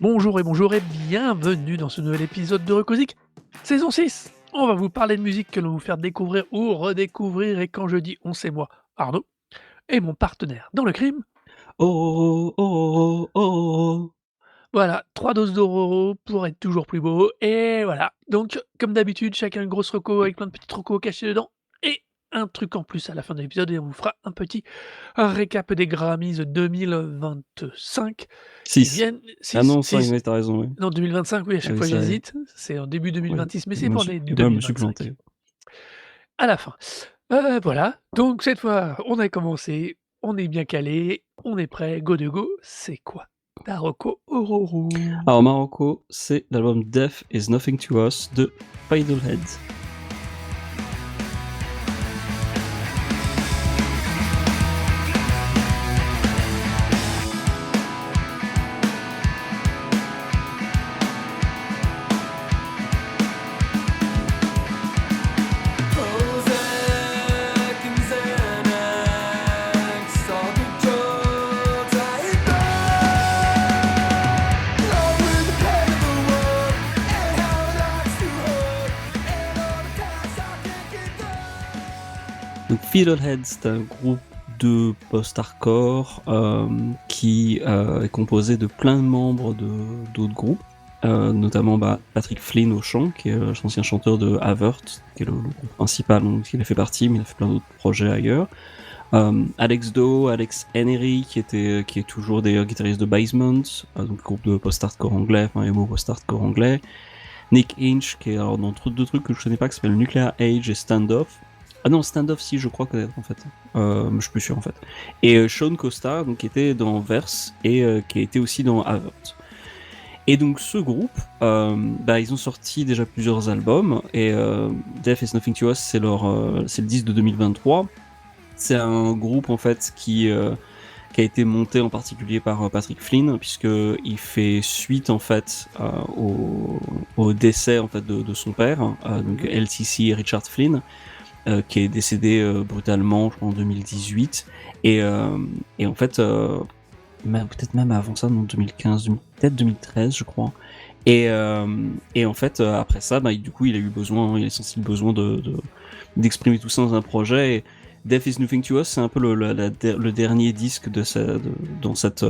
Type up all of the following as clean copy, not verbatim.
Bonjour et bienvenue dans ce nouvel épisode de Recosic, saison 6. On va vous parler de musique que l'on va vous faire découvrir ou redécouvrir et quand je dis on c'est moi, Arnaud, et mon partenaire dans le crime. Oh, oh, oh, oh. Voilà, 3 doses d'Ororo pour être toujours plus beau et voilà. Donc comme d'habitude, chacun une grosse reco avec plein de petites recos cachées dedans et un truc en plus à la fin de l'épisode et on vous fera un récap des Grammys 2025 qui 6. viennent Ah 6 non, 5, 6. ouais, tu raison, oui. Non, 2025, oui, à Ah chaque oui, fois c'est vrai. j'hésite. C'est en début Ouais, 2026, mais et c'est moi pour aussi les et moi, je me suis 2025. planté. À la fin. Voilà, donc cette fois, on a commencé, on est bien calé, on est prêt, go de go. C'est quoi ta reco Ororo? Alors Marocco, c'est l'album Death is Nothing to Us de Fiddlehead. Prozac and Xanax, all the drugs I ignore. Love with the pain of the world, and how it likes to hurt, and all the times I can't get down. Donc Fiddlehead, c'est un groupe de post-hardcore qui est composé de plein de membres d'autres groupes. Notamment Patrick Flynn au chant, qui est l'ancien chanteur de Avert, qui est le groupe principal, donc il a fait partie, mais il a fait plein d'autres projets ailleurs. Alex Doe, Alex Henry, qui est toujours d'ailleurs guitariste de Basement, donc groupe de post-hardcore anglais, enfin emo post-hardcore anglais. Nick Inch, qui est alors dans deux trucs que je connais pas, qui s'appellent Nuclear Age et Standoff. Ah non, Standoff, si, je crois connaître en fait. Mais je suis plus sûr en fait. Et Sean Costa, donc, qui était dans Verse et qui a été aussi dans Avert. Et donc ce groupe, ils ont sorti déjà plusieurs albums et Death is Nothing to Us, c'est le disque de 2023. C'est un groupe en fait qui a été monté en particulier par Patrick Flynn, puisque il fait suite en fait au décès en fait de son père, donc LTC Richard Flynn, qui est décédé brutalement, je crois, en 2018, et en fait peut-être même avant ça, non, 2015, peut-être 2013, je crois. Et en fait, après ça, du coup, il a senti le besoin d'exprimer tout ça dans un projet. Et Death is Nothing to Us, c'est un peu le dernier disque dans cette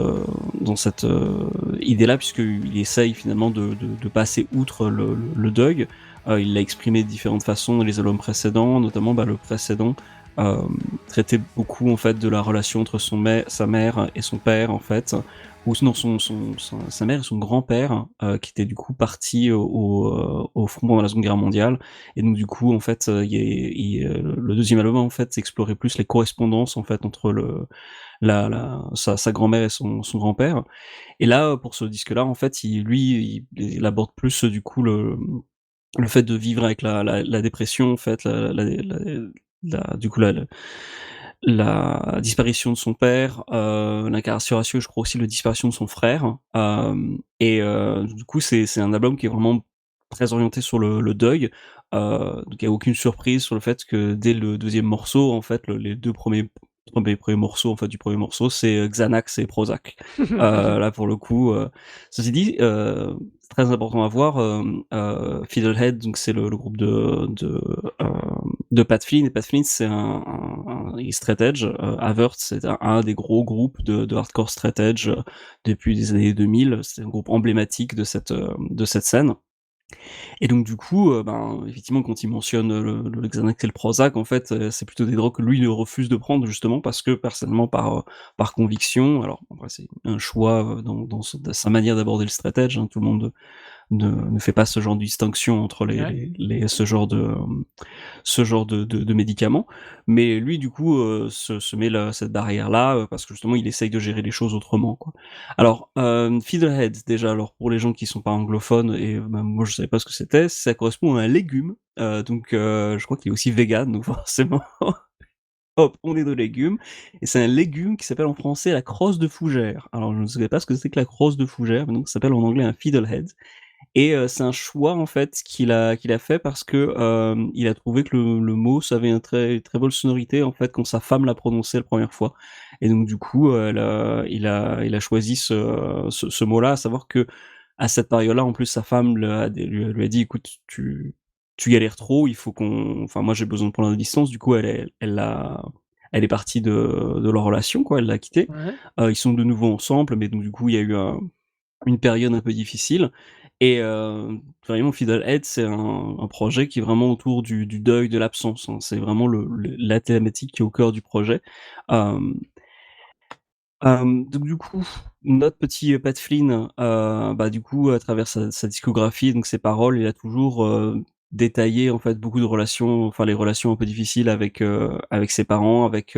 idée-là, puisqu'il essaye finalement de passer outre le deuil. Il l'a exprimé de différentes façons dans les albums précédents, notamment le précédent traitait beaucoup en fait de la relation entre sa mère et son père en fait, ou non, sa mère et son grand-père qui étaient du coup partis au front pendant la Seconde Guerre mondiale, et donc du coup en fait le deuxième album en fait explorait plus les correspondances en fait entre sa grand-mère et son grand-père. Et là pour ce disque-là en fait il aborde plus du coup le fait de vivre avec la dépression en fait, du coup la disparition de son père, l'incarcération, je crois aussi la disparition de son frère, et du coup c'est un album qui est vraiment très orienté sur le deuil, donc il y a aucune surprise sur le fait que dès le deuxième morceau, en fait, les 2 premiers morceaux, en fait, du premier morceau, c'est, Xanax et Prozac. Là pour le coup, ceci dit, c'est très important à voir, Fiddlehead, donc c'est le groupe de Pat Flynn, et Pat Flynn c'est il est straight edge, Avert c'est un des gros groupes de hardcore straight edge depuis les années 2000, c'est un groupe emblématique de cette scène. Et donc du coup, effectivement quand il mentionne le Xanax et le Prozac, en fait, c'est plutôt des drogues que lui, il refuse de prendre justement parce que personnellement par conviction. Alors après c'est un choix, dans sa manière d'aborder le straight edge, hein, tout le monde ne fait pas ce genre de distinction entre Ouais. ce genre de médicaments. Mais lui, du coup, se met cette barrière-là, parce que justement, il essaye de gérer les choses autrement, quoi. Alors, Fiddlehead, déjà, alors pour les gens qui sont pas anglophones, et moi je savais pas ce que c'était, ça correspond à un légume, donc je crois qu'il est aussi vegan, donc forcément, hop, on est de légumes, et c'est un légume qui s'appelle en français la crosse de fougère. Alors je ne savais pas ce que c'est que la crosse de fougère, mais donc ça s'appelle en anglais un fiddlehead. Et c'est un choix en fait qu'il a fait parce que, il a trouvé que le mot, ça avait une très bonne sonorité en fait quand sa femme l'a prononcé la première fois. Et donc du coup, il a choisi ce mot-là, à savoir que à cette période-là, en plus, sa femme lui a dit: «Écoute, tu galères trop, il faut qu'on enfin, moi, j'ai besoin de prendre la distance». Du coup, elle est partie de leur relation, quoi, elle l'a quitté. Ouais. Ils sont de nouveau ensemble, mais donc du coup, il y a eu une période un peu difficile et vraiment Fiddlehead, c'est un projet qui est vraiment autour du deuil, de l'absence, hein. C'est vraiment la thématique qui est au cœur du projet. Hem donc du coup, notre petit, Pat Flynn, bah, du coup, à travers sa discographie, donc ses paroles, il a toujours, détaillé, en fait, beaucoup de relations, enfin, les relations un peu difficiles avec ses parents, avec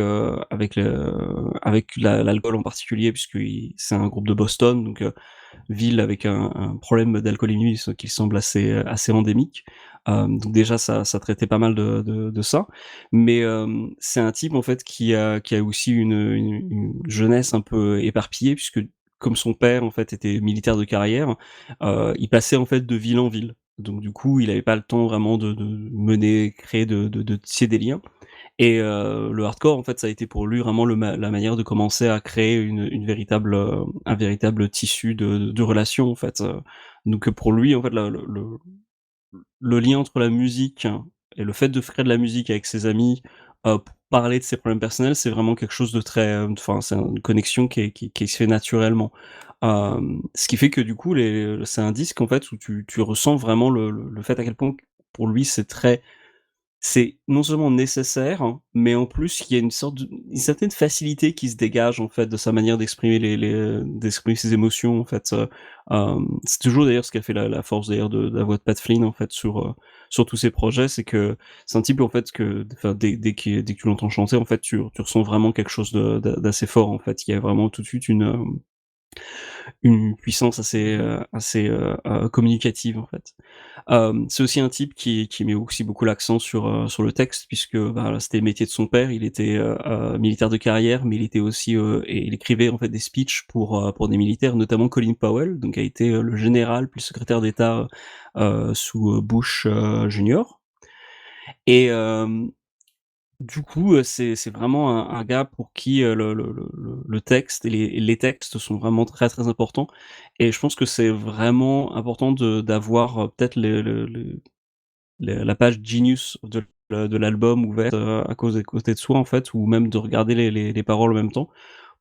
l'alcool en particulier puisqu'il c'est un groupe de Boston, donc ville avec un problème d'alcoolémie qui semble assez endémique. Donc déjà ça traitait pas mal de ça. Mais c'est un type en fait qui a aussi une jeunesse un peu éparpillée puisque comme son père en fait était militaire de carrière, il passait en fait de ville en ville. Donc du coup, il avait pas le temps vraiment de mener, créer de tisser des liens. Et le hardcore, en fait, ça a été pour lui vraiment la manière de commencer à créer une véritable, un véritable tissu de relations, en fait, donc pour lui, en fait, le lien entre la musique et le fait de créer de la musique avec ses amis, pour parler de ses problèmes personnels, c'est vraiment quelque chose de très, enfin, c'est une connexion qui se fait naturellement. Ce qui fait que du coup, c'est un disque, en fait, où tu ressens vraiment le fait à quel point, pour lui, c'est non seulement nécessaire, hein, mais en plus il y a une certaine facilité qui se dégage en fait de sa manière d'exprimer d'exprimer ses émotions en fait, c'est toujours d'ailleurs ce qui a fait la force d'ailleurs de la voix de Pat Flynn en fait sur tous ses projets, c'est que c'est un type en fait que enfin dès que tu l'entends chanter en fait tu ressens vraiment quelque chose d'assez fort en fait. Il y a vraiment tout de suite une puissance assez communicative en fait. C'est aussi un type qui met aussi beaucoup l'accent sur le texte puisque, bah, c'était le métier de son père. Il était, militaire de carrière, mais il était aussi, et il écrivait en fait des speeches pour des militaires, notamment Colin Powell, donc a été, le général puis le secrétaire d'État, sous, Bush, junior et du coup, c'est vraiment un gars pour qui, le texte et les textes sont vraiment très, très importants et je pense que c'est vraiment important d'avoir, peut-être la page Genius de l'album ouverte, à côté de soi, en fait, ou même de regarder les paroles en même temps,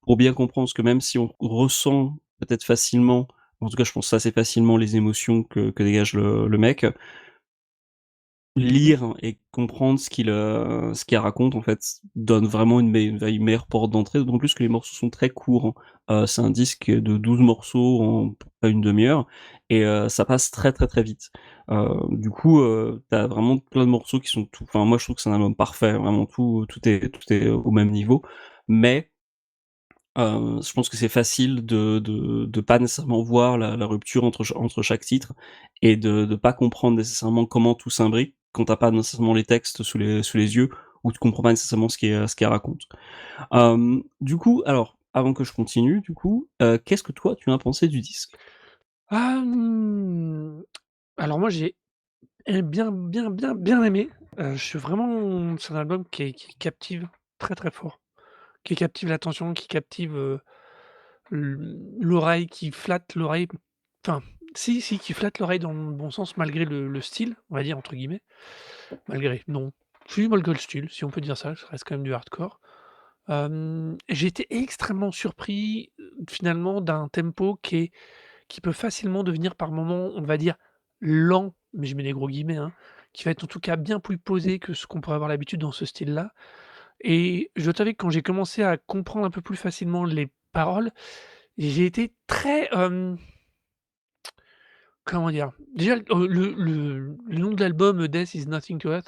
pour bien comprendre. Parce que même si on ressent peut-être facilement, en tout cas je pense assez facilement les émotions que dégage le mec, Mmh. lire et comprendre ce qu'il raconte, en fait, donne vraiment une meilleure porte d'entrée, d'autant plus que les morceaux sont très courts, hein. C'est un disque de 12 morceaux en pas une demi-heure et ça passe très, très, très vite. Du coup, tu vraiment plein de morceaux qui sont tout enfin moi je trouve que c'est un album parfait, vraiment tout est au même niveau, mais je pense que c'est facile de pas nécessairement voir la rupture entre chaque titre et de pas comprendre nécessairement comment tout s'imbrique quand tu pas nécessairement les textes sous les yeux ou tu comprends pas nécessairement ce qu'elle raconte. Du coup, alors, avant que je continue, du coup, qu'est-ce que toi tu as pensé du disque? Ah, alors moi j'ai bien, bien, bien, bien aimé. Je suis vraiment c'est un album qui captive très, très fort, qui captive l'attention, qui captive, l'oreille, qui flatte l'oreille. Enfin, si, si, qui flatte l'oreille dans le bon sens malgré le «style», on va dire entre guillemets. Malgré, non. Si, malgré le style, si on peut dire ça reste quand même du hardcore. J'ai été extrêmement surpris, finalement d'un tempo qui peut facilement devenir par moments, on va dire, «lent», mais je mets des gros guillemets, hein, qui va être en tout cas bien plus posé que ce qu'on pourrait avoir l'habitude dans ce style-là et je dois t'avouer que quand j'ai commencé à comprendre un peu plus facilement les paroles, j'ai été très, comment dire? Déjà, le nom de l'album, «Death is nothing to us»,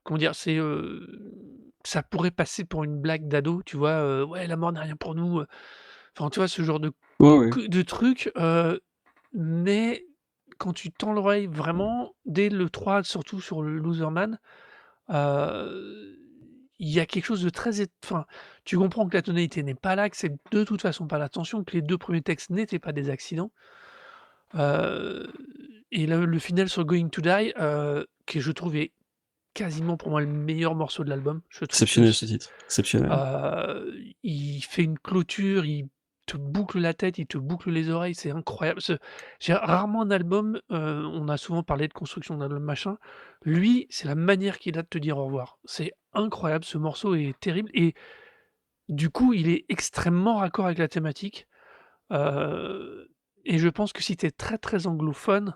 comment dire? Ça pourrait passer pour une blague d'ado, tu vois? «Ouais, la mort n'est rien pour nous», enfin, tu vois? Ce genre Ouais, ouais. de truc, mais quand tu tends l'oreille vraiment, dès le 3 surtout sur le Loserman, heu, il y a quelque chose de très enfin, tu comprends que la tonalité n'est pas là, que c'est de toute façon pas l'attention, que les 2 premiers textes n'étaient pas des accidents, heu et le final sur Going to Die, qui je trouve est quasiment pour moi le meilleur morceau de l'album. Je trouve que Exceptionnel ce titre, exceptionnel. il fait une clôture, il te boucle la tête, il te boucle les oreilles, c'est incroyable. J'ai rarement un album, on a souvent parlé de construction d'album machin. Lui, c'est la manière qu'il a de te dire au revoir. C'est incroyable, ce morceau est terrible et du coup, il est extrêmement raccord avec la thématique, heu et je pense que si tu es très, très anglophone,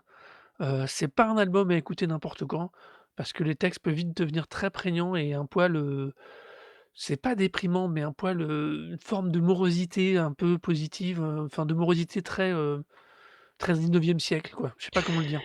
c'est pas un album à écouter n'importe quand, parce que les textes peuvent vite devenir très prégnants et un poil, c'est pas déprimant, mais un poil, une forme de morosité un peu positive, enfin de morosité très, très 19e siècle quoi. Je sais pas comment le dire.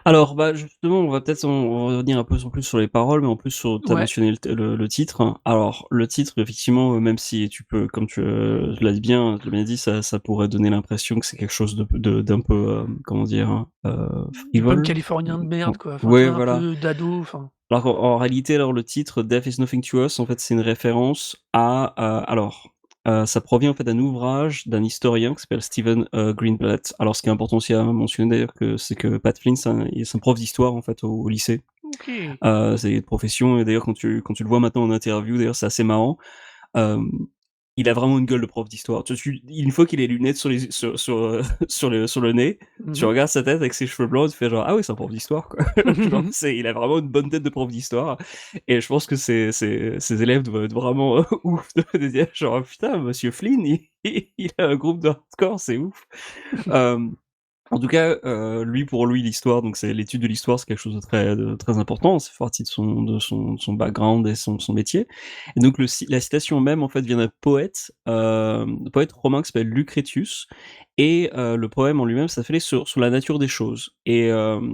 Alors, bah, justement, on va revenir un peu sur plus sur les paroles, mais en plus sur tu as Ouais, mentionné le titre. Alors, le titre, effectivement, même si tu peux comme tu l'as bien dit, ça pourrait donner l'impression que c'est quelque chose d'un peu, comment dire? du punk Frivole? californien de merde quoi, enfin tu Ouais, vois un voilà. peu d'ado, enfin Alors en réalité, alors le titre Death is Nothing to Us, en fait, c'est une référence à, ça provient en fait d'un ouvrage d'un historien qui s'appelle Stephen, Greenblatt. Alors ce qui est important aussi à mentionner d'ailleurs c'est que Pat Flynn, c'est un prof d'histoire en fait au lycée. OK. C'est une profession et d'ailleurs quand tu le vois maintenant en interview, d'ailleurs c'est assez marrant. Hem, il a vraiment une gueule de prof d'histoire. Une fois qu'il a les lunettes sur le nez, Mmh tu mh. regardes sa tête avec ses cheveux blancs, tu fais genre: «Ah oui, c'est un prof d'histoire, quoi». Genre, il a vraiment une bonne tête de prof d'histoire et je pense que ses élèves doivent être vraiment, ouf de dire genre: «Putain, monsieur Flynn, il a un groupe de hardcore, c'est ouf». Hem En tout cas, pour lui, l'histoire, donc c'est l'étude de l'histoire, c'est quelque chose de très important. C'est fait partie de son background et son métier. Et donc la citation même, en fait, vient d'un poète romain qui s'appelle Lucretius et le poème en lui-même s'appelait sur la nature des choses et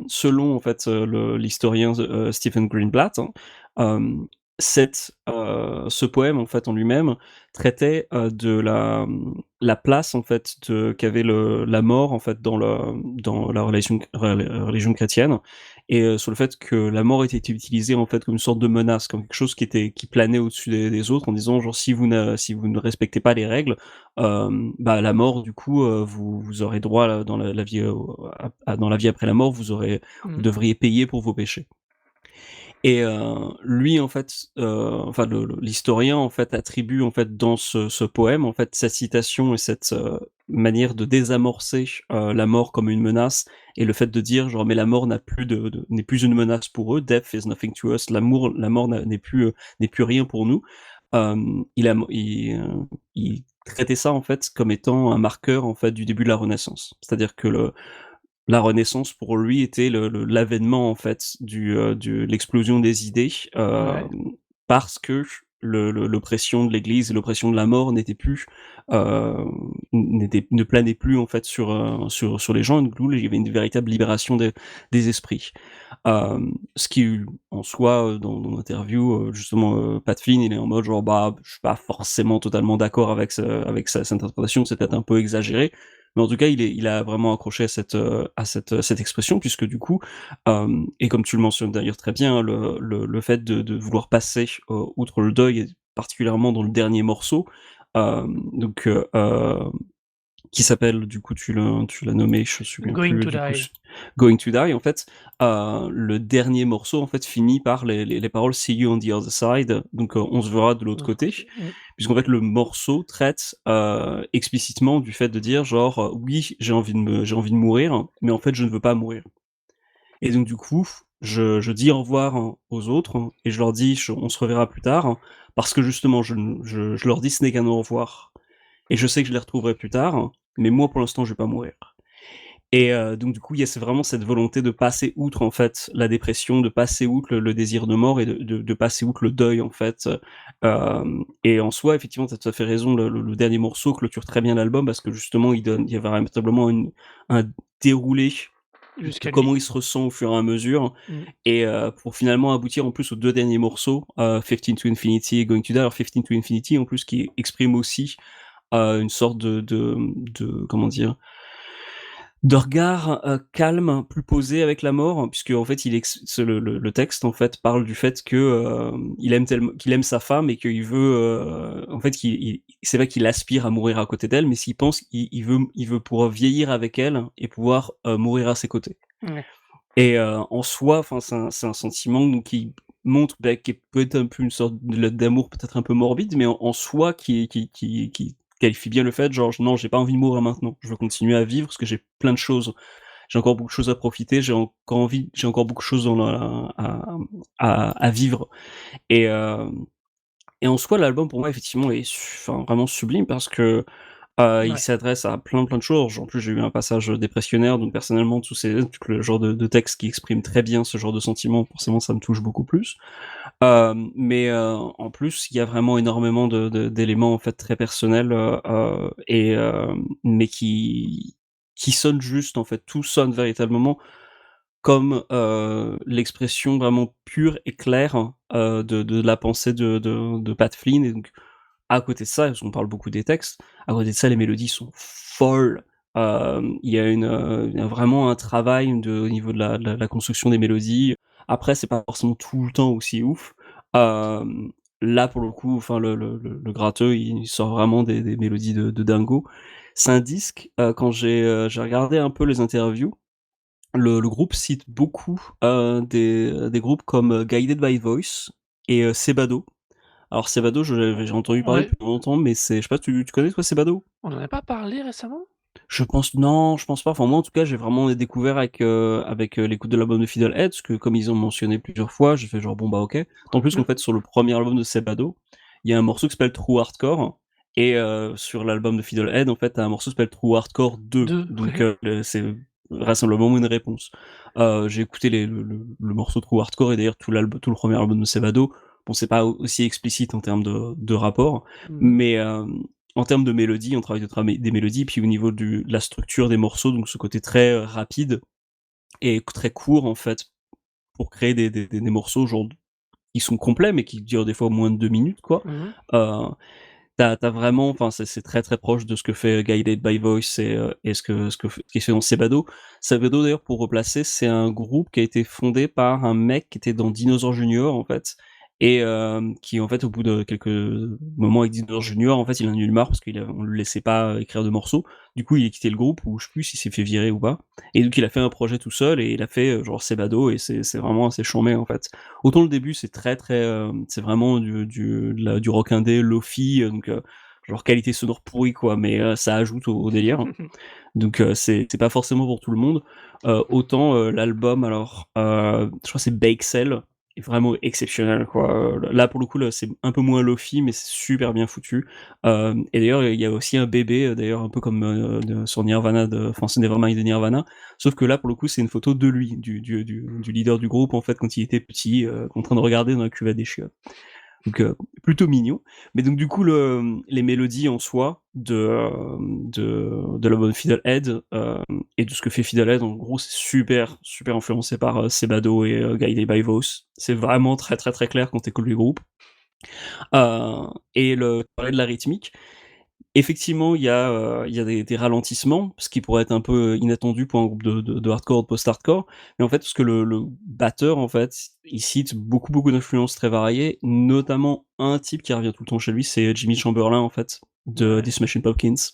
selon, en fait, l'historien, Stephen Greenblatt, hein, ce poème, en fait, en lui-même, traitait, la place en fait qu'avait la mort en fait dans la religion chrétienne et sur le fait que la mort était utilisée en fait comme une sorte de menace, comme quelque chose qui planait au-dessus des autres en disant genre si vous ne respectez pas les règles, bah, la mort du coup, vous aurez droit dans la vie, dans la vie après la mort, vous Mmh. devriez payer pour vos péchés. Et lui, en fait, enfin l'historien, en fait, attribue, en fait, dans ce poème, en fait, cette citation et cette, manière de désamorcer, la mort comme une menace et le fait de dire genre: «Mais la mort n'a plus n'est plus une menace pour eux. Death is nothing to us». La mort n'est plus rien pour nous. Il traitait ça, en fait, comme étant un marqueur, en fait, du début de la Renaissance. C'est-à-dire que la Renaissance pour lui était l'avènement en fait de l'explosion des idées, Ouais. parce que l'oppression de l'Église et l'oppression de la mort heu, ne planait plus en fait sur les gens et du coup, il y avait une véritable libération des esprits. Ce qui en soi, dans l'interview, justement, Pat Flynn, il est en mode genre: «Bah, je suis pas forcément totalement d'accord avec cette interprétation, c'est peut-être un peu exagéré». Mais en tout cas, il a vraiment accroché à cette expression puisque du coup, et comme tu le mentionnes d'ailleurs très bien, le fait de vouloir passer, outre le deuil et particulièrement dans le dernier morceau, donc qui s'appelle du coup tu l'as nommé, je me souviens Going plus to du coup die. Going to Die en fait, le dernier morceau en fait finit par les paroles «See you on the other side», donc on se verra de l'autre L'autre côté, côté. Mmh. puisqu'en fait le morceau traite, explicitement du fait de dire genre, «Oui, j'ai envie de mourir, mais en fait je ne veux pas mourir» et donc du coup, je dis au revoir, aux autres et je leur dis: «On se reverra plus tard», parce que justement je leur dis: «Ce n'est qu'un au revoir» et je sais que je les retrouverai plus tard, mais moi pour l'instant je vais pas mourir. Et donc du coup, il y a c'est vraiment cette volonté de passer outre, en fait, la dépression, de passer outre le désir de mort et de passer outre le deuil, en fait, et en soi, effectivement, tu as tout à fait raison, le dernier morceau clôture très bien l'album parce que justement, il y a véritablement un déroulé de Jusqu'à lui. comment il se ressent au fur et à mesure Mmh. et pour finalement aboutir en plus aux 2 derniers morceaux, 15 to Infinity et Going to Die. Alors 15 to Infinity en plus qui exprime aussi, une sorte de comment dire? De regard, calme, plus posé avec la mort, puisque en fait, il ex ce le texte, en fait, parle du fait que, qu'il aime sa femme et qu'il veut, en fait, c'est vrai qu'il aspire à mourir à côté d'elle, mais s'il pense il veut pouvoir vieillir avec elle et pouvoir, mourir à ses côtés Ouais. et en soi, enfin, c'est un sentiment donc qui montre, bah, qui peut être un peu une sorte d'amour peut-être un peu morbide, mais en soi qui qualifie bien le fait, genre, non, j'ai pas envie de mourir maintenant. Je veux continuer à vivre parce que j'ai plein de choses. J'ai encore beaucoup de choses à profiter. J'ai encore beaucoup de choses à vivre. Et, euh, et en soi, l'album pour moi effectivement est enfin, vraiment sublime parce que il Ouais. s'adresse à plein de choses. En plus, j'ai eu un passage dépressionnaire, donc personnellement, tout le genre de texte qui exprime très bien ce genre de sentiments, forcément, ça me touche beaucoup plus. Mais en plus, il y a vraiment énormément d'éléments en fait très personnels, mais qui sonnent juste en fait. Tout sonne véritablement comme, l'expression vraiment pure et claire, de la pensée de Pat Flynn et donc à côté de ça, parce qu'on parle beaucoup des textes, à côté de ça, les mélodies sont folles. Il y a vraiment un travail au niveau de la construction des mélodies. Après, c'est pas forcément tout le temps aussi ouf. Hem, Là, pour le coup, enfin le gratteux, il sort vraiment des mélodies de dingo. C'est un disque, quand j'ai regardé un peu les interviews, le groupe cite beaucoup, des groupes comme, Guided by Voice et Sebado. Alors Sebado, j'ai entendu parler Ouais, depuis longtemps, mais je sais pas, tu connais toi Sebado? on en a pas parlé récemment? Non, je pense pas. Enfin moi en tout cas, j'ai vraiment découvert avec l'écoute de l'album de Fiddlehead, parce que comme ils ont mentionné plusieurs fois, j'ai fait genre: «Bon bah OK». D'autant plus qu'en Mmh. fait sur le premier album de Sebado, il y a un morceau qui s'appelle True Hardcore et sur l'album de Fiddlehead, en fait, tu as un morceau qui s'appelle True Hardcore 2. 2, Donc ouais. c'est vraisemblablement une réponse. J'ai écouté le morceau True Hardcore et d'ailleurs tout le premier album de Sebado. Bon, c'est pas aussi explicite en termes de rapport, Mmh. mais en termes de mélodie, on travaille des mélodies, puis au niveau de la structure des morceaux, donc ce côté très rapide et très court en fait, pour créer des morceaux genre qui sont complets, mais qui durent des fois moins de 2 minutes quoi. Mmh mh. Heu, tu vraiment, enfin c'est très, très proche de ce que fait Guided by Voice et ce qui est fait dans Sebado. Sebado d'ailleurs pour replacer, c'est un groupe qui a été fondé par un mec qui était dans Dinosaur Junior en fait et qui en fait au bout de quelques moments avec Dinosaur Junior, en fait il en a eu marre parce on le laissait pas écrire de morceaux. Du coup il a quitté le groupe ou je sais plus s'il s'est fait virer ou pas et donc il a fait un projet tout seul et il a fait, genre Sebado et c'est vraiment assez charmé en fait. Autant le début c'est très, très, c'est vraiment du rock indé, lo-fi, donc genre qualité sonore pourrie quoi, mais ça ajoute au délire. Donc c'est pas forcément pour tout le monde. Autant l'album alors, je crois que c'est Bake Sale, est vraiment exceptionnel quoi. Là pour le coup là c'est un peu moins lo-fi mais c'est super bien foutu. Et d'ailleurs il y a aussi un bébé, d'ailleurs un peu comme, sur Nirvana enfin c'est Nevermind de Nirvana, sauf que là pour le coup c'est une photo de lui, du leader du groupe en fait quand il était petit, en train de regarder dans la cuvette des chiottes. Donc plutôt mignon. Mais donc du coup les mélodies en soi de l'album Fiddlehead, et de ce que fait Fiddlehead, en gros, c'est super, super influencé par, Sebado et Guided by Voice. C'est vraiment très, très, très clair quand tu écoutes le groupe. Et tu parlais de la rythmique. Effectivement, il y a des ralentissements, ce qui pourrait être un peu inattendu pour un groupe de hardcore, de post-hardcore. Mais en fait, parce que le batteur, en fait, il cite beaucoup d'influences très variées, notamment un type qui revient tout le temps chez lui, c'est Jimmy Chamberlain, en fait, de Ouais. The Smashing Pumpkins.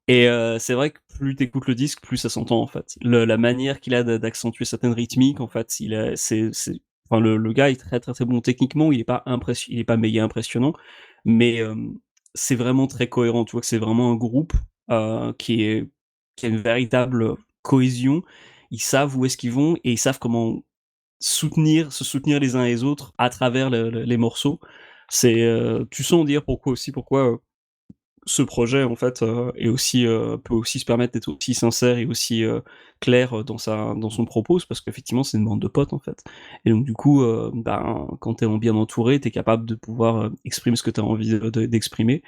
Et c'est vrai que plus t'écoutes le disque, plus ça s'entend, en fait. La manière qu'il a d'accentuer certaines rythmiques, en fait, enfin, le gars est très, très, très bon techniquement, il est pas méga impressionnant, mais c'est vraiment très cohérent. Tu vois que c'est vraiment un groupe, qui a une véritable cohésion. Ils savent où est-ce qu'ils vont et ils savent comment se soutenir les uns les autres à travers les morceaux. Tu sens dire pourquoi, ce projet en fait, est aussi, peut aussi se permettre d'être aussi sincère et aussi, clair, dans son propos. C'est parce qu'effectivement c'est une bande de potes en fait et donc du coup, ben, quand tu es bien entouré, tu es capable de pouvoir, exprimer ce que tu as envie d'exprimer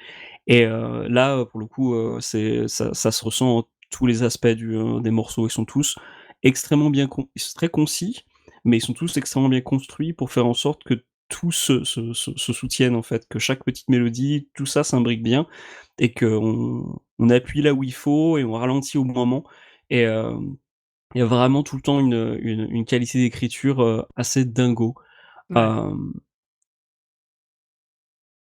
et là, pour le coup, ça se ressent en tous les aspects des morceaux. Ils sont tous extrêmement bien ils sont très concis, mais ils sont tous extrêmement bien construits pour faire en sorte que tout se soutienne en fait, que chaque petite mélodie, tout ça s'imbrique bien et qu'on appuie là où il faut et on ralentit au bon moment et il y a vraiment tout le temps une qualité d'écriture, assez dingo. Ouais. Hem,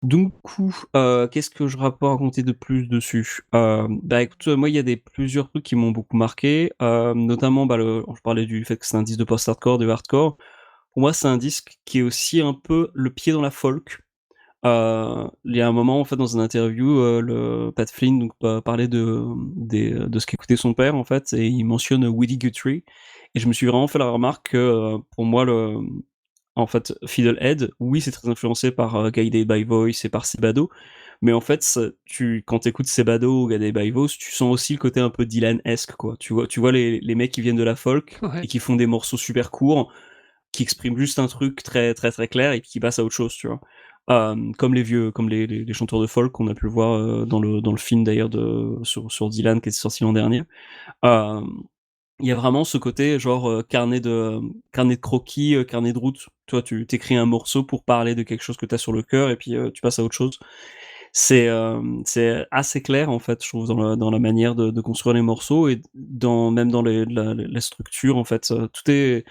donc coup, qu'est-ce que je peux raconter de plus dessus? Bah, écoute, moi, il y a plusieurs trucs qui m'ont beaucoup marqué, notamment, bah, je parlais du fait que c'est un disque de post-hardcore, de hardcore. Pour moi, c'est un disque qui est aussi un peu le pied dans la folk. Il y a un moment, en fait, dans une interview, le Pat Flynn donc parlait de ce qu'écoutait son père, en fait, et il mentionne Woody Guthrie et je me suis vraiment fait la remarque que, pour moi, en fait, Fiddlehead, oui, c'est très influencé par, Guided by Voice et par Sebado, mais en fait, quand t'écoutes Sebado ou Guided by Voice, tu sens aussi le côté un peu Dylan-esque, quoi. Tu vois les mecs qui viennent de la folk et Ouais. qui font des morceaux super courts, qui expriment juste un truc très très très clair et puis qui passent à autre chose, tu vois. Comme les chanteurs de folk qu'on a pu le voir dans le film d'ailleurs sur Dylan qui est sorti l'an dernier. Euh, il y a vraiment ce côté genre carnet de croquis, carnet de route. Toi, tu t'écris un morceau pour parler de quelque chose que tu as sur le cœur et puis tu passes à autre chose. C'est assez clair en fait, je trouve, dans la manière de construire les morceaux et même dans la structure en fait. Tout est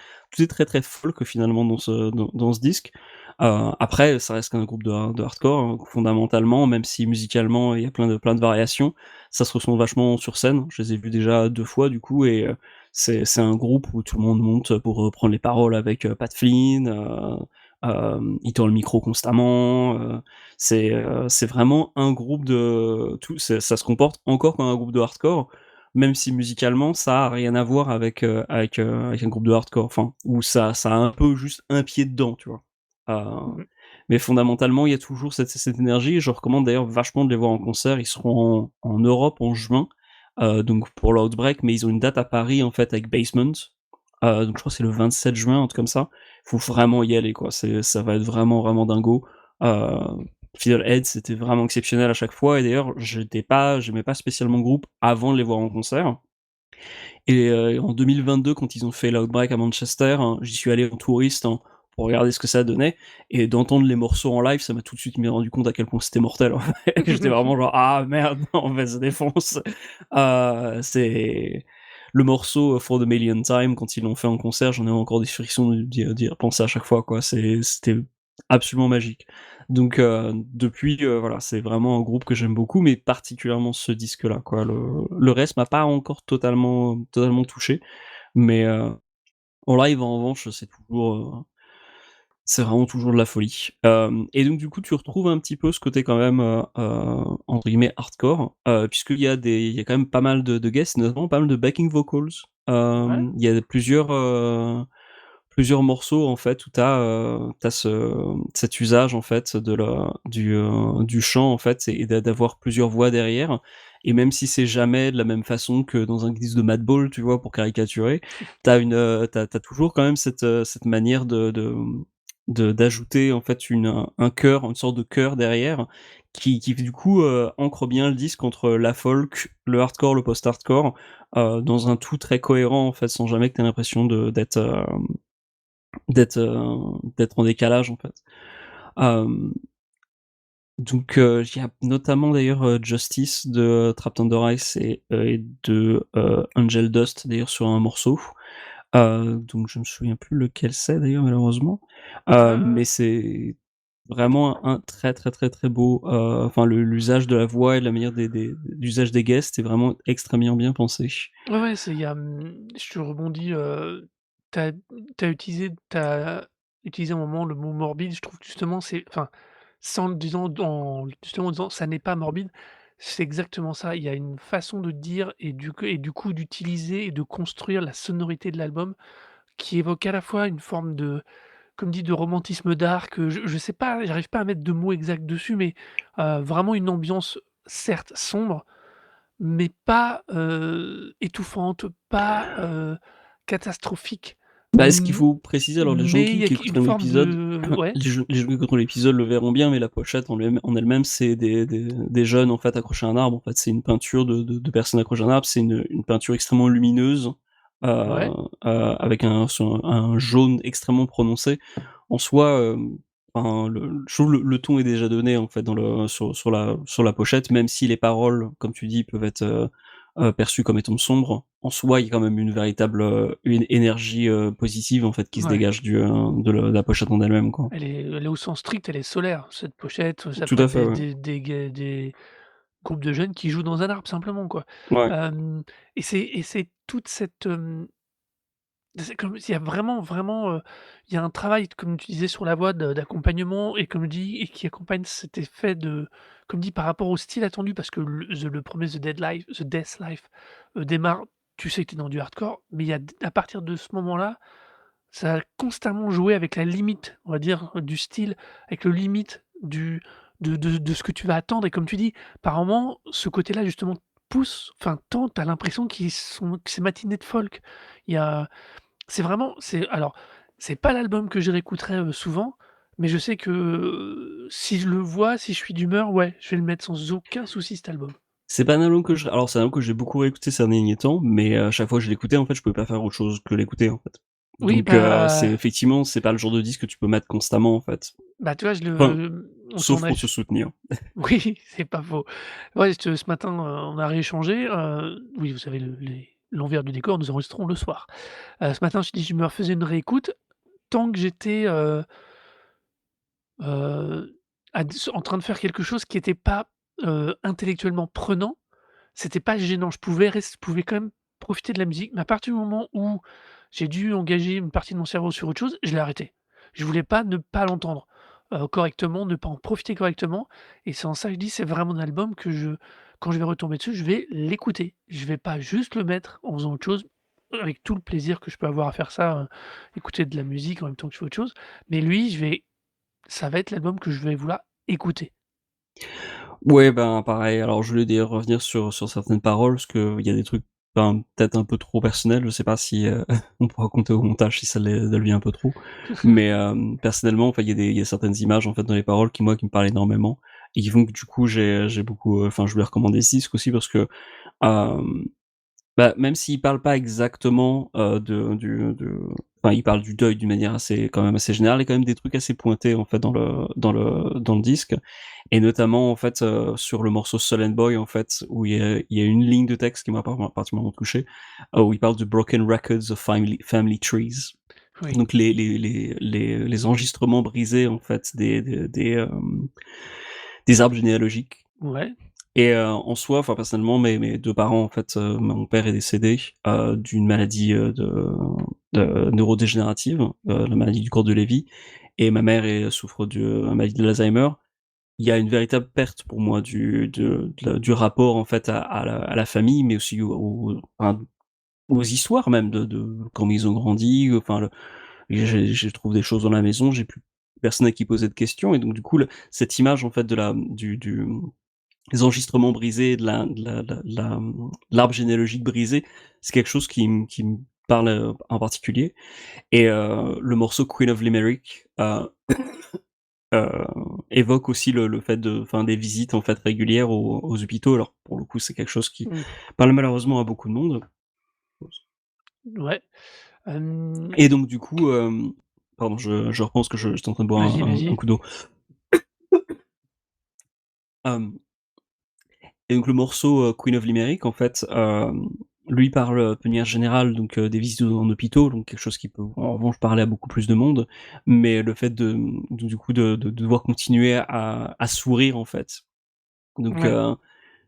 très très folk finalement dans ce disque. Après, ça reste qu'un groupe de hardcore hein, fondamentalement, même si musicalement il y a plein de variations. Ça se ressent vachement sur scène. Je les ai vus déjà 2 fois du coup et c'est un groupe où tout le monde monte pour reprendre les paroles avec Pat Flynn. Il tord le micro constamment. C'est vraiment un groupe de tout. Ça se comporte encore comme un groupe de hardcore, même si musicalement ça a rien à voir avec un groupe de hardcore. Enfin, où ça a un peu juste un pied dedans, tu vois. Euh, Mmh. mais fondamentalement, il y a toujours cette énergie. Je recommande d'ailleurs vachement de les voir en concert. Ils seront en Europe en juin, donc pour l'Outbreak, mais ils ont une date à Paris en fait avec Basement. Donc je crois que c'est le 27 juin, un truc comme ça. Faut vraiment y aller, quoi. Ça va être vraiment, vraiment dingo. Euh, Fiddlehead, c'était vraiment exceptionnel à chaque fois. Et d'ailleurs, j'aimais pas spécialement le groupe avant de les voir en concert. Et en 2022, quand ils ont fait l'Outbreak à Manchester, hein, j'y suis allé en touriste hein, pour regarder ce que ça donnait. Et d'entendre les morceaux en live, ça m'a tout de suite mis rendu compte à quel point c'était mortel. En fait. J'étais vraiment genre, ah merde, non, en fait, ça défonce. C'est le morceau For the Million Time, quand ils l'ont fait en concert, j'en ai encore des frictions d'y repenser à chaque fois. Quoi. C'était absolument magique. Donc depuis, voilà, c'est vraiment un groupe que j'aime beaucoup, mais particulièrement ce disque-là. Quoi. Le reste m'a pas encore totalement touché, mais en live en revanche, c'est vraiment toujours de la folie. Et donc du coup, tu retrouves un petit peu ce côté quand même entre guillemets hardcore, puisqu'il y a quand même pas mal de guests, notamment pas mal de backing vocals. Ouais. Il y a plusieurs morceaux en fait où t'as cet usage en fait du chant en fait et d'avoir plusieurs voix derrière et même si c'est jamais de la même façon que dans un disque de Madball tu vois pour caricaturer t'as toujours quand même cette manière d'ajouter en fait un chœur une sorte de chœur derrière qui du coup ancre bien le disque entre la folk le hardcore le post-hardcore dans un tout très cohérent en fait sans jamais que t'aies l'impression d'être en décalage en fait. Euh, donc il y a notamment d'ailleurs Justice de Trapped Under Ice et de Angel Dust d'ailleurs sur un morceau. Donc je me souviens plus lequel c'est d'ailleurs malheureusement. Heu, Mais c'est vraiment un très très très très beau. Enfin l'usage de la voix et la manière l'usage des guests est vraiment extrêmement bien pensé. ouais, ouais, je rebondis, tu as tu as utilisé un moment le mot morbide, je trouve que justement c'est enfin, sans le disant en justement en disant: «Ça n'est pas morbide», c'est exactement ça. Il y a une façon de dire et du coup d'utiliser et de construire la sonorité de l'album qui évoque à la fois une forme de comme dit, de romantisme dark, je sais pas, j'arrive pas à mettre de mots exacts dessus, mais vraiment une ambiance certes sombre, mais pas, étouffante, pas, catastrophique, Bah, ce qu'il m faut préciser, alors les gens mais il qui y a qui une écouteront forme l'épisode, de ouais, les gens qui écouteront l'épisode le verront bien, mais la pochette en elle-même, c'est des jeunes en fait accrochés à un arbre. En fait, c'est une peinture de personnes accrochées à un arbre. C'est une peinture extrêmement lumineuse, ouais, avec un jaune extrêmement prononcé. En soi, enfin, je trouve le ton est déjà donné en fait sur la pochette, même si les paroles, comme tu dis, peuvent être perçues comme étant sombres. En soi, il y a quand même une véritable une énergie positive en fait qui se ouais. dégage de la pochette en elle-même quoi. Elle est au sens strict, elle est solaire, cette pochette, ça Tout peut à être fait, ouais. des groupes de jeunes qui jouent dans un arbre simplement, quoi. Ouais. Hem et c'est toute cette, c'est comme il y a vraiment, vraiment, il y a un travail, comme tu disais, sur la voix d'accompagnement et comme dit et qui accompagne cet effet de comme dit, par rapport au style attendu parce que le 1er The Death Life, démarre, tu sais que tu es dans du hardcore, mais il y a à partir de ce moment-là, ça a constamment joué avec la limite, on va dire, du style, avec le limite de ce que tu vas attendre et comme tu dis, par moments, ce côté-là justement pousse, enfin tend, tu as l'impression que c'est matinée de folk. Il y a c'est vraiment c'est alors, c'est pas l'album que je réécouterai, souvent, mais je sais que, si je le vois, si je suis d'humeur, ouais, je vais le mettre sans aucun souci cet album. C'est pas un album que je alors c'est un album que j'ai beaucoup réécouté ces derniers temps, mais à chaque fois que je l'écoutais, en fait, je pouvais pas faire autre chose que l'écouter, en fait. Oui, Donc c'est effectivement, c'est pas le genre de disque que tu peux mettre constamment, en fait. tu vois, je Enfin, le on s'en sauf a pour se soutenir. oui, c'est pas faux. Ouais, ce matin, on a rééchangé, oui, vous savez l'envers du décor, nous enregistrons le soir. Ce matin, je dit: «Je me refaisais une réécoute», tant que j'étais, à d en train de faire quelque chose qui était pas, intellectuellement prenant, c'était pas gênant. Je pouvais quand même profiter de la musique, mais à partir du moment où j'ai dû engager une partie de mon cerveau sur autre chose, je l'ai arrêté. Je voulais pas ne pas l'entendre, correctement, ne pas en profiter correctement et c'est en ça que je dis: «C'est vraiment un album que quand je vais retomber dessus, je vais l'écouter». Je vais pas juste le mettre en faisant autre chose, avec tout le plaisir que je peux avoir à faire ça, écouter de la musique en même temps que je fais autre chose, mais lui, ça va être l'album que je vais vouloir écouter. Ouais, ben, pareil. Alors, je voulais d'ailleurs revenir sur certaines paroles, parce qu'il y a des trucs, ben, peut-être un peu trop personnels. Je sais pas si, on pourra compter au montage si ça devient un peu trop. Mais, personnellement, enfin, il y a certaines images, en fait, dans les paroles qui me parlent énormément et qui font que, du coup, j'ai beaucoup, enfin, je voulais recommander ce disque aussi parce que, hem bah, même s'il parle pas exactement, enfin, il parle du deuil d'une manière assez quand même assez générale, il y a quand même des trucs assez pointés, en fait, dans le disque et notamment, en fait, sur le morceau Soul Boy, en fait, où il y a une ligne de texte qui m'a particulièrement touché, où il parle de «broken records of family trees». Oui, Donc les enregistrements brisés, en fait, des arbres généalogiques ouais, et en soi, enfin personnellement, mes 2 parents en fait, mon père est décédé, d'une maladie, de neurodégénérative, la maladie du cours de Lévy et ma mère souffre de la maladie de l'Alzheimer. Il y a une véritable perte pour moi du rapport en fait à la famille, mais aussi enfin, aux histoires même de comment ils ont grandi, enfin je trouve des choses dans la maison, j'ai plus personne à qui poser de questions et donc du coup cette image en fait de la du les enregistrements brisés, l'arbre généalogique brisé, c'est quelque chose qui me parle, en particulier et le morceau Queen of Limerick, heu, évoque aussi le fait de enfin des visites en fait régulières aux hôpitaux. Alors pour le coup, c'est quelque chose qui mmh, parle malheureusement à beaucoup de monde ouais, hem, et donc du coup, pardon, je reprends parce que j'étais en train de boire vas-y, un vas-y. coup d'eau. Hem Et donc le morceau, Queen of Limerick en fait, lui parle, de manière générale donc, des visites en hôpitaux, donc quelque chose qui peut en revanche parler à beaucoup plus de monde. Mais le fait du coup de devoir continuer à sourire en fait. Donc,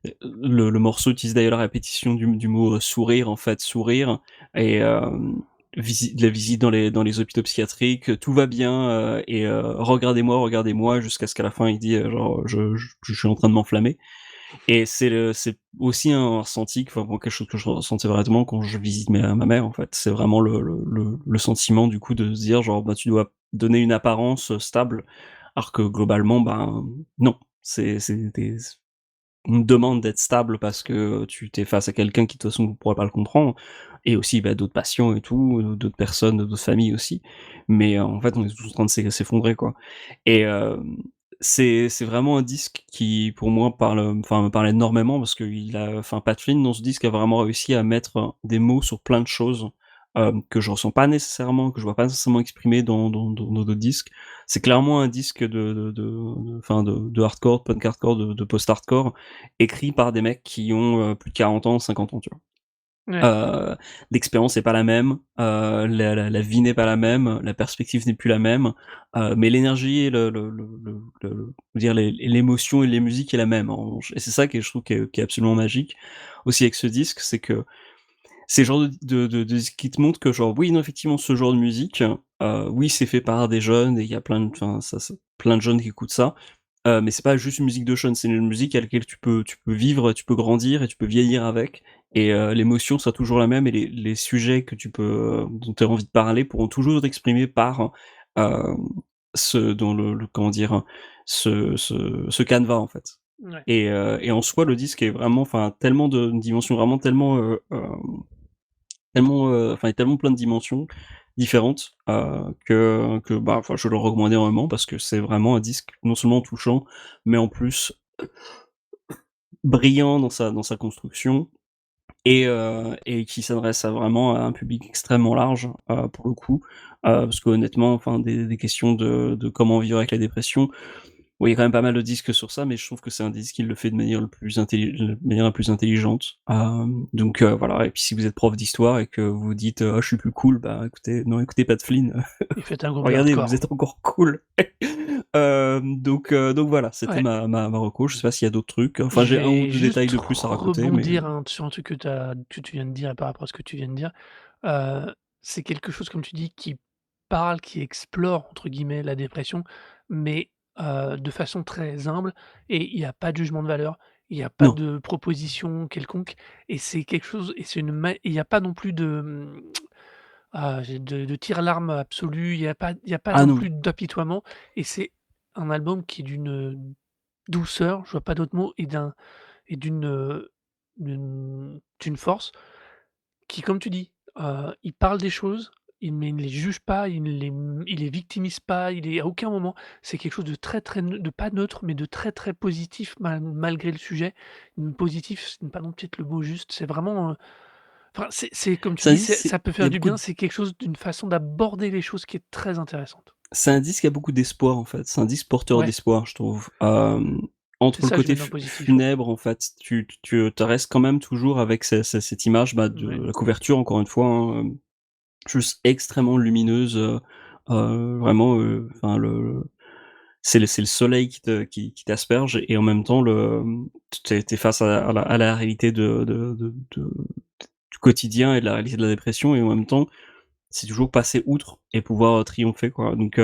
Ouais, le morceau utilise d'ailleurs la répétition du mot, sourire en fait, sourire et la visite dans les hôpitaux psychiatriques, tout va bien, et «Regardez-moi, regardez-moi» jusqu'à ce qu'à la fin il dit, genre: «Je suis en train de m'enflammer». Et c'est aussi un ressenti enfin moi quelque chose que je ressentais vraiment quand je visite ma mère en fait. C'est vraiment le sentiment du coup de se dire genre, bah, tu dois donner une apparence, stable, alors que globalement, ben, non. C'est on te demande d'être stable parce que tu t'es face à quelqu'un qui de toute façon ne pourrait pas le comprendre et aussi, bah, d'autres patients et tout, d'autres personnes, d'autres familles aussi. Mais, en fait, on est tous en train de s'effondrer, quoi. Et c'est vraiment un disque qui, pour moi, enfin, me parle énormément parce enfin, Pat Flynn, dans ce disque, a vraiment réussi à mettre, des mots sur plein de choses, que je ressens pas nécessairement, que je vois pas nécessairement exprimées dans d'autres disques. C'est clairement un disque enfin, de hardcore, de punk hardcore, de post-hardcore, écrit par des mecs qui ont, plus de 40 ans, 50 ans, tu vois? ouais, L'expérience est pas la même, la vie n'est pas la même, la perspective n'est plus la même, mais l'énergie et je veux dire l'émotion et les musiques est la même en revanche et c'est ça que je trouve qui est absolument magique aussi avec ce disque, c'est que C'est le genre de disque qui te montre que genre, oui, non, effectivement, ce genre de musique, oui, c'est fait par des jeunes et il y a plein de jeunes qui écoutent ça, mais c'est pas juste une musique de jeunes, c'est une musique à laquelle tu peux vivre, tu peux grandir et tu peux vieillir avec et l'émotion sera toujours la même et les sujets que dont tu as envie de parler pourront toujours t'exprimer par, hem, ce dans le comment dire? Ce canevas, en fait Ouais. et en soi, le disque est vraiment enfin, tellement de une dimension vraiment tellement, tellement, enfin, il y a tellement plein de dimensions différentes, bah, enfin, je le recommande énormément parce que c'est vraiment un disque non seulement touchant, mais en plus brillant dans sa construction et qui s'adresse à vraiment à un public extrêmement large, pour le coup. Parce qu'honnêtement, enfin, des questions de comment vivre avec la dépression, oui, il y a quand même pas mal de disques sur ça, mais je trouve que c'est un disque qui le fait de manière la plus intelligente. Donc voilà et puis si vous êtes prof d'histoire et que vous dites: «Ah je suis plus cool», bah écoutez, non écoutez pas de Flynn, Et faites un groupe de regardez vous hardcore. êtes encore cool. Donc voilà, c'était Ouais. ma reco. Je sais pas s'il y a d'autres trucs, enfin Je j'ai un ou vais 2 détails juste de plus à rajouter, mais rebondir, sur un truc que tu viens de dire par rapport à ce que tu viens de dire. C'est quelque chose, comme tu dis, qui parle, qui «explore» entre guillemets la dépression, mais de façon très humble et il y a pas de jugement de valeur, il y a pas non. de proposition quelconque et c'est quelque chose et c'est une ma il y a pas non plus de, j'ai de tire-larme absolu, il y a pas Ah non non. plus d'apitoiement et c'est un album qui est d'une douceur, je vois pas d'autre mot et d'une force qui, comme tu dis, il parle des choses, il ne les juge pas, il les victimise pas, il est à aucun moment c'est quelque chose de très, très de pas neutre, mais de très, très positif malgré le sujet. Positif, c'est pas non peut-être le mot juste, c'est vraiment, enfin, c'est comme tu C'est un dis, disque, ça peut il y faire a du beaucoup bien, de c'est quelque chose d'une façon d'aborder les choses qui est très intéressante. c'est un disque qui a beaucoup d'espoir, en fait. C'est un disque porteur Ouais, d'espoir, je trouve. c'est Entre le ça que je côté mets dans le positif, ouais. funèbre, en fait, tu restes quand même toujours avec cette image, bah, de Ouais. la couverture, encore une fois, hein, juste extrêmement lumineuse, vraiment, enfin c'est le soleil qui t'asperge et en même temps tu face à la réalité du quotidien et de la réalité de la dépression et en même temps, c'est toujours passer outre et pouvoir, triompher, quoi. Donc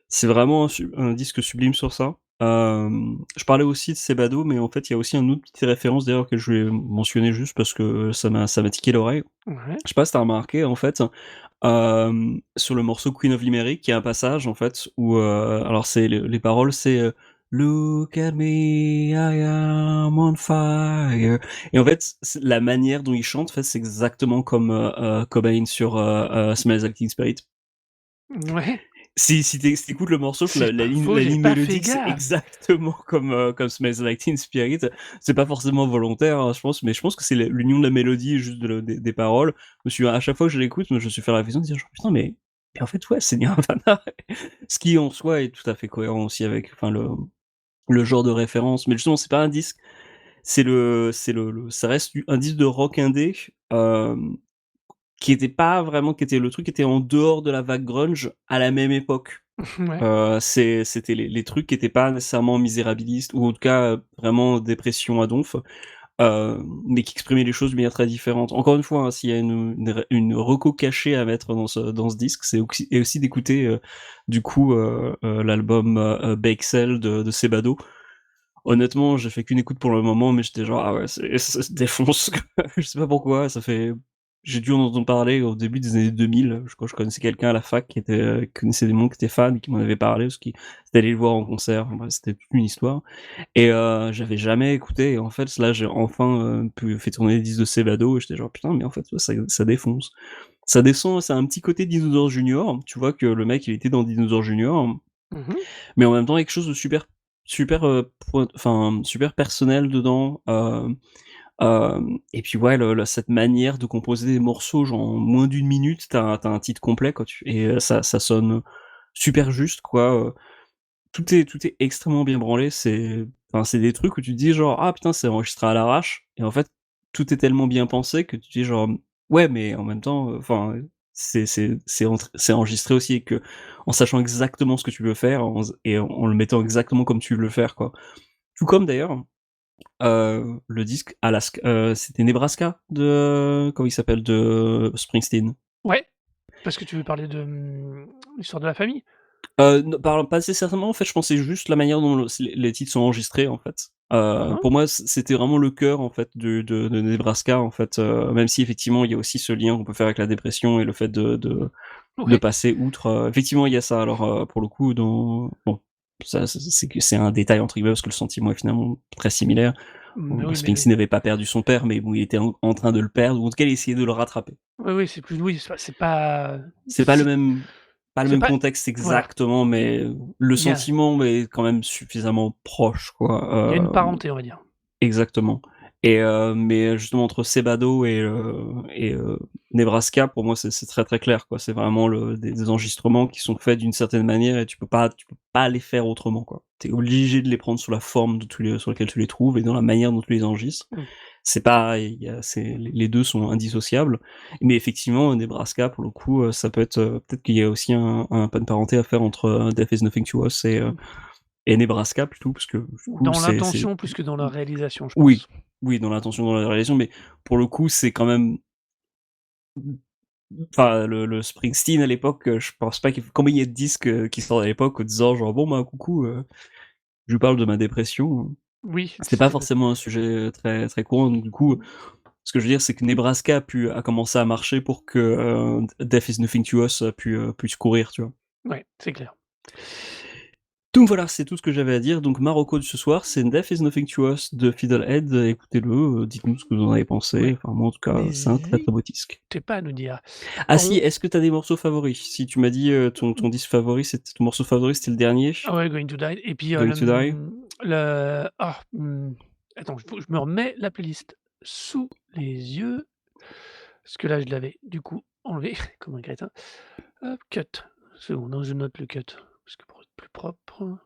c'est vraiment un disque sublime sur ça. Je parlais aussi de Sebado, mais en fait, il y a aussi une autre petite référence d'ailleurs que je vais mentionner juste parce que ça m'a tiqué l'oreille. Ouais. Je sais pas si tu remarqué en fait, sur le morceau Queen of Limerick, il y a un passage en fait où, alors c'est les paroles c'est, «Look at me, I am on fire» et en fait, la manière dont il chante, en fait, c'est exactement comme, Cobain sur, Smells Like Teen Spirit. Ouais, Si tu écoutes le morceau, que c'est la pas ligne faux, la j'ai ligne pas fait mélodique, c'est gaffe. exactement comme Smells Like Teen Spirit. C'est pas forcément volontaire, hein, je pense, mais je pense que c'est l'union de la mélodie et juste des paroles. À chaque fois que je l'écoute, je me suis fait la réflexion de dire genre: «Putain, mais en fait, ouais, c'est Nirvana». Ce qui, en soi, est tout à fait cohérent aussi avec, enfin, le genre de référence. Mais justement, c'est pas un disque, c'est ça reste un disque de rock indé, qui était pas vraiment qui était le truc qui était en dehors de la vague grunge à la même époque. Ouais. C'était les trucs qui étaient pas nécessairement misérabilistes ou en tout cas, vraiment dépression à donf, mais qui exprimaient les choses de manière très différente. Encore une fois, hein, s'il y a une reco cachée à mettre dans ce disque, c'est aussi d'écouter, du coup, l'album, Bexel de Sebado. Honnêtement, j'ai fait qu'une écoute pour le moment, mais j'étais genre: «Ah ouais, ça se défonce». Je sais pas pourquoi, j'ai dû en entendre parler au début des années 2000, je crois que je connaissais quelqu'un à la fac qui connaissait des mondes qui étaient fans et qui m'en avait parlé parce qu'il était allé le voir en concert, enfin bref, c'était toute une histoire et j'avais jamais écouté et en fait, là, j'ai enfin, pu fait tourner les disques de Sebado et j'étais genre: «Putain, mais en fait, ouais, ça défonce». Ça descend, c'est un petit côté Dinosaur Junior, tu vois que le mec, il était dans Dinosaur Junior, Mmh mh. mais en même temps quelque chose de super, enfin, super personnel dedans, et puis ouais, cette manière de composer des morceaux, genre en moins d'une minute, t'as un titre complet quoi, ça sonne super juste quoi, tout est extrêmement bien branlé, c'est des trucs où tu te dis genre: «Ah putain, c'est enregistré à l'arrache» et en fait, tout est tellement bien pensé que tu te dis genre: «Ouais, mais en même temps, enfin, c'est enregistré aussi et que en sachant exactement ce que tu veux faire, en le mettant exactement comme tu veux le faire quoi». Tout comme d'ailleurs, le disque Alaska, c'était Nebraska de, comment il s'appelle, de Springsteen. Ouais, parce que tu veux parler de, l'histoire de la famille? Non, pas nécessairement, en fait, je pensais juste la manière dont les titres sont enregistrés, en fait. Hein? Pour moi, c'était vraiment le cœur, en fait, de Nebraska, en fait, même si effectivement, il y a aussi ce lien qu'on peut faire avec la dépression et le fait de Ouais. passer outre. Effectivement, il y a ça. Alors, pour le coup, bon, ça, c'est un détail entre guillemets parce que le sentiment est finalement très similaire. Mais Bon, oui, mais Springsteen n'avait pas perdu son père, mais bon, il était en train de le perdre, ou en tout cas, il essayait de le rattraper. oui, oui, c'est plus oui, c'est pas C'est c'est pas le c'est même pas contexte voilà, exactement, mais le il y a sentiment est quand même suffisamment proche, il y a une quoi. parenté, on va dire. Exactement. Et mais justement entre Sebado et Nebraska, pour moi, c'est très très clair, quoi. C'est vraiment des enregistrements qui sont faits d'une certaine manière et tu peux pas les faire autrement, quoi. T'es obligé de les prendre sous la forme sur laquelle tu les trouves et dans la manière dont tu les enregistres. Mmh. C'est pas, les deux sont indissociables. Mais effectivement, Nebraska, pour le coup, ça peut être, peut-être qu'il y a aussi un pas de parenté à faire entre Death Is Nothing to Us Mmh. et Nebraska plutôt, parce que du coup, Dans c'est l'intention plus que dans la réalisation, je oui, pense. oui, dans l'intention, dans la réalisation, mais pour le coup, c'est quand même, enfin, le Springsteen à l'époque, je pense pas qu'il combien il y a de disques, qui sortent à l'époque en disant genre: «Bon, bah, coucou, je lui parle de ma dépression». Oui, C'était pas c'était forcément un sujet, très, très courant, donc du coup, ce que je veux dire, c'est que Nebraska a commencé à marcher pour que, Death Is Nothing to Us puisse courir, tu vois? ouais, c'est clair. Donc voilà, c'est tout ce que j'avais à dire. Donc Marocco de ce soir, c'est Death Is Nothing to Us de Fiddlehead. Écoutez-le, dites-nous ce que vous en avez pensé. Ouais, Enfin, moi, en tout cas, c'est un très, n'hésitez très beau disque. pas à nous dire. Ah si, On est-ce que tu as des morceaux favoris? Si tu m'as dit, ton disque favori, ton morceau favori, c'était le dernier, ah ouais, Going to Die et puis, Going to Die? attends, faut que je me remets la playlist sous les yeux, parce que là, je l'avais du coup enlevé comme un crétin. Hop, cut. Seconde, hein, je note le cut, parce que pour être plus propre,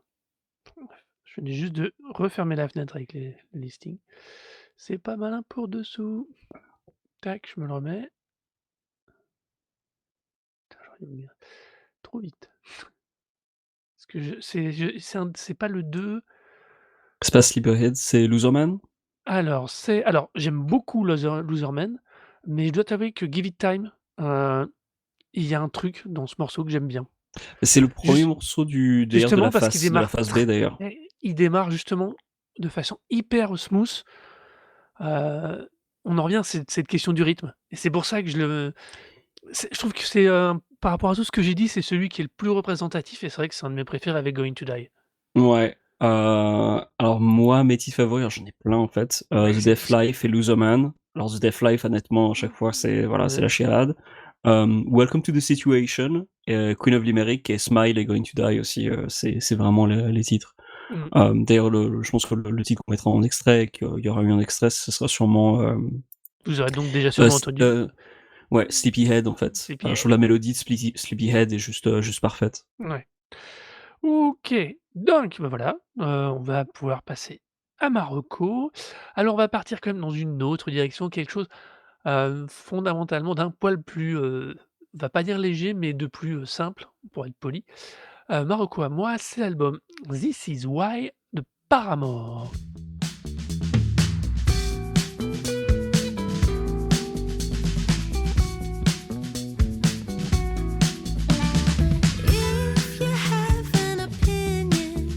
bref, je venais juste de refermer la fenêtre avec les listings. C'est pas malin pour dessous. Tac, je me le remets. Putain, j'aurais dû me dire trop vite. Parce que c'est pas le 2. C'est pas Sleepyhead, c'est Loserman? Alors j'aime beaucoup Loserman, mais je dois t'avouer que Give It Time, il y a un truc dans ce morceau que j'aime bien. C'est le premier Juste morceau d'ailleurs justement parce qu'il de la démarre face B d'ailleurs. il démarre justement de façon hyper smooth, heu, on en revient à cette question du rythme et c'est pour ça que je trouve que c'est, par rapport à tout ce que j'ai dit, c'est celui qui est le plus représentatif et c'est vrai que c'est un de mes préférés avec Going to Die. Ouais, alors moi, mes titres favoris, alors j'en ai plein en fait, Ouais, The Death Life et Loserman. Alors The Death Life, honnêtement, à chaque fois, c'est voilà, c'est la chialade. Welcome to the Situation, Queen of Limerick et Smile et Going to Die aussi, c'est vraiment les titres. mmh, D'ailleurs, je pense que le titre qu'on mettra en extrait, et qu'il y aura eu un extrait, ce sera sûrement vous aurez donc déjà euh, sûrement entendu ouais, Sleepyhead en fait. Je trouve Sleepyhead. la mélodie de Sleepyhead est juste parfaite. Ouais. OK, donc bah, voilà, on va pouvoir passer à Marocco. Alors on va partir quand même dans une autre direction, quelque chose, fondamentalement d'un poil plus, on va pas dire léger, mais de plus, simple, pour être poli. Marocco à moi, c'est l'album This Is Why de Paramore. If you have an opinion,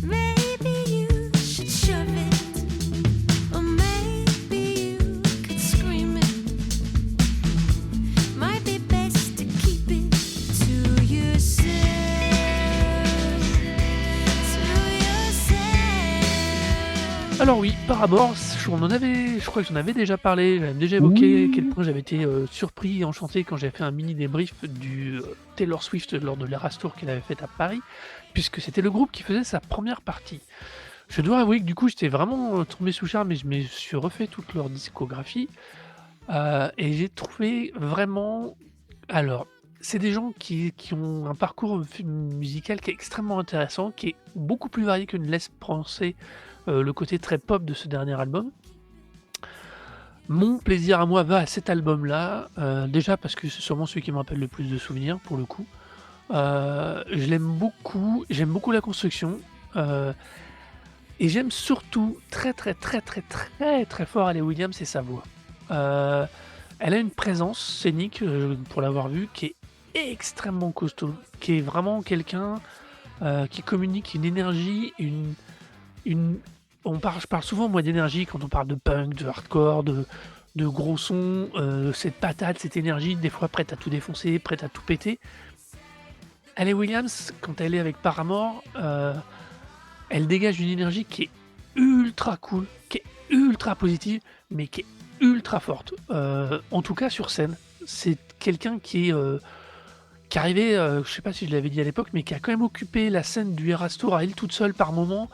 maybe you should shove it, or maybe you could scream it. Might be best to keep it to yourself. Alors oui, Paramore, je crois que j'en avais déjà parlé, j'avais déjà évoqué à quel point j'avais été, surpris et enchanté quand j'avais fait un mini débrief du, Taylor Swift lors de l'Eras Tour qu'elle avait faite à Paris, puisque c'était le groupe qui faisait sa première partie. Je dois avouer que du coup, j'étais vraiment, tombé sous le charme et je me suis refait toute leur discographie, et j'ai trouvé vraiment alors, c'est des gens qui ont un parcours musical qui est extrêmement intéressant, qui est beaucoup plus varié que ne laisse penser, le côté très pop de ce dernier album. Mon plaisir à moi va à cet album-là, déjà parce que c'est sûrement celui qui me rappelle le plus de souvenirs pour le coup. Je l'aime beaucoup, j'aime beaucoup la construction, Et j'aime surtout très, très, très, très, très, très fort Hayley Williams, c'est sa voix. Heu, Elle a une présence scénique, pour l'avoir vue, qui est extrêmement costaud, qui est vraiment quelqu'un, qui communique une énergie, une je parle souvent moi d'énergie quand on parle de punk, de hardcore, de gros sons, cette patate, cette énergie, des fois prête à tout défoncer, prête à tout péter. Hayley Williams, quand elle est avec Paramore, elle dégage une énergie qui est ultra cool, qui est ultra positive, mais qui est ultra forte. En tout cas sur scène. C'est quelqu'un qui arrivait, je sais pas si je l'avais dit à l'époque, mais qui a quand même occupé la scène du Eras Tour à elle toute seule par moment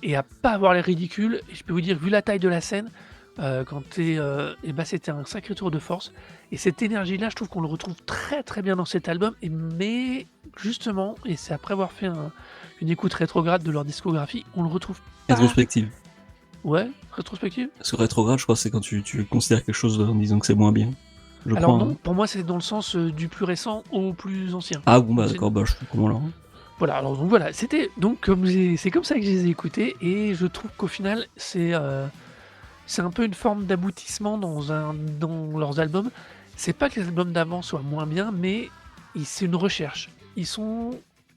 et à pas avoir l'air ridicule. Et je peux vous dire, vu la taille de la scène, quand tu es, et bah, c'était un sacré tour de force. Et cette énergie-là, je trouve qu'on le retrouve très, très bien dans cet album. Mais justement, et c'est après avoir fait une écoute rétrograde de leur discographie, on le retrouve pas. Rétrospective. Ouais, rétrospective. Parce que rétrograde, je crois, c'est quand tu considères quelque chose en disant que c'est moins bien. Je Alors crois. non, Hein. pour moi c'est dans le sens du plus récent au plus ancien. Ah bon, bah C'est- d'accord, bah je suis comment là. Voilà, alors donc voilà, c'était donc c'est comme ça que je les ai écoutés et je trouve qu'au final c'est un peu une forme d'aboutissement dans leurs albums. C'est pas que les albums d'avant soient moins bien, mais c'est une recherche. Ils sont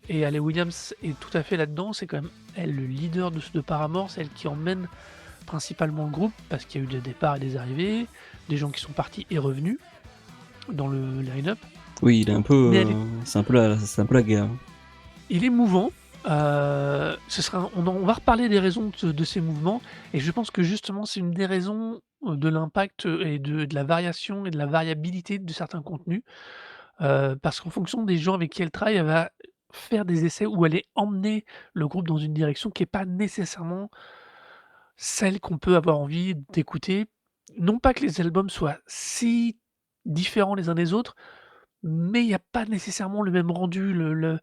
et Hayley Williams est tout à fait là-dedans. C'est quand même elle le leader de Paramore, c'est elle qui emmène principalement le groupe parce qu'il y a eu des départs et des arrivées, des gens qui sont partis et revenus dans le line-up. Oui, il est un peu. Mais elle est C'est un peu la guerre. Il est mouvant. On va reparler des raisons de ces mouvements et je pense que justement c'est une des raisons de l'impact et de la variation et de la variabilité de certains contenus. Parce qu'en fonction des gens avec qui elle travaille, elle va faire des essais où elle est emmener le groupe dans une direction qui est pas nécessairement celle qu'on peut avoir envie d'écouter. Non pas que les albums soient si différents les uns des autres, mais il y a pas nécessairement le même rendu, le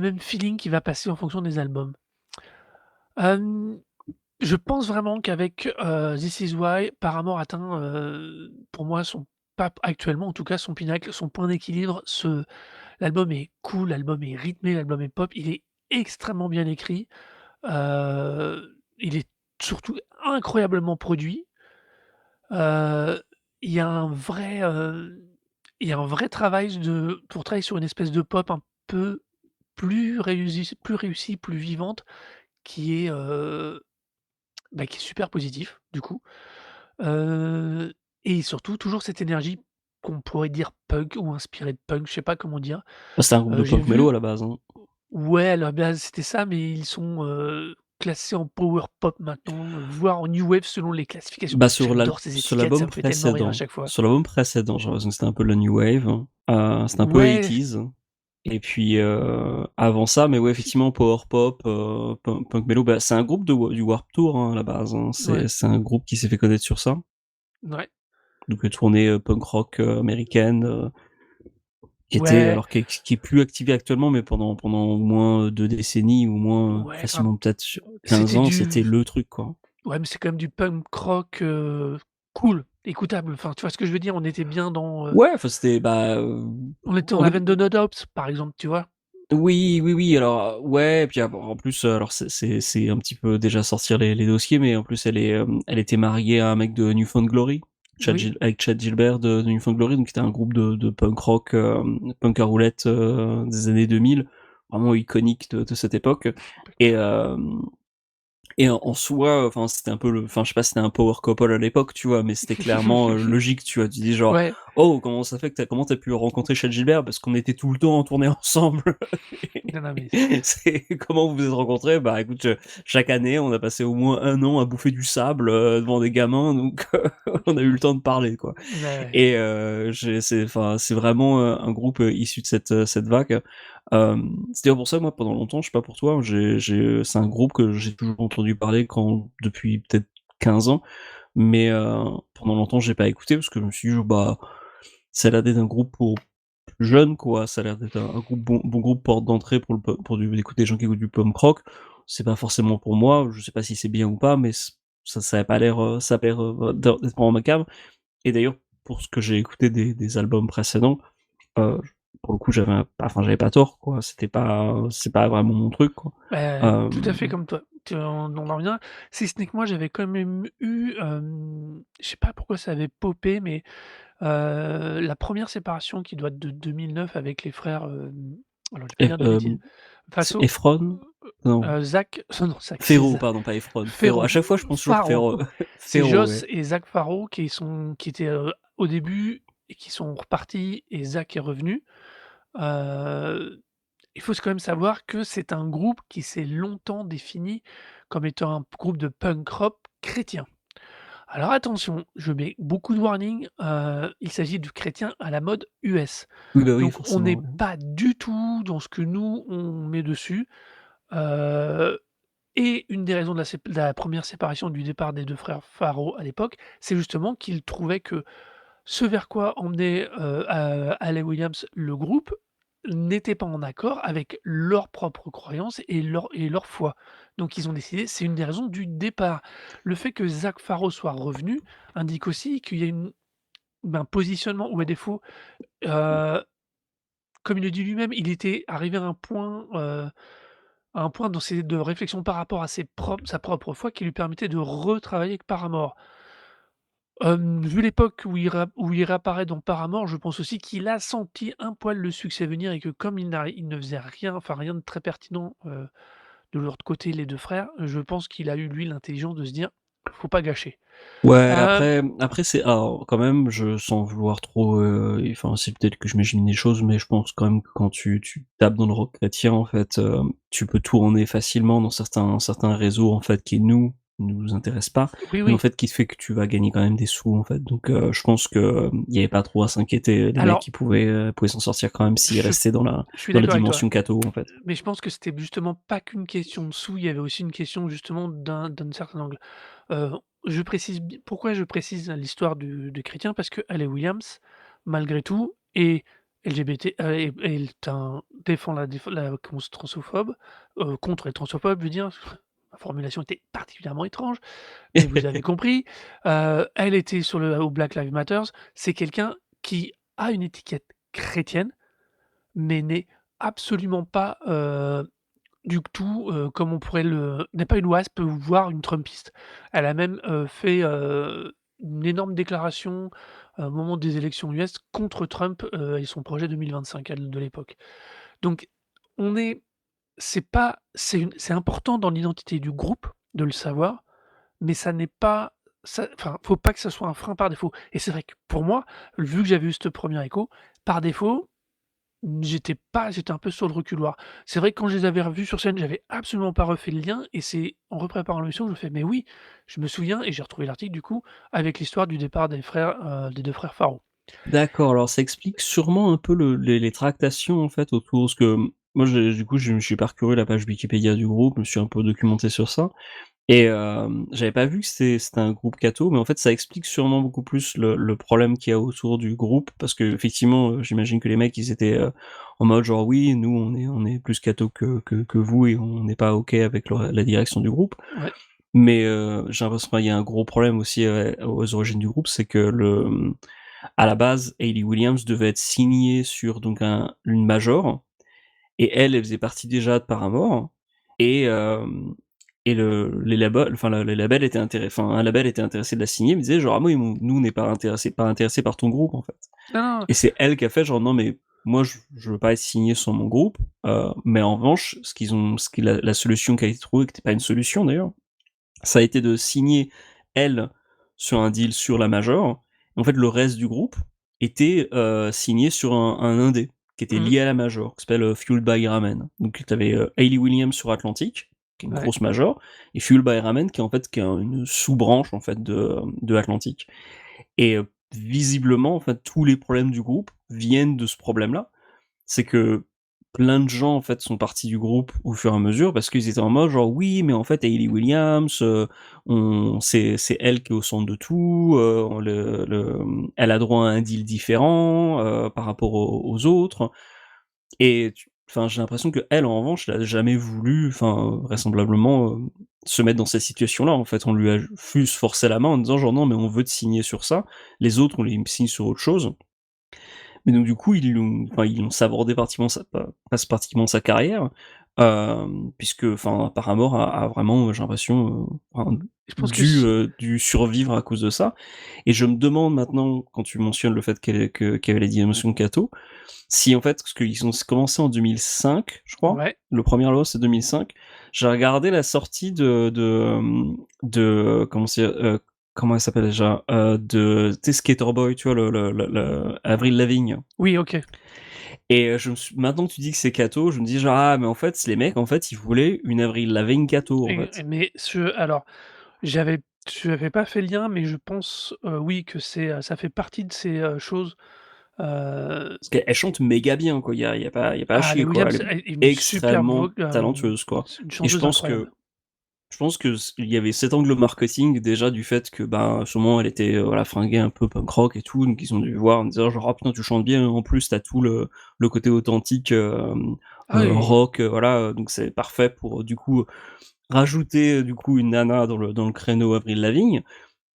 même feeling qui va passer en fonction des albums. Hem, je pense vraiment qu'avec, This Is Why, Paramore atteint, pour moi son pas actuellement en tout cas, son pinacle, son point d'équilibre. L'album est cool, l'album est rythmé, l'album est pop, il est extrêmement bien écrit, il est surtout incroyablement produit. Heu, il y a un vrai, il y a un vrai travail pour travailler sur une espèce de pop un peu plus réussie, plus vivante, qui est, qui est super positif, du coup. Heu et surtout toujours cette énergie qu'on pourrait dire punk ou inspirée de punk, je sais pas comment dire. Bah, c'est un groupe de J'ai punk mellow vu à la base. Hein. ouais, à la base c'était ça, mais ils sont, classés en power pop maintenant, voire en new wave selon les classifications. Bah J'adore ces sur étiquettes, ça l'album me fait tellement rire à chaque fois. sur l'album précédent, j'ai l'impression que c'était un peu la new wave. Hein. C'était un peu Ouais, 80s. Et puis avant ça, mais ouais, effectivement, power pop, punk mellow, bah, c'est un groupe du Warped Tour hein, à la base. Hein. ouais, C'est un groupe qui s'est fait connaître sur ça. ouais, Donc tournée punk rock américaine, qui était ouais, alors qui est plus activée actuellement, mais pendant au moins 2 décennies, ou moins ouais, enfin, facilement peut-être 15 c'était ans, du c'était le truc quoi. ouais, mais c'est quand même du punk rock, cool, écoutable. Enfin, tu vois ce que je veux dire? On était bien dans, Ouais, enfin c'était on était dans en la fait veine de No Doubt, par exemple, tu vois? oui, oui, oui, alors ouais, et puis en plus, alors c'est un petit peu déjà sortir les dossiers, mais en plus elle était mariée à un mec de New Found Glory, Oui, Avec Chad Gilbert de New Found Glory, donc qui était un groupe de punk rock, punk à roulettes des années 2000, vraiment iconique de cette époque. Et en soi, enfin c'était un peu enfin je sais pas si c'était un power couple à l'époque, tu vois, mais c'était clairement logique, tu vois. Tu dis genre, ouais, oh comment ça fait que comment t'as pu rencontrer Chad Gilbert parce qu'on était tout le temps en tournée ensemble. non, non, mais C'est comment vous vous êtes rencontrés? Bah écoute, chaque année on a passé au moins 1 an à bouffer du sable devant des gamins, donc on a eu le temps de parler quoi. ouais, ouais, Et c'est vraiment un groupe issu de cette vague. C'est d'ailleurs pour ça, moi, pendant longtemps, je sais pas pour toi, c'est un groupe que j'ai toujours entendu parler depuis peut-être 15 ans, mais pendant longtemps, j'ai pas écouté parce que je me suis dit, bah, ça a l'air d'être un groupe pour plus jeunes, quoi. Ça a l'air d'être un groupe bon groupe porte d'entrée d'écouter des gens qui écoutent du punk rock. C'est pas forcément pour moi. Je sais pas si c'est bien ou pas, mais ça a pas l'air, ça a pas l'air d'être vraiment ma came. Et d'ailleurs, pour ce que j'ai écouté des albums précédents, pour le coup, j'avais pas tort, quoi. C'est pas vraiment mon truc, quoi. Tout à fait Hem, comme toi. On en revient, si ce n'est que moi j'avais quand même eu, je sais pas pourquoi ça avait popé, mais la première séparation qui doit être de 2009 avec les frères, alors je vais pas Ef dire de bêtises, c'est Faso, Efron? Non, Zach non Zach, c'est Ferro, pardon, pas Efron. Ferro. À Fero chaque fois, je pense toujours Faro. Ferro. C'est Ferro, Joss ouais. et Zach Faro qui étaient, au début et qui sont repartis et Zach est revenu. Heu, il faut quand même savoir que c'est un groupe qui s'est longtemps défini comme étant un groupe de punk rock chrétien. Alors attention, je mets beaucoup de warning, il s'agit du chrétien à la mode US. Oui, bah, oui, Donc on forcément, n'est ouais. pas du tout dans ce que nous on met dessus, heu et une des raisons de la 1re séparation, du départ des 2 frères Faro à l'époque, c'est justement qu'ils trouvaient que ce vers quoi emmenait, Hayley Williams le groupe, n'était pas en accord avec leurs propres croyances et leur foi. Donc ils ont décidé, c'est une des raisons du départ. Le fait que Zach Faro soit revenu indique aussi qu'il y a un positionnement ou à défaut, heu, comme il le dit lui-même, il était arrivé à un point dans ses de réflexion par rapport à sa propre foi qui lui permettait de retravailler avec Paramore. Vu l'époque où il réapparaît dans Paramore, je pense aussi qu'il a senti un poil le succès venir et que comme il ne faisait rien, enfin rien de très pertinent, de l'autre côté, les 2 frères, je pense qu'il a eu lui l'intelligence de se dire: «Faut pas gâcher». Ouais, Hem, après c'est alors quand même, sans vouloir trop, enfin, c'est peut-être que j'imagine les choses, mais je pense quand même que quand tu tapes dans le rock chrétien, en fait, tu peux tourner facilement dans certains réseaux, en fait, qui nous intéressent pas, oui, mais en oui. fait, qui fait que tu vas gagner quand même des sous, en fait. Donc, je pense que, il y avait pas trop à s'inquiéter. Les mecs, Alors, ils pouvaient s'en sortir quand même s'ils je restaient je suis dans la d'accord avec toi, dimension catho, en fait. mais je pense que c'était justement pas qu'une question de sous, il y avait aussi une question justement d'un certain angle. Heu, je précise b pourquoi je précise l'histoire du chrétien? Parce que Hayley Williams, malgré tout, est LGBT, est un défend la cause transphobe, contre les transphobes, je veux dire. Ma formulation était particulièrement étrange, mais vous avez compris. Elle était au Black Lives Matters. C'est quelqu'un qui a une étiquette chrétienne, mais n'est absolument pas, du tout, comme on pourrait n'est pas une WASP, voire une trumpiste. Elle a même, fait, une énorme déclaration, au moment des élections US contre Trump, et son projet 2025, elle, de l'époque. Donc on est c'est pas c'est important dans l'identité du groupe de le savoir, mais ça n'est pas ça, enfin, faut pas que ça soit un frein par défaut et c'est vrai que pour moi, vu que j'avais eu ce premier écho, par défaut, j'étais un peu sur le reculoir. C'est vrai que quand je les avais revus sur scène, j'avais absolument pas refait le lien et c'est en repréparant l'émission que je me fais: «Mais oui, je me souviens» et j'ai retrouvé l'article du coup avec l'histoire du départ des 2 frères Faro. D'accord, alors ça explique sûrement un peu les tractations, en fait, autour parce que, moi, du coup, je me suis parcouru la page Wikipédia du groupe, je me suis un peu documenté sur ça et j'avais pas vu que c'était un groupe catho, mais en fait, ça explique sûrement beaucoup plus le problème qu'il y a autour du groupe parce qu'effectivement, j'imagine que les mecs, ils étaient, en mode genre: «Oui, nous, on est plus catho que vous et on n'est pas OK avec la direction du groupe». Ouais. Mais j'ai l'impression qu'il y a un gros problème aussi, aux origines du groupe, c'est que à la base, Hayley Williams devait être signée sur donc une major et elle faisait partie déjà de Paramore et et les labels étaient enfin un label était intéressé de la signer, mais disait genre: «Ah moi nous on n'est pas intéressés par ton groupe en fait» Non, non, et c'est elle qui a fait genre: «Non mais moi je veux pas être signée sur mon groupe», mais en revanche ce qui la solution qui a été trouvée, qui était pas une solution d'ailleurs, ça a été de signer, elle, sur un deal sur la major. En fait, le reste du groupe était, signé sur un indé, qui était mmh, lié à la major, qui s'appelle, Fueled by Ramen. Donc tu avais, Hayley Williams sur Atlantic, qui est une ouais. grosse major, et Fueled by Ramen qui est en fait une sous-branche en fait de Atlantic. Et visiblement, en fait, tous les problèmes du groupe viennent de ce problème-là. C'est que plein de gens, en fait, sont partis du groupe au fur et à mesure parce qu'ils étaient en mode genre: «Oui, mais en fait, Hayley Williams, on c'est elle qui est au centre de tout, on elle a droit à un deal différent, par rapport aux autres» et enfin, j'ai l'impression qu'elle, en revanche, elle a jamais voulu, enfin, vraisemblablement, se mettre dans cette situation-là, en fait. On lui a fus forcé la main en disant genre: «Non, mais on veut te signer sur ça, les autres, on les signe sur autre chose». Mais donc du coup, ils l'ont sabordé presque pratiquement sa carrière, puisque enfin Paramore a vraiment, j'ai l'impression, enfin, Je pense que s dû survivre à cause de ça. Et je me demande maintenant, quand tu mentionnes le fait qu'il y avait la dimension Kato, si en fait, parce qu'ils ont commencé en 2005, je crois. ouais, Le premier album c'est 2005. J'ai regardé la sortie de comment elle s'appelle déjà? De tu sais Skater Boy, tu vois le Avril Lavigne. oui, OK. Et je me suis maintenant que tu dis que c'est Kato, je me dis genre: «Ah mais en fait, les mecs en fait, ils voulaient une Avril Lavigne Kato en Et fait». mais alors, j'avais pas fait le lien, mais je pense, oui, que ça fait partie de ces, choses, heu Parce qu'elle chante méga bien quoi, il y a pas à les chier quoi, Williams elle est est une super extrêmement talentueuse quoi. c'est une Et chanteuse incroyable. je pense que il y avait cet angle marketing déjà du fait que, ben, sûrement elle était, voilà, fringuée un peu punk rock et tout, donc ils ont dû voir en disant genre: «Ah putain tu chantes bien, en plus t'as tout le côté authentique, Ah oui, rock, voilà, donc c'est parfait pour, du coup, rajouter, du coup, une nana dans le créneau Avril Lavigne».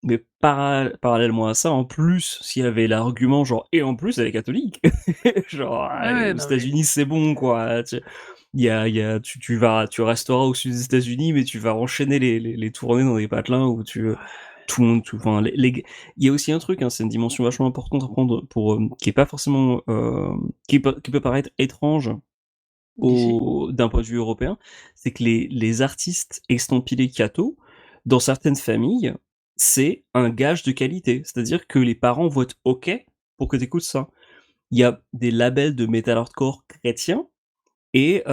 Mais parallèlement à ça, en plus, s'il y avait l'argument genre: «Et en plus elle est catholique», genre, ouais, ouais, aux non mais États-Unis c'est bon quoi, il y a tu resteras au sud des États-Unis, mais tu vas enchaîner les tournées dans des patelins où tout le monde tout enfin il y a aussi un truc, hein, c'est une dimension vachement importante à prendre pour, qui est pas forcément, qui peut paraître étrange d'ici. d'un point de vue européen, c'est que les artistes estampillés catho, dans certaines familles, c'est un gage de qualité. C'est-à-dire que les parents votent OK pour que tu écoutes ça. Il y a des labels de metal hardcore chrétiens et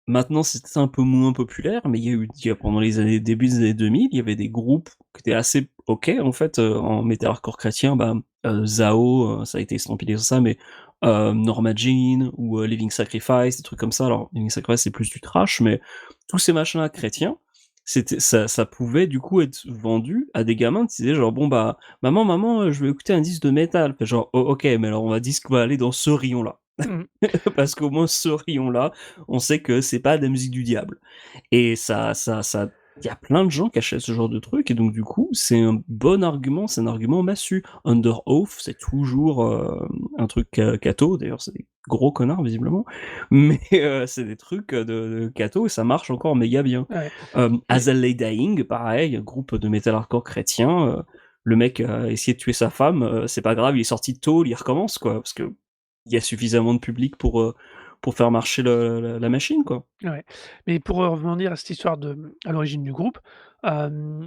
maintenant c'est un peu moins populaire, mais il y a pendant les années début des années 2000, il y avait des groupes qui étaient assez OK en fait, en metal hardcore chrétien, bah, Zao, ça a été estampillé sur ça, mais Norma Jean ou Living Sacrifice, des trucs comme ça. Alors Living Sacrifice c'est plus du thrash, mais tous ces machins-là chrétiens, ça pouvait du coup être vendu à des gamins qui disaient genre: «Bon bah, maman, je veux écouter un disque de métal». Fait genre: «Oh OK, mais alors on va aller dans ce rayon-là». Mmh. Parce qu'au moins ce rayon-là, on sait que c'est pas de la musique du diable. Et ça il y a plein de gens qui achètent ce genre de truc et donc du coup, c'est un bon argument, c'est un argument massue. Under Oath, c'est toujours, un truc catho, d'ailleurs c'est des gros connards visiblement, mais c'est des trucs, de catho et ça marche encore méga bien. Ouais et As I Lay Dying, pareil, groupe de metal hardcore chrétien, le mec a essayé de tuer sa femme, c'est pas grave, il est sorti de tôle, il recommence quoi, parce que il y a suffisamment de public pour faire marcher la machine, quoi. ouais, mais pour, revenir à cette histoire de, à l'origine du groupe,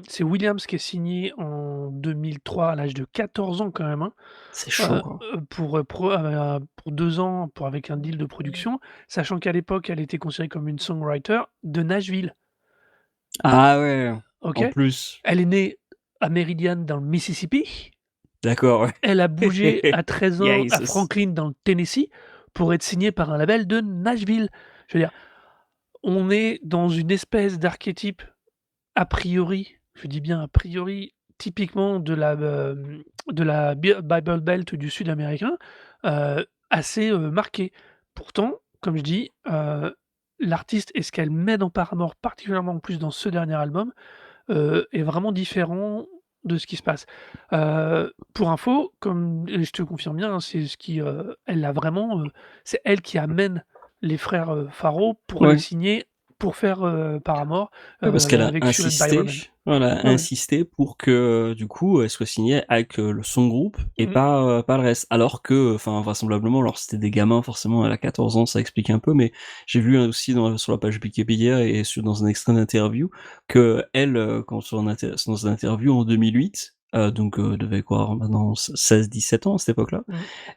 c'est Williams qui est signé en 2003 à l'âge de 14 ans quand même, hein, C'est chaud, quoi. pour 2 ans pour avec un deal de production, sachant qu'à l'époque, elle était considérée comme une songwriter de Nashville, Ah ouais, OK? en plus. Elle est née à Meridian dans le Mississippi. D'accord, Elle a bougé ouais. à 13 ans à Jesus. Franklin dans le Tennessee pour être signée par un label de Nashville. Je veux dire, on est dans une espèce d'archétype a priori, je dis bien a priori, typiquement de la Bible Belt du sud américain, assez, marqué. Pourtant, comme je dis, l'artiste et ce qu'elle met dans Paramore, particulièrement en plus dans ce dernier album, est vraiment différent de ce qui se passe. Pour info, comme et je te confirme bien, hein, c'est ce qui, elle a vraiment, c'est elle qui amène les frères, Faro pour les Ouais. signer, pour faire, Paramore, Ouais, parce qu'elle a avec Sugar insisté, Byron. voilà, Ouais, ouais. insisté pour que, du coup, elle soit signée avec, son groupe et Mmh. pas le reste. Alors que, enfin, vraisemblablement, alors c'était des gamins, forcément, elle a 14 ans, ça explique un peu, mais j'ai vu aussi sur la page Wikipédia et dans un extrait d'interview qu'elle, quand dans une interview en 2008, donc elle devait quoi avoir maintenant 16-17 ans à cette époque-là. Mmh.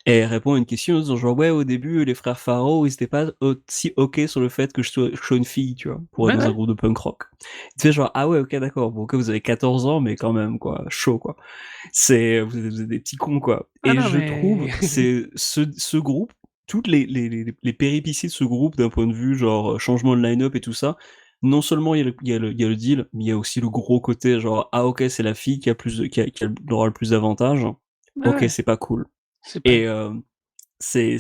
Et elle répond à une question en disant genre: «Ouais, au début, les frères Faro, ils étaient pas aussi OK sur le fait que je sois une fille», tu vois? Pour être Ouais, dans un ouais. groupe de punk rock. Tu sais genre: «Ah ouais, OK, d'accord, bon OK, vous avez 14 ans, mais quand même quoi, chaud quoi». Vous êtes des petits cons quoi. Ah Et non, je mais trouve, c'est ce groupe, toutes les péripéties de ce groupe d'un point de vue genre, changement de line-up et tout ça, non seulement il y a le deal, mais il y a aussi le gros côté genre: «Ah OK, c'est la fille qui a plus de qui aura le plus d'avantages. ouais, OK, ouais, c'est pas cool». c'est pas Et c'est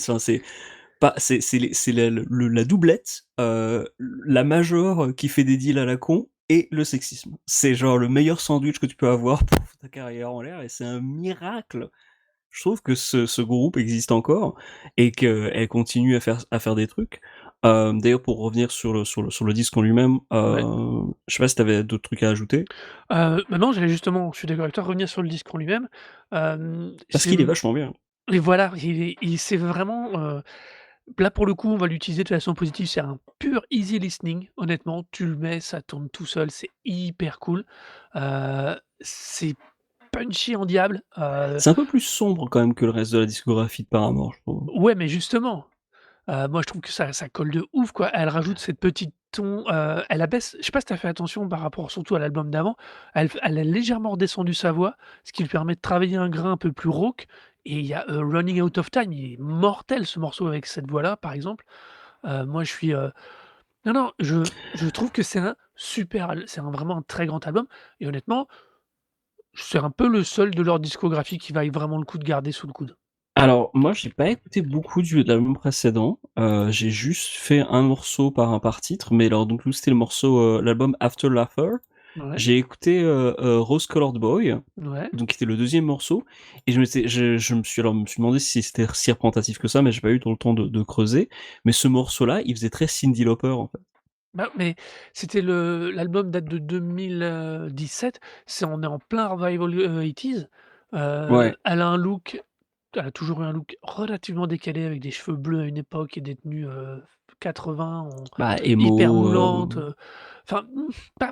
pas c'est la doublette, la major, qui fait des deals à la con et le sexisme. C'est genre le meilleur sandwich que tu peux avoir pour ta carrière en l'air et c'est un miracle je trouve que ce groupe existe encore et qu'elle continue à faire des trucs. D'ailleurs, pour revenir sur le disque en lui-même, Ouais. je sais pas si t'avais d'autres trucs à ajouter? Bah, non, j'allais justement, je suis d'accord avec toi, revenir sur le disque en lui-même. Parce C'est qu'il est vachement bien. Et voilà, il c'est vraiment, là, pour le coup, on va l'utiliser de façon positive. C'est un pur easy listening, honnêtement. Tu le mets, ça tourne tout seul, c'est hyper cool. C'est punchy en diable, C'est un peu plus sombre quand même que le reste de la discographie de Paramore, je trouve. ouais, mais justement, moi, je trouve que ça colle de ouf, quoi. Elle rajoute cette petite ton, elle abaisse, je sais pas si tu as fait attention par rapport surtout à l'album d'avant, elle a légèrement redescendu sa voix, ce qui lui permet de travailler un grain un peu plus rauque et il y a, Running Out of Time, il est mortel ce morceau avec cette voix-là, par exemple. Moi, je suis, non, non, je trouve que c'est un super al c'est un vraiment un très grand album et honnêtement, c'est un peu le seul de leur discographie qui vaille vraiment le coup de garder sous le coude. Alors, moi, j'ai pas écouté beaucoup de l'album précédent, j'ai juste fait un morceau par titre, mais alors donc nous, c'était le morceau, l'album After Laughter. Ouais, J'ai écouté, Rose Colored Boy, ouais. donc qui était le deuxième morceau et je me suis demandé si c'était si représentatif que ça, mais j'ai pas eu trop le temps de creuser. Mais ce morceau-là, il faisait très Cyndi Lauper, en fait. Bah, mais c'était l'album date de 2017, on est en plein revival, 80s. Ouais, Elle a toujours eu un look relativement décalé avec des cheveux bleus à une époque et des tenues, 80 en bah, hyper emo, moulantes, enfin, pas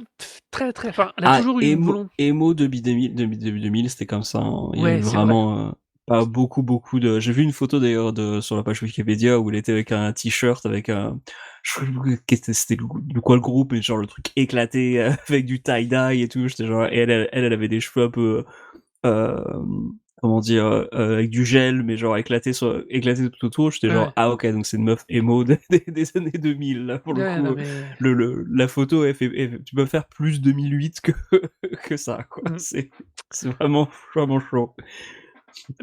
très, très enfin, elle a ah, toujours eu une volonté. emo début 2000, c'était comme ça, hein. Il y a eu Ouais, c'est vrai. vraiment, pas beaucoup de j'ai vu une photo d'ailleurs sur la page Wikipédia où il était avec un t-shirt avec un je sais plus c'était de quoi le groupe, mais genre le truc éclaté, avec du tie-dye et tout, j'étais genre et elle avait des cheveux un peu, comment dire? Avec du gel, mais genre éclaté tout autour, j'étais genre: Ouais. «Ah OK, donc c'est une meuf emo des années 2000 là, pour le Ouais, coup, non mais la photo elle tu peux faire plus 2008 que que ça quoi, mmh, c'est vraiment chaud.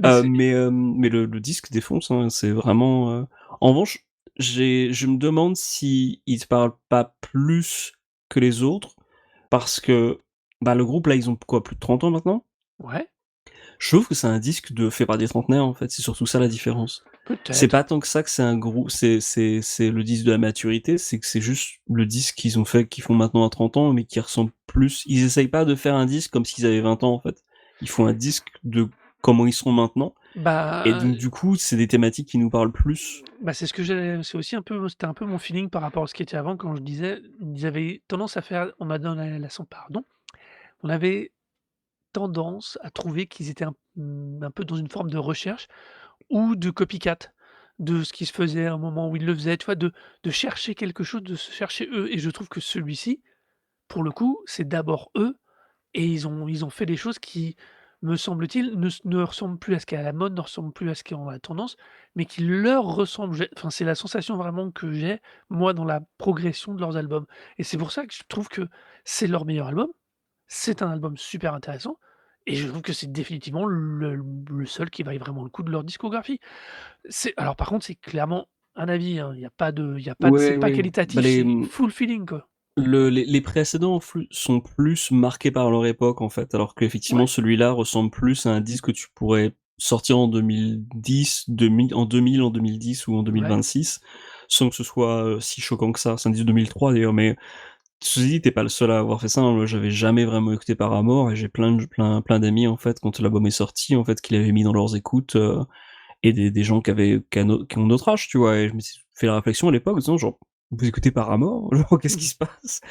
mais c'est Mais le disque défonce, hein, c'est vraiment, en revanche, je me demande si il te parle pas plus que les autres parce que, bah, le groupe là, ils ont quoi, plus de 30 ans maintenant? ouais, Je trouve que c'est un disque fait par des trentenaires, en fait, c'est surtout ça la différence. C'est peut-être. pas tant que ça que c'est un groupe, c'est le disque de la maturité, c'est que c'est juste le disque qu'ils font maintenant à 30 ans, mais qui ressemble plus ils essayent pas de faire un disque comme s'ils avaient 20 ans, en fait. Ils font un disque de comment ils sont maintenant et Bah donc du coup, c'est des thématiques qui nous parlent plus. c'est ce que c'est aussi un peu c'était un peu mon feeling par rapport à ce qui était avant quand je disais, ils avaient tendance à faire on m'a donné la leçon, pardon. On avait tendance à trouver qu'ils étaient un peu dans une forme de recherche ou de copycat de ce qui se faisait à un moment où ils le faisaient, tu vois? De chercher quelque chose, de se chercher eux et je trouve que celui-ci, pour le coup, c'est d'abord eux et ils ont fait des choses qui, me semble-t-il, ne ressemblent plus à ce qui est à la mode, ne ressemblent plus à ce qui est en la tendance, mais qui leur ressemblent. C'est la sensation vraiment que j'ai, moi, dans la progression de leurs albums et c'est pour ça que je trouve que c'est leur meilleur album. C'est un album super intéressant et je trouve que c'est définitivement le seul qui vaille vraiment le coup de leur discographie. Alors par contre, c'est clairement un avis, hein, il y a pas de c'est Ouais, pas ouais. Bah, qualitatif, c'est full feeling, quoi. les précédents sont plus marqués par leur époque, en fait, alors qu'effectivement Ouais, celui-là ressemble plus à un disque que tu pourrais sortir en 2010, 2000, en 2010 ou en ouais. 2026, sans que ce soit, si choquant que ça. C'est un disque 2003 d'ailleurs, mais ceci dit, tu pas le seul à avoir fait ça, hein. Moi, j'avais jamais vraiment écouté Paramore et j'ai plein d'amis, en fait, quand l'album est sorti, en fait, qui l'avaient mis dans leurs écoutes, et des gens qui ont notre âge, tu vois? Et je me suis fait la réflexion à l'époque en disant genre: «Vous écoutez Paramore? Genre qu'est-ce qui Mmh. se passe?»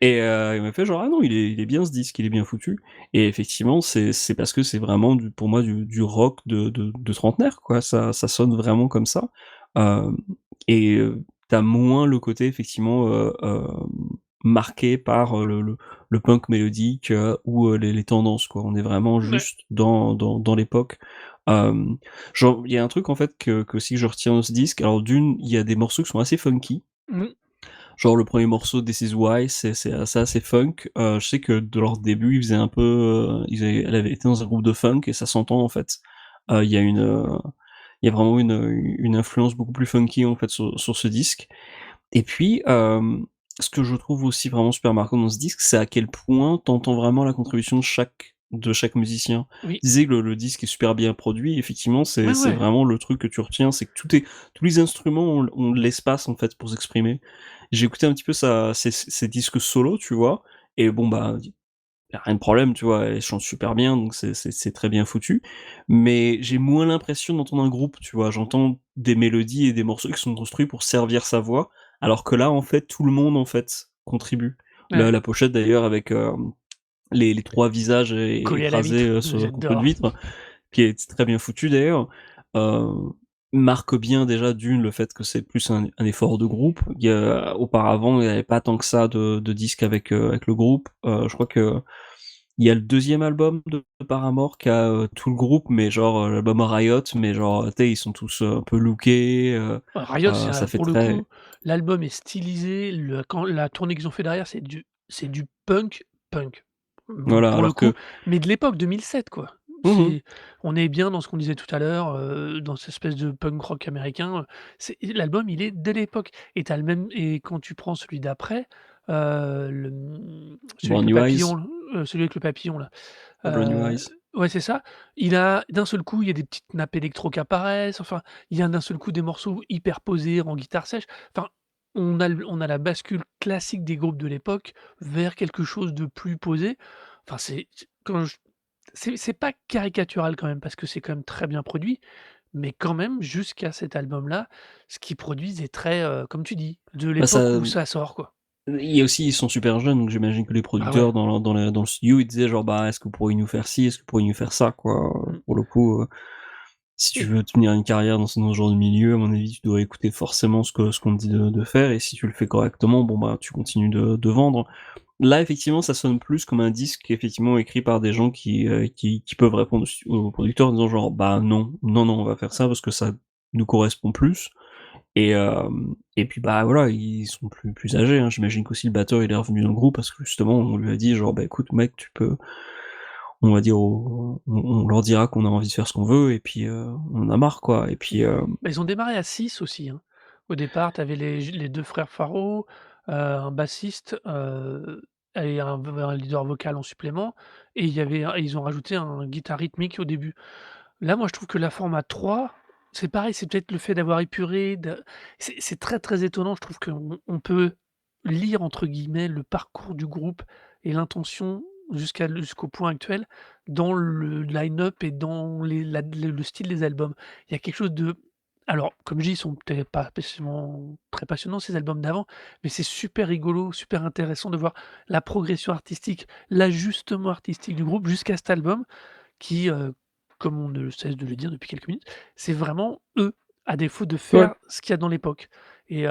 Et il m'a fait genre: «Ah non, il est bien ce disque, il est bien foutu» et effectivement, c'est parce que c'est vraiment pour moi du rock de trentenaire, quoi. Ça sonne vraiment comme ça, hem et tu moins le côté effectivement, marqué par, le punk mélodique, ou, les tendances, quoi. On est vraiment Ouais. juste dans l'époque. Hem, genre, il y a un truc en fait que aussi je retiens de ce disque, alors d'une, il y a des morceaux qui sont assez funky. Mmh. Genre le premier morceau This Is Why, c'est assez funk. Je sais que de leur début, ils faisaient un peu, elle avait été dans un groupe de funk et ça s'entend en fait. Il y a il y a vraiment une influence beaucoup plus funky en fait sur ce disque. Et puis, ce que je trouve aussi vraiment super marquant dans ce disque, c'est à quel point tu entends vraiment la contribution de chaque de chaque musicien. Oui. Il disait que le disque est super bien produit. Effectivement, Ouais, c'est ouais. vraiment le truc que tu retiens, c'est que tous les instruments ont de l'espace en fait pour s'exprimer. J'ai écouté un petit peu ses disques solo, tu vois, et bon bah y a rien de problème, tu vois, elle chante super bien, donc c'est très bien foutu. Mais j'ai moins l'impression d'entendre un groupe, tu vois. J'entends des mélodies et des morceaux qui sont construits pour servir sa voix, alors que là, en fait, tout le monde, en fait, contribue. Ouais. La pochette d'ailleurs avec les 3 visages Collé à la écrasés vitre, contre une j'adore. vitre, qui est très bien foutu d'ailleurs, heu, marque bien déjà d'une le fait que c'est plus un effort de groupe. Auparavant, il y avait pas tant que ça de disques avec le groupe. Je crois que il y a le deuxième album de Paramore qui a, tout le groupe, mais genre, l'album Riot, mais genre, tu sais, ils sont tous, un peu lookés, Riot, c'est ça un fait pour le très coup, l'album est stylisé, quand la tournée qu'ils ont fait derrière, c'est du punk, punk. voilà, Pour le alors coup, que mais de l'époque 2007 quoi. mmh On est bien dans ce qu'on disait tout à l'heure, dans cette espèce de punk rock américain, l'album il est de l'époque et tu le même et quand tu prends celui d'après, celui avec Brand le New Eyes, papillon là, celui avec le papillon là, Brand New Eyes. ouais c'est ça, il a d'un seul coup, il y a des petites nappes électro qui apparaissent, enfin, il y a d'un seul coup des morceaux hyper posés en guitare sèche, enfin, on a la bascule classique des groupes de l'époque vers quelque chose de plus posé. Enfin, c'est quand je c'est pas caricatural quand même parce que c'est quand même très bien produit, mais quand même jusqu'à cet album-là, ce qu'ils produisent est très, comme tu dis, de Bah, l'époque ça où ça sort quoi. il y a aussi ils sont super jeunes, donc j'imagine que les Ah ouais. producteurs dans le studio, ils disaient genre: «Bah, est-ce que vous pourriez nous faire ci? Est-ce que vous pourriez nous faire ça?» quoi. Mmh Pour le coup, si tu et veux tenir une carrière dans ce genre de milieu, à mon avis, tu dois écouter forcément ce qu'on te dit de faire, et si tu le fais correctement, bon, bah, tu continues de vendre. Là, effectivement, ça sonne plus comme un disque effectivement écrit par des gens qui peuvent répondre aux producteurs en disant genre: «Bah, non, non, non, on va faire ça parce que ça nous correspond plus», et puis, bah, voilà, ils sont plus âgés, hein. J'imagine qu'aussi le batteur, il est revenu dans le groupe parce que justement, on lui a dit genre: «Bah, écoute mec, tu peux» on va dire on leur dira qu'on a envie de faire ce qu'on veut, et puis, on en a marre, quoi, et puis, bah, ils ont démarré à 6 aussi, hein. Au départ, tu avais les 2 frères Faro, un bassiste, et un leader vocal en supplément et ils ont rajouté un guitare rythmique au début. Là, moi, je trouve que la forme à 3, c'est pareil, c'est peut-être le fait d'avoir épuré, c'est très, très étonnant. Je trouve qu'on peut «lire» entre guillemets le parcours du groupe et l'intention jusqu'au point actuel dans le line-up et dans le style des albums. Il y a quelque chose de alors, comme je dis, ils sont peut-être pas spécialement très passionnants ces albums d'avant, mais c'est super rigolo, super intéressant de voir la progression artistique, l'ajustement artistique du groupe jusqu'à cet album qui, comme on ne cesse de le dire depuis quelques minutes, c'est vraiment eux, à défaut de ouais. faire ce qu'il y a dans l'époque et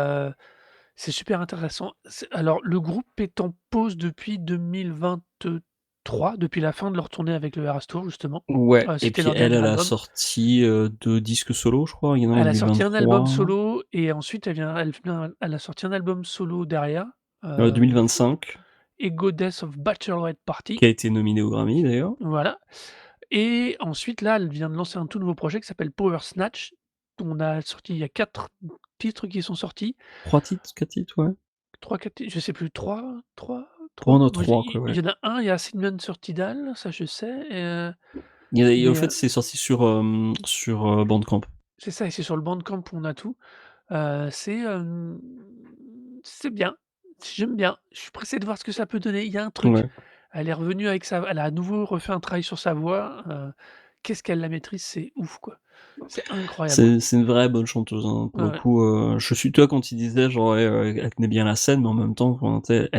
c'est super intéressant. Alors le groupe est en pause depuis 2023, depuis la fin de leur tournée avec le Eras Tour justement. Ouais, et C'était puis leur elle, dernier elle a album. sorti, 2 disques solo, je crois. Il y en a un en Elle a sorti un album 2023, solo et ensuite elle a sorti un album solo derrière, 2025, et Goddess of Bachelorette Party, qui a été nominé au Grammy d'ailleurs. voilà. Et ensuite, là, elle vient de lancer un tout nouveau projet qui s'appelle Power Snatch. On a sorti il y a 4 titres qui sont sortis. 3 titres, 4 titres, ouais. 3-4 titres, je sais plus, 3. On a Moi, j'ai 3 quoi, il ouais. y en a un, il y a Cinnamon sur Tidal, ça je sais, Au mais fait, c'est sorti sur, Bandcamp. c'est ça et c'est sur le Bandcamp où on a tout. C'est bien, j'aime bien. Je suis pressé de voir ce que ça peut donner. Il y a un truc. Ouais. Elle est revenue avec sa elle a à nouveau refait un travail sur sa voix, qu'est-ce qu'elle la maîtrise, c'est ouf, quoi. C'est incroyable. C'est une vraie bonne chanteuse, hein, pour Ouais, le ouais. coup, je suis toi quand il disait genre, ouais, elle tenait bien la scène, mais en même temps, enfin, tu sais,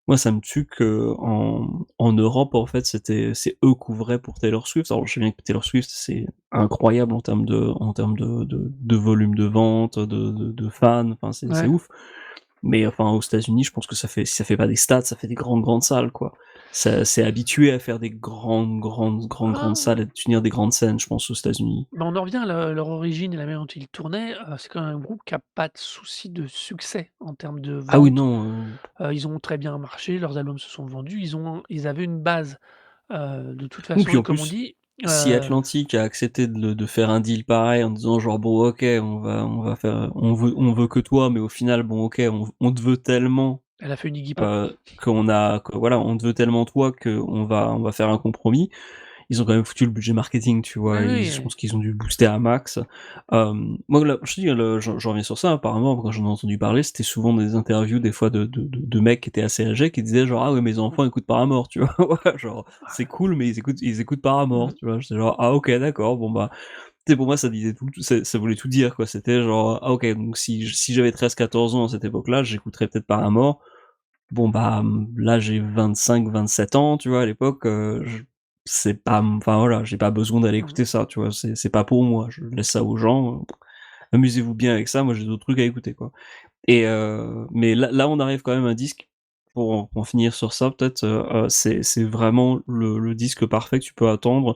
moi ça me tue qu'en Europe, en fait, c'est eux qu'ouvraient pour Taylor Swift. Alors je sais bien que Taylor Swift, c'est incroyable en termes de volume de vente, de fans, enfin c'est Ouais. ouf. Mais enfin, aux États-Unis, je pense que si ça fait pas des stades, ça fait des grandes, grandes salles, quoi. Ça c'est habitué à faire des grandes, grandes, grandes, grandes salles, Ah! à tenir des grandes scènes, je pense, aux États-Unis. Bah, on en revient à leur origine et la manière dont ils tournaient, c'est quand même un groupe qui a pas de souci de succès en termes de Ah oui, vente. non, Ils ont très bien marché, leurs albums se sont vendus, ils avaient une base, de toute oui, façon puis et en comme on plus, dit, si Atlantic a accepté de faire un deal pareil en disant genre: «Bon OK, on va faire on veut que toi, mais au final, bon OK, on te veut tellement Elle a fait une Iggy Pop. Voilà, on te veut tellement toi qu'on va faire un compromis. Ils ont quand même foutu le budget marketing, tu vois. Oui, Je pense qu'ils ont dû booster à max. Moi, là, je te dis, j'en reviens sur ça. Apparemment, quand j'en ai entendu parler, c'était souvent des interviews des fois de mecs qui étaient assez âgés qui disaient genre ah ouais mes enfants écoutent Paramore, tu vois. Ouais, genre c'est cool mais ils écoutent Paramore, mmh, tu vois. J'étais genre ah ok d'accord bon bah tu sais, pour moi ça disait tout, ça voulait tout dire quoi. C'était genre ah ok donc si j'avais 13-14 ans à cette époque-là, j'écouterais peut-être Paramore. Bon bah là j'ai 25-27 ans, tu vois, à l'époque, c'est pas, enfin voilà, j'ai pas besoin d'aller mmh, écouter ça, tu vois, c'est pas pour moi, je laisse ça aux gens, amusez-vous bien avec ça, moi j'ai d'autres trucs à écouter, quoi. Mais là on arrive quand même à un disque, pour en finir sur ça peut-être, c'est vraiment le disque parfait que tu peux attendre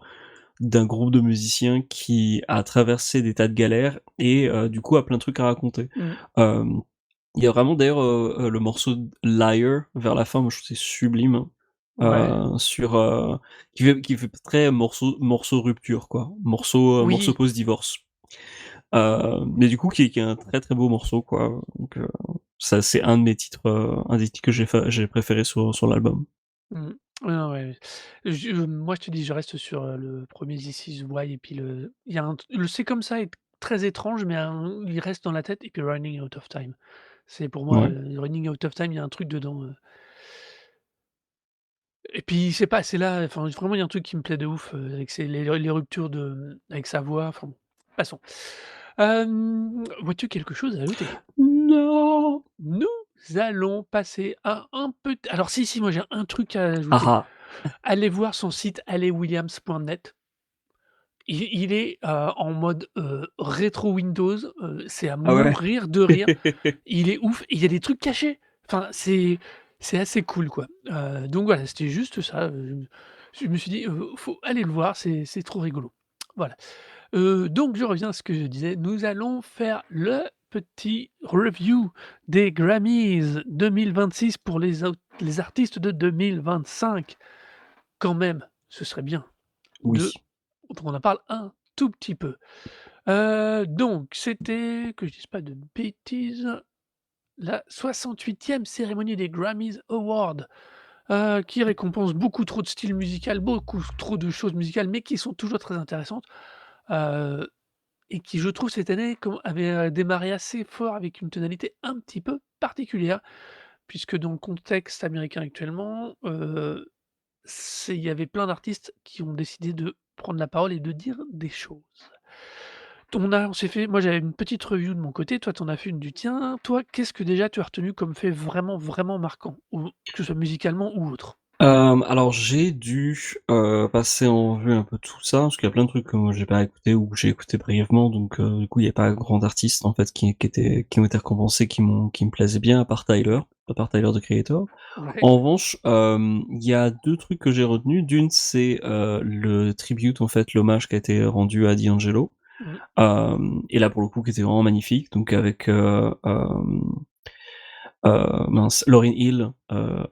d'un groupe de musiciens qui a traversé des tas de galères et du coup a plein de trucs à raconter. mmh. Hem Il y a vraiment d'ailleurs, le morceau d Liar vers la fin, moi je trouve c'est sublime, Ouais. sur, qui fait très morceau rupture quoi, morceau Oui. post-divorce. Mais du coup qui est un très, très beau morceau quoi, donc ça c'est un des titres que j'ai préféré sur l'album. Mmh. Ouais, non, ouais. Moi, je te dis, je reste sur, le premier This Is Why et puis il y a un t le C'est comme ça est très étrange, mais il reste dans la tête et puis Running Out of Time. C'est pour moi, Ouais. Running Out of Time, il y a un truc dedans, et puis c'est pas c'est là, enfin, vraiment, il y a un truc qui me plaît de ouf, avec les ruptures avec sa voix, enfin bon, passons. Vois-tu quelque chose à ajouter? Non! Nous allons passer à un alors si, si, moi j'ai un truc à Ah ajouter. ah! Allez voir son site alleswilliams.net. Il est, en mode, rétro Windows, c'est à Ah ouais? mourir de rire. Il est ouf, et il y a des trucs cachés. Enfin, c'est assez cool, quoi. Donc voilà, c'était juste ça, je me suis dit: «Faut aller le voir, c'est trop rigolo». Voilà. Donc je reviens à ce que je disais, nous allons faire le petit review des Grammys 2026 pour les artistes de 2025. Quand même, ce serait bien Oui. qu'on en parle un tout petit peu. Donc c'était, que je dise pas de bêtises, la 68e cérémonie des Grammys Awards, qui récompense beaucoup trop de styles musicaux, beaucoup trop de choses musicales, mais qui sont toujours très intéressantes, heu et qui, je trouve, cette année avait, démarré assez fort avec une tonalité un petit peu particulière, puisque dans le contexte américain actuellement, il y avait plein d'artistes qui ont décidé de prendre la parole et de dire des choses. On s'est fait Moi j'avais une petite review de mon côté, toi tu en as fait une du tien. Toi, qu'est-ce que déjà tu as retenu comme fait vraiment, vraiment marquant? Ou que ce soit musicalement ou autre? Alors j'ai dû, passer en revue un peu tout ça, parce qu'il y a plein de trucs que moi j'ai pas écouté ou que j'ai écouté brièvement, donc du coup il y a pas grand d'artistes en fait qui ont été récompensés, qui me plaisaient bien à part Tyler, The Creator. Ouais. En revanche, il y a 2 trucs que j'ai retenus. D'une, c'est, le tribute en fait, l'hommage qui a été rendu à D'Angelo, Mmh. et là pour le coup qui était vraiment magnifique, donc avec, mince, Lauryn Hill,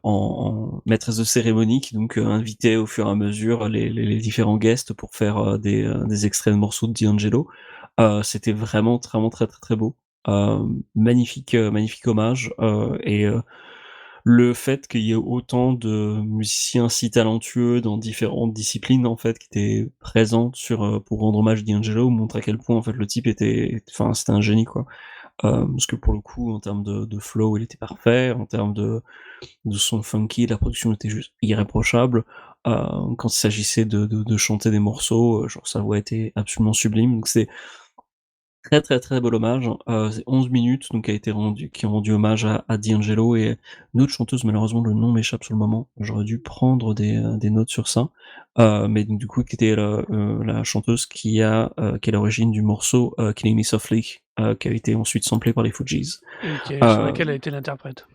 en maîtresse de cérémonie qui donc, invitait au fur et à mesure les différents guests pour faire, des extraits de morceaux de D'Angelo. C'était vraiment très, très, très beau. Magnifique hommage, et le fait qu'il y ait autant de musiciens si talentueux dans différentes disciplines, en fait, qui étaient présentes pour rendre hommage à D'Angelo, montre à quel point, en fait, le type c'était un génie, quoi. Parce que pour le coup, en termes de flow, il était parfait, en termes de son funky, la production était juste irréprochable. Quand il s'agissait de chanter des morceaux, genre sa voix était absolument sublime. Donc c'est très, très, très beau hommage. C'est 11 minutes donc qui ont rendu hommage à D'Angelo et une autre chanteuse, malheureusement le nom m'échappe sur le moment. J'aurais dû prendre des notes sur ça. Mais donc du coup qui était la chanteuse qui est à l'origine du morceau, Killing Me Softly, qui a été ensuite samplé par les Fugees. Et sur Heu laquelle a été l'interprète?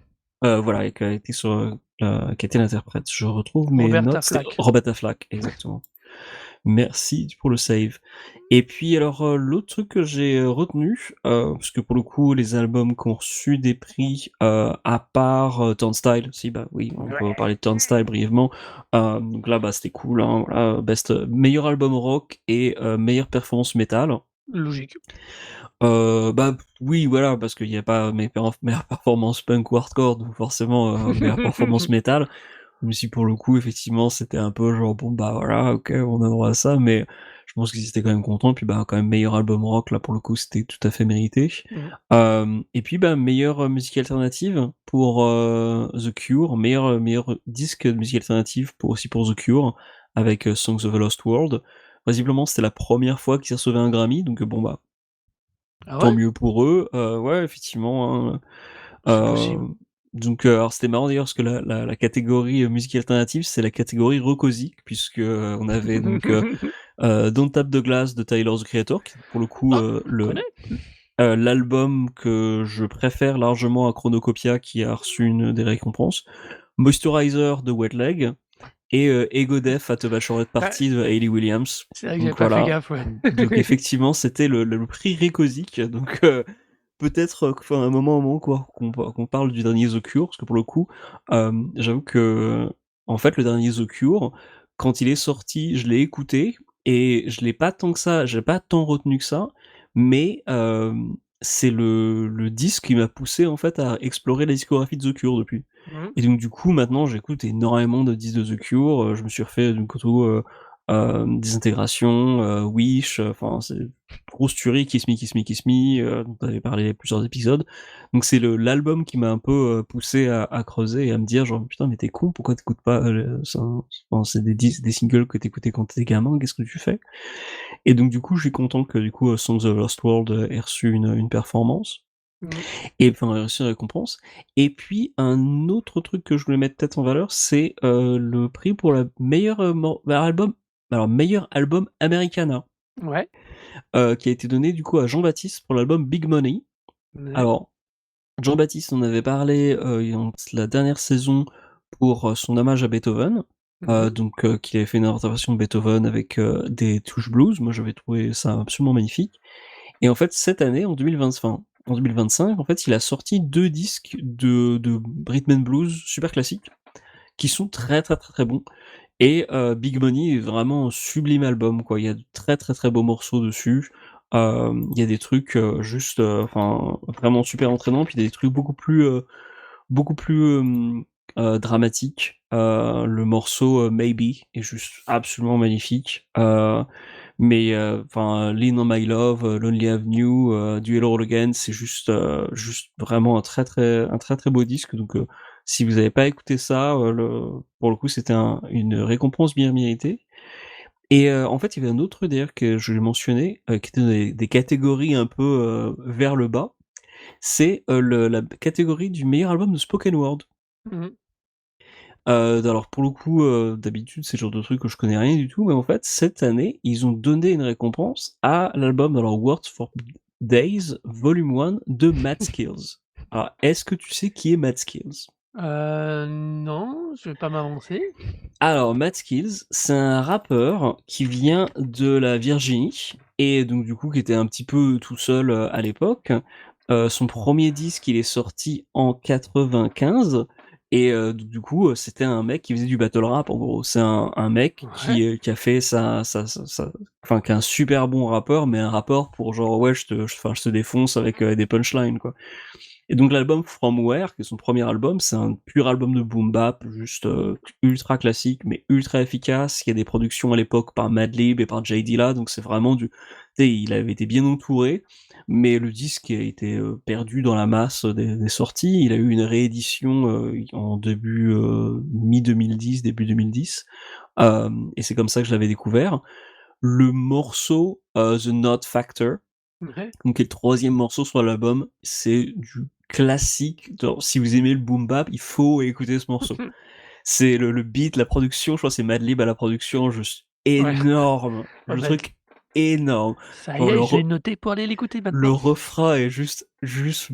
voilà, et qui a été qui a été l'interprète. Je retrouve mes Roberta notes, c'était Flack. Roberta Flack, exactement. Merci pour le save. Et puis alors, l'autre truc que j'ai, retenu, parce que pour le coup les albums qui ont reçu des prix, à part, Turnstile, si bah oui, on peut Ouais. parler de Turnstile brièvement. Donc là, bah, c'était cool, hein, voilà, meilleur album rock et meilleure performance métal. Logique. Bah, oui, voilà, parce qu'il y a pas meilleure performance punk ou hardcore, donc forcément, meilleure performance métal. Même si pour le coup, effectivement, c'était un peu genre: «Bon, bah, voilà, OK, on a droit à ça», mais je pense qu'ils étaient quand même contents. Puis, bah, quand même meilleur album rock, là, pour le coup, c'était tout à fait mérité. Mmh. Et puis, bah, meilleure, musique alternative pour, The Cure, meilleur disque de musique alternative pour The Cure avec, Songs of a Lost World. Visiblement, c'était la première fois qu'ils recevaient un Grammy, donc, bon, bah, Ah tant ouais? mieux pour eux. Ouais, effectivement, hein, C'est possible. donc, alors c'était marrant d'ailleurs parce que la catégorie, musique alternative, c'est la catégorie rock-osique puisque, on avait donc, Don't Tap the Glass de Tyler, The Creator, qui pour le coup, Ah! Je connais. l'album que je préfère largement à Chronocopia qui a reçu une des récompenses, Moisturizer de Wet Leg et Ego Death at a Bachelorette Bah, Party de Hayley Williams. c'est vrai que j'avais Donc pas fait voilà, gaffe, ouais. donc effectivement, c'était le prix Récosique, donc peut-être, enfin, un moment qu'on parle du dernier The Cure, parce que pour le coup, j'avoue que en fait, le dernier The Cure, quand il est sorti, je l'ai écouté et je l'ai pas tant que ça j'ai pas tant retenu que ça, mais c'est le disque qui m'a poussé, en fait, à explorer la discographie de The Cure depuis. Mmh. Et donc du coup, maintenant, j'écoute énormément de disques de The Cure, je me suis refait d'une coteau, Désintégration, Wish, enfin, c'est grosse tuerie, Kiss Me, Kiss Me, Kiss Me, dont tu avais parlé plusieurs épisodes. Donc c'est l'album qui m'a un peu, poussé à creuser et à me dire genre: «Putain, mais tu con, pourquoi tu pas, enfin, c'est des singles que tu écoutais quand tu étais gamin, qu'est-ce que tu fais?» Et donc du coup, je suis content que du coup, Songs of Lost World, ait reçu une performance Mmh. et enfin, ait reçu une récompense. Et puis un autre truc que je voulais mettre peut-être en valeur, c'est, le prix pour la meilleure, meilleur album Americana, Ouais. qui a été donné du coup à Jean-Baptiste pour l'album Big Money. Ouais. Alors, Jean-Baptiste, on avait parlé, dans la dernière saison pour, son hommage à Beethoven, Mmh. donc qu'il avait fait une interprétation de Beethoven avec, des touches blues. Moi, j'avais trouvé ça absolument magnifique et en fait, cette année, en 2025, en fait, il a sorti 2 disques de rhythm and blues super classiques qui sont très, très, très, très bons. Et Big Money est vraiment un sublime album, quoi. Il y a de très, très, très beaux morceaux dessus. Il y a des trucs, juste, enfin, vraiment super entraînants, puis des trucs beaucoup plus, dramatiques. Le morceau, Maybe est juste absolument magnifique. Mais enfin, Lean on My Love, Lonely Avenue, Do It All Again, c'est juste vraiment un très, très beau disque. Donc si vous avez pas écouté ça, pour le coup, c'était une récompense bien méritée. Et en fait, il y avait un autre truc d'ailleurs que je vais mentionner, qui était dans des catégories un peu, vers le bas. C'est, la catégorie du meilleur album de spoken word. Mmh. Alors pour le coup, d'habitude, c'est le genre de truc que je connais rien du tout, mais en fait, cette année, ils ont donné une récompense à l'album, alors Words for Days Volume 1 de Mad Skills. Alors, est-ce que tu sais qui est Mad Skills? Non, je vais pas m'avancer. Alors, Mad Skills, c'est un rappeur qui vient de la Virginie et donc du coup qui était un petit peu tout seul, à l'époque. Son premier disque, il est sorti en 95 et du coup, c'était un mec qui faisait du battle rap en gros. C'est un mec Ouais. qui a fait sa enfin qui est un super bon rappeur, mais un rappeur pour genre: «Ouais, je te défonce avec, des punchlines, quoi». Et donc l'album From Where, qui est son premier album, c'est un pur album de boom bap, juste, ultra classique, mais ultra efficace. Il y a des productions à l'époque par Madlib et par Jay Dilla, donc c'est vraiment du tu sais, il avait été bien entouré, mais le disque a été, perdu dans la masse des sorties. Il a eu une réédition, en mi-2010, début 2010, et c'est comme ça que je l'avais découvert. Le morceau, The Nod Factor, Ouais. donc qui est le 3e morceau sur l'album, c'est du classique, genre si vous aimez le boom bap, il faut écouter ce morceau. C'est le beat, la production, je crois que c'est Madlib à la production, juste Ouais. énorme, Ouais, le bah, truc énorme. ça y Genre est, je l'ai noté pour aller l'écouter le maintenant. refrain est juste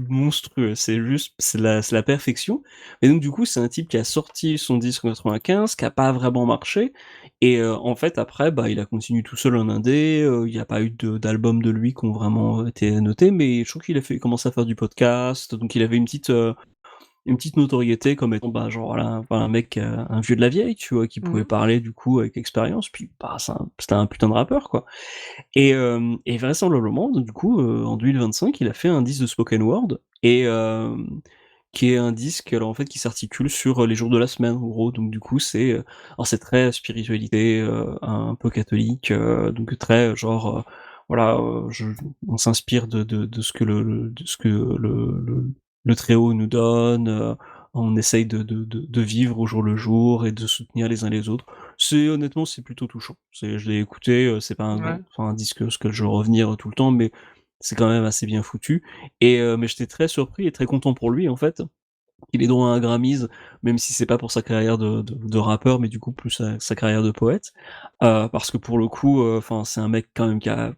monstrueux, c'est la perfection. Et donc du coup, c'est un type qui a sorti son disque en 95, qui a pas vraiment marché et en fait après, bah, il a continué tout seul en indé, il y a pas eu d'albums de lui qui ont vraiment été notés, mais je trouve qu'il a commencé à faire du podcast, donc il avait une petite, une petite notoriété comme étant, bah, genre, voilà, un mec, un vieux de la vieille, tu vois? Qui pouvait Mmh. parler, du coup, avec expérience, puis, bah, c'était un putain de rappeur, quoi. Et vraisemblablement, donc du coup, en 2025, il a fait un disque de spoken word et qui est un disque, alors, en fait, qui s'articule sur, les jours de la semaine, en gros. Donc du coup, alors c'est très spiritualité, un peu catholique, donc très genre, voilà, on s'inspire de ce que le Très-Haut nous donne, on essaye de vivre au jour le jour et de soutenir les uns les autres. Honnêtement, c'est plutôt touchant. Je l'ai écouté, c'est pas Ouais. un disque sur lequel je veux revenir tout le temps, mais c'est quand même assez bien foutu mais j'étais très surpris et très content pour lui, en fait, qu'il ait droit à un Grammys, même si c'est pas pour sa carrière de rappeur, mais du coup plus sa carrière de poète, parce que pour le coup, enfin, c'est un mec quand même qui a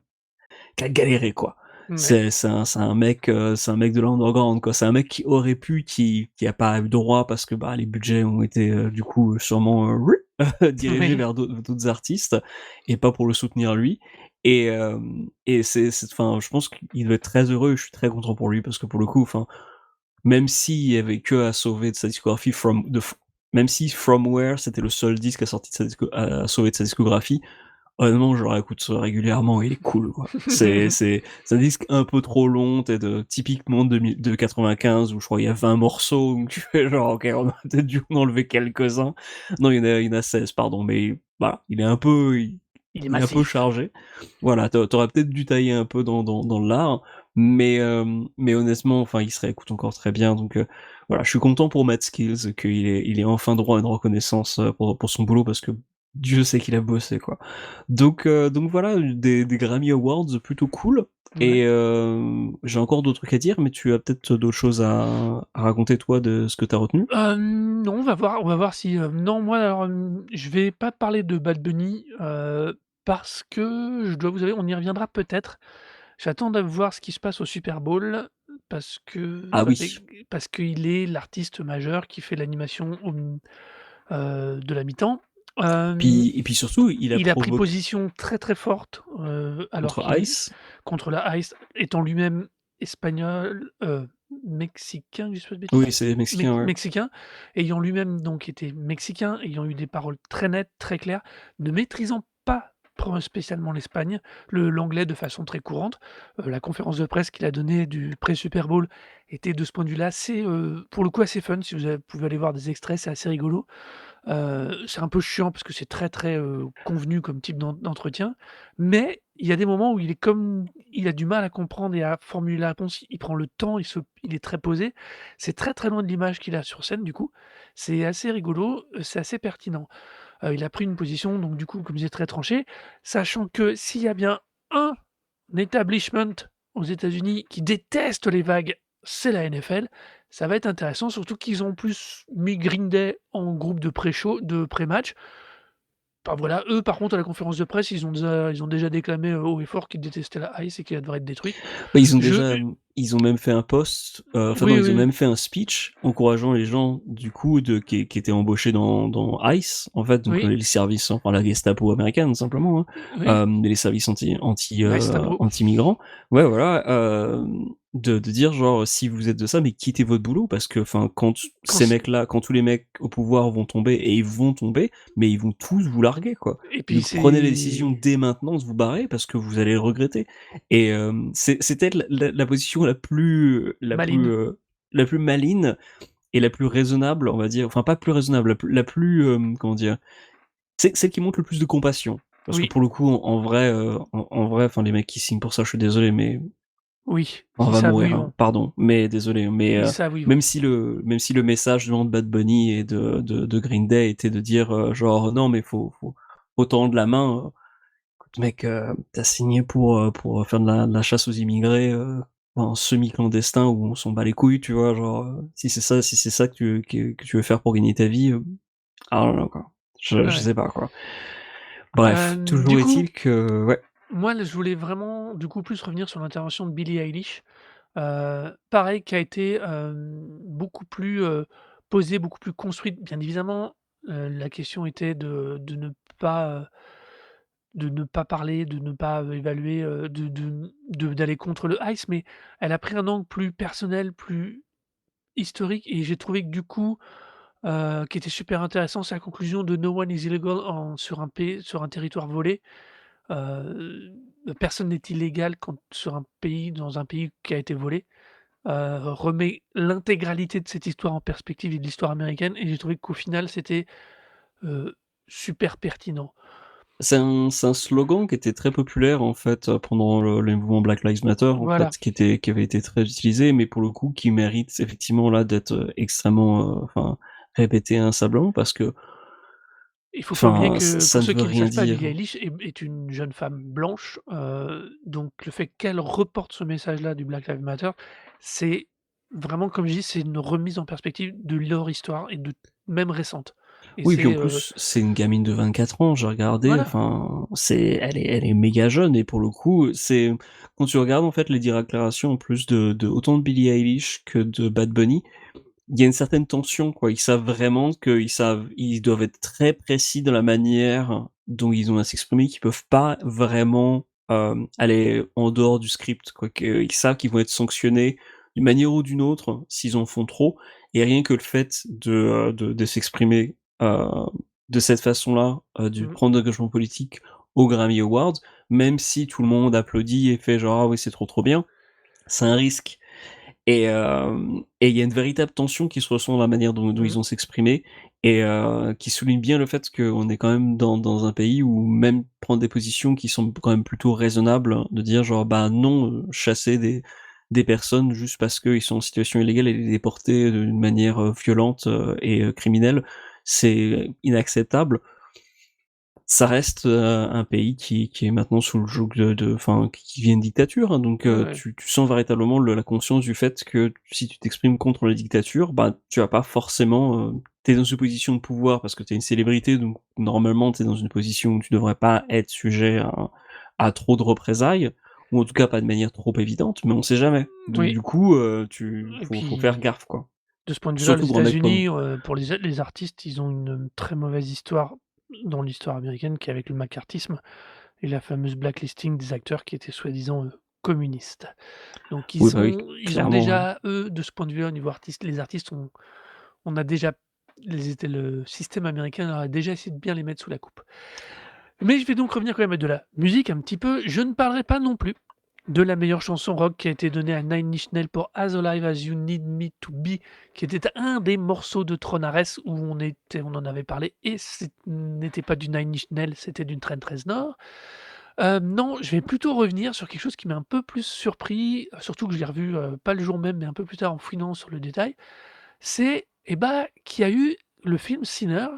galéré, quoi. Ouais. C'est un mec de l'underground, quoi. C'est un mec qui aurait pu, qui a pas eu droit parce que, bah, les budgets ont été, du coup, sûrement, dirigés Oui. vers d'autres artistes et pas pour le soutenir lui et enfin, je pense qu'il doit être très heureux et je suis très content pour lui parce que pour le coup, enfin, même s'il y avait que à sauver de sa discographie même si From Where, c'était le seul disque à sauver de sa discographie, honnêtement, je le réécoute ça régulièrement, il est cool, quoi. C'est un disque un peu trop long, typiquement de 95 où je crois il y a 20 morceaux, donc tu fais genre, OK, on a peut-être dû en enlever quelques-uns. Non, il y en a 16, pardon, mais voilà, Il est il est un peu massif. chargé. Voilà, t'aurais peut-être dû tailler un peu dans l'art, mais honnêtement, enfin, il se réécoute encore très bien, donc voilà, je suis content pour Matt Skills qu'il ait enfin droit à une reconnaissance, pour son boulot parce que Dieu sait qu'il a bossé, quoi. Donc voilà, des Grammy Awards plutôt cool Ouais. et j'ai encore d'autres trucs à dire, mais tu as peut-être d'autres choses à raconter toi de ce que tu as retenu? Non, on va voir si, non, moi, alors, je vais pas parler de Bad Bunny, parce que je dois vous avouer, on y reviendra peut-être. J'attends de voir ce qui se passe au Super Bowl parce Ah que oui, parce qu'il est l'artiste majeur qui fait l'animation de la mi-temps. Hem, et puis surtout, il a il a pris provoqué position très, très forte, alors contre qu'il Ice. contre la Ice, étant lui-même espagnol, mexicain, que je dise pas de bêtises? Oui, c'est mexicain, ouais. Mexicain, ayant lui-même donc été mexicain, ayant eu des paroles très nettes, très claires, ne maîtrisant pas spécialement l'anglais de façon très courante. La conférence de presse qu'il a donnée du pré-Super Bowl était de ce point de vue-là assez, pour le coup assez fun. Si pouvez aller voir des extraits, c'est assez rigolo. C'est un peu chiant parce que c'est très, très, convenu comme type d'entretien, mais il y a des moments où il a du mal à comprendre et à formuler la réponse. Il prend le temps, il est très posé. C'est très, très loin de l'image qu'il a sur scène du coup. C'est assez rigolo, c'est assez pertinent. Il a pris une position donc du coup, comme je disais, très tranchée, sachant que s'il y a bien un establishment aux États-Unis qui déteste les vagues, c'est la NFL. Ça va être intéressant, surtout qu'ils ont en plus mis Green Day en groupe de pré-match. Enfin voilà, eux par contre à la conférence de presse, ils ont déjà déclamé, haut et fort qu'ils détestaient la Ice et qu'elle devrait être détruite. Bah, Je ils ont même fait un post, enfin non, Oui, ils ont oui, même fait un speech encourageant les gens du coup qui étaient embauchés dans ICE en fait, donc oui, les services, enfin la Gestapo américaine simplement, oui, mais les services Gestapo. anti-migrants. Ouais, voilà, de dire genre si vous êtes de ça, mais quittez votre boulot parce que enfin Quand c quand tous les mecs au pouvoir vont tomber et ils vont tomber, mais ils vont tous vous larguer, quoi. Et puis Donc prenez la décision c'est dès maintenant de vous barrer parce que vous allez le regretter. Et c'est peut-être la position maligne. la plus maligne et la plus raisonnable, on va dire, enfin pas plus raisonnable, comment dire? C'est celle qui montre le plus de compassion. Parce que Oui, pour le coup, en vrai, en vrai, enfin les mecs qui signent pour ça, je suis désolé, mais oui, on ils va savent où mourir, ils hein, vont. pardon, mais désolé, mais Ils savent où ils vont. même si le message de Bad Bunny et de Green Day était de dire, genre: «Non mais faut tendre la main», écoute mec, tu signé pour faire de la chasse aux immigrés, en semi-clandestin où on s'en bat les couilles, tu vois? Genre, si c'est ça que tu veux faire pour gagner ta vie, I don't know quoi. Je Ouais. sais pas quoi. Bref, Du toujours coup, est-il que ouais. moi, là, je voulais vraiment, du coup, plus revenir sur l'intervention de Billie Eilish. Pareil, qui a été, beaucoup plus, posée, beaucoup plus construite. Bien évidemment, la question était de ne pas parler, de ne pas, évaluer, d'aller contre le ice, mais elle a pris un angle plus personnel, plus historique et j'ai trouvé que du coup, qui était super intéressant, c'est la conclusion de No One is Illegal sur un territoire volé. Heu, Personne n'est illégal quand sur un pays dans un pays qui a été volé. Remet l'intégralité de cette histoire en perspective et de l'histoire américaine et j'ai trouvé qu'au final c'était, heu, super pertinent. C'est un slogan qui était très populaire, en fait, pendant le mouvement Black Lives Matter, en Voilà, fait, qui avait été très utilisé, mais pour le coup, qui mérite effectivement là d'être, extrêmement, enfin, répété inlassablement parce que, il faut pas oublier enfin, que ça pour ne ceux veut qui ne rien savent pas, Billie dire. Eilish est une jeune femme blanche, donc le fait qu'elle reporte ce message-là du Black Lives Matter, c'est vraiment comme je dis, c'est une remise en perspective de leur histoire et de même récente et Oui, puis en c'est, plus, c'est une gamine de 24 ans, j'ai regardé, voilà. enfin, elle est méga jeune et pour le coup, c'est quand tu regardes en fait les déclarations en plus de autant de Billie Eilish que de Bad Bunny, il y a une certaine tension, quoi. Ils savent vraiment ils doivent être très précis dans la manière dont ils ont à s'exprimer, qu'ils peuvent pas vraiment, aller en dehors du script, quoi. Qu'ils savent qu'ils vont être sanctionnés d'une manière ou d'une autre s'ils en font trop et rien que le fait de s'exprimer, de cette façon-là, de Mmh, prendre d'engagement politique aux Grammy Awards, même si tout le monde applaudit et fait genre: «Ah oui, c'est trop, trop bien», c'est un risque. Et il y a une véritable tension qui se ressent dans la manière dont mmh, ils ont s'exprimer et qui souligne bien le fait qu'on est quand même dans un pays où même prendre des positions qui sont quand même plutôt raisonnables, hein, de dire genre: «Bah non, chasser des personnes juste parce qu'ils sont en situation illégale et les déporter d'une manière, violente, et criminelle, c'est inacceptable». Ça reste, un pays qui est maintenant sous le joug de enfin, qui vit une dictature, hein, donc ouais, ouais. tu sens véritablement la conscience du fait que si tu t'exprimes contre la dictature, bah, tu vas pas forcément, tu dans une position de pouvoir parce que tu es une célébrité, donc normalement tu es dans une position où tu devrais pas être sujet à trop de représailles, ou en tout cas pas de manière trop évidente, mais on sait jamais. Donc Oui du coup, tu et faut faire puis gaffe, quoi. de ce point de vue-là, les Surtout grand mec comme États-Unis, pour les artistes, ils ont une très mauvaise histoire dans l'histoire américaine qui est avec le macartisme et la fameuse blacklisting des acteurs qui étaient soi-disant, communistes. Donc oui, bah, oui, ils ont clairement, ouais. déjà, eux, de ce point de vue-là, au niveau artiste, les artistes ont on a déjà le système américain a déjà essayé de bien les mettre sous la coupe. Mais je vais donc revenir quand même à de la musique un petit peu. Je ne parlerai pas non plus de la meilleure chanson rock qui a été donnée à Nine Inch Nails pour As Alive As You Need Me To Be, qui était un des morceaux de Tronares où on en avait parlé et ce n'était pas du Nine Inch Nails, c'était d'une Trent Reznor. Non, je vais plutôt revenir sur quelque chose qui m'a un peu plus surpris, surtout que je l'ai revu, pas le jour même, mais un peu plus tard en fouinant sur le détail. C'est, et bah, qu'il y a eu le film Sinner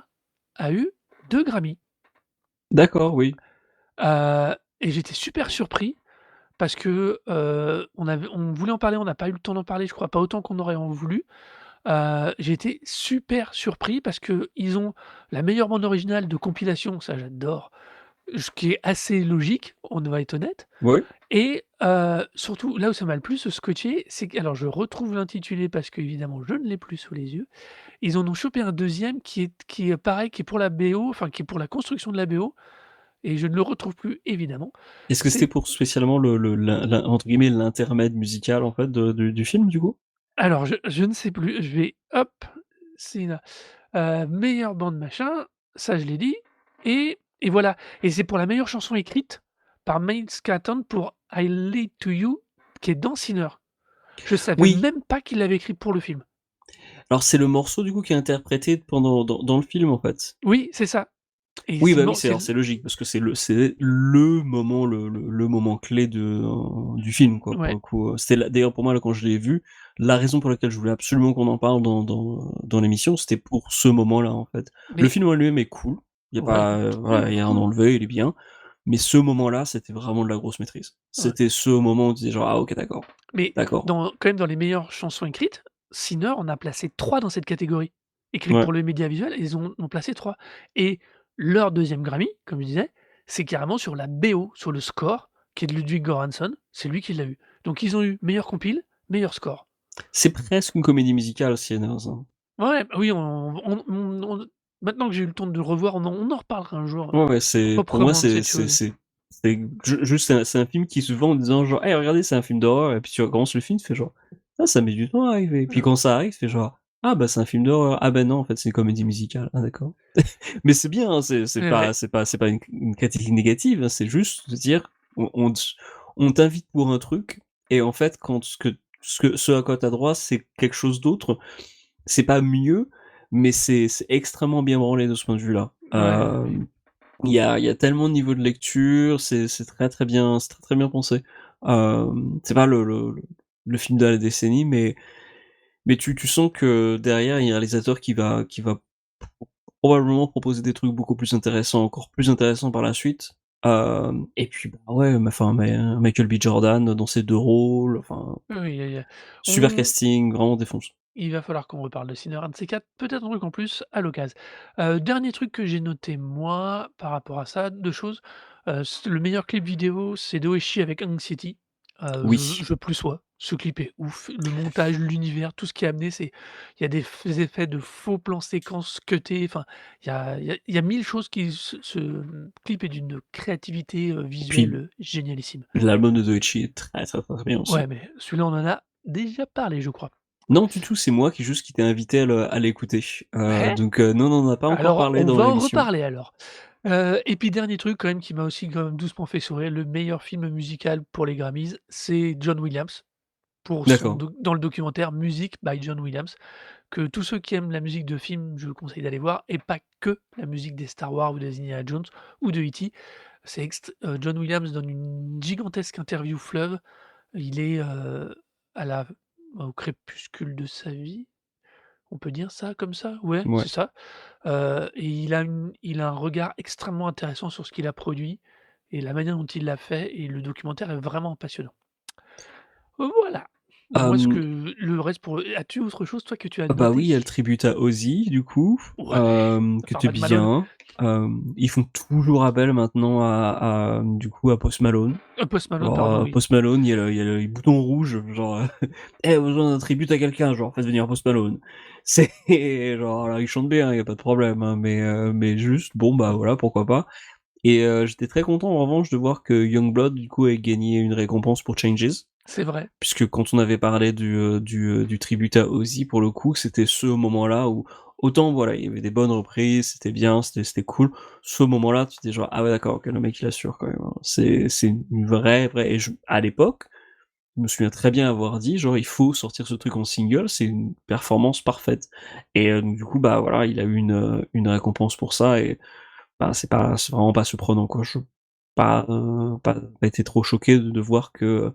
a eu 2 Grammy, D'accord, oui. et j'étais super surpris parce que, on voulait en parler, on n'a pas eu le temps d'en parler, je crois pas autant qu'on aurait en voulu. J'ai été super surpris parce qu'ils ont la meilleure bande originale de compilation, ça j'adore, ce qui est assez logique, on va être honnête. Oui. Et surtout, là où ça m'a le plus scotché, c'est que alors je retrouve l'intitulé parce qu'évidemment je ne l'ai plus sous les yeux. Ils en ont chopé un deuxième qui est pareil, qui est pour la BO, enfin qui est pour la construction de la BO et je ne le retrouve plus évidemment. Est-ce que c'était C'est pour spécialement le l'in entre guillemets «l'intermède musical» en fait de du film du coup? alors je ne sais plus, je vais hop, c'est là, meilleure bande machin, ça je l'ai dit et voilà et c'est pour la meilleure chanson écrite par Miles Catton pour I Lied to You qui est dans Sinner. Je savais Oui, même pas qu'il l'avait écrit pour le film. alors c'est le morceau du coup qui est interprété pendant dans le film en fait? Oui, c'est ça et Oui, c'est bah, le oui, mor c'est c'est l logique parce que c'est le moment le moment clé du film quoi pour ouais, le coup, c'était là d'ailleurs pour moi là quand je l'ai vu, la raison pour laquelle je voulais absolument qu'on en parle dans l'émission, c'était pour ce moment-là en fait. Le mais film en lui-même est cool, il y a ouais, pas, cool, voilà, il y a rien à cool, enlever, il est bien, mais ce moment-là, c'était vraiment de la grosse maîtrise. ouais, C'était ce moment où tu disais genre: «Ah OK d'accord, mais d'accord». quand même dans les meilleures chansons écrites, Sinner en a placé 3 dans cette catégorie. Écrite Ouais. pour le média visuel, ils ont placé 3 et leur deuxième Grammy, comme je disais, c'est carrément sur la BO, sur le score qui est de Ludwig Göransson, c'est lui qui l'a eu. Donc ils ont eu meilleure compile, meilleur score. C'est presque une comédie musicale, Sinners, hein. Ouais, bah oui, on maintenant que j'ai eu le temps de le revoir, on en reparlera un jour, Ouais, ouais, c'est pour moi, proprement de cette chose. c'est juste c'est un film qui se vend en disant genre: «Hey regardez, c'est un film d'horreur» et puis tu commences le film, tu fais genre: Ah, ça met du temps à arriver. Puis quand ça arrive, c'est genre: «Ah bah, c'est un film d'horreur. Ah bah non, en fait, c'est une comédie musicale. Ah d'accord». Mais c'est bien, hein, c'est Ouais, pas une critique négative, hein, c'est juste de dire on t'invite pour un truc et en fait, quand ce à quoi tu as droit, c'est quelque chose d'autre, c'est pas mieux, mais c'est extrêmement bien branlé de ce point de vue-là. ouais, ouais. Il y a tellement de niveaux de lecture, c'est très, très bien c'est très, très bien pensé. C'est pas le film de la décennie, mais tu sens que derrière, il y a un réalisateur qui va probablement proposer des trucs beaucoup plus intéressants, encore plus intéressants par la suite. Et puis, bah, ouais, Michael B. Jordan dans ses 2 rôles, enfin, Oui, super on casting, vraiment défonce. il va falloir qu'on reparle de Sinner, un de ces 4, peut-être un truc en plus à l'occasion. Dernier truc que j'ai noté moi, par rapport à ça, 2 choses. C Le meilleur clip vidéo, c'est d'Oeshi avec Anxiety. Oui, Je plus sois. Ce clip est ouf. Le montage, l'univers, tout ce qui est amené, il y a des effets de faux plans séquences cutés, enfin, il y a 1000 choses qui ce clip est d'une créativité, et puis visuelle, génialissime. l'album de Doechii est très, très, très bien aussi. Ouais, mais celui-là, on en a déjà parlé, je crois. Non, du tout, c'est moi qui t'ai invité à l'écouter. Hein? Donc non, on n'en a pas encore Alors, parlé on dans va en l'émission. reparler alors. Et puis dernier truc quand même qui m'a aussi quand même doucement fait sourire, le meilleur film musical pour les Grammys, c'est John Williams pour son D'accord. doc dans le documentaire Music by John Williams, que tous ceux qui aiment la musique de film, je vous conseille d'aller voir et pas que la musique des Star Wars ou des Indiana Jones ou de E.T. John Williams donne une gigantesque interview fleuve. Il est, à la au crépuscule de sa vie, on peut dire ça comme ça? Ouais, Ouais. c'est ça. Et il a un regard extrêmement intéressant sur ce qu'il a produit et la manière dont il l'a fait et le documentaire est vraiment passionnant. Voilà. Moi ce que Hem le reste pour as-tu autre chose toi que tu as Bah oui, noté? il y a le tribute à Ozzy, du coup, Ouais, qui par était Matt Malone. bien. Ils font toujours appel maintenant du coup, à Post Malone. Post Malone, Genre, pardon, oui. Post Malone, il y a le bouton rouge, genre, «Eh, besoin d'un tribute à quelqu'un», genre, faites venir Post Malone. C'est genre, alors il chante bien, il y a pas de problème, hein, mais juste, bon, bah, voilà, pourquoi pas. Et j'étais très content, en revanche, de voir que Youngblood, du coup, ait gagné une récompense pour Changes. C'est vrai. Puisque quand on avait parlé du tribute à Ozzy, pour le coup, c'était ce moment-là où autant voilà, il y avait des bonnes reprises, c'était bien, c'était cool. Ce moment-là, tu étais genre: «Ah ouais d'accord, OK, le mec il assure quand même, hein». C'est une vraie et à l'époque, je me souviens très bien avoir dit genre: «Il faut sortir ce truc en single, c'est une performance parfaite». Et donc du coup, bah, voilà, il a eu une récompense pour ça et bah, c'est vraiment pas surprenant quoi. Je pas été trop choqué de voir que,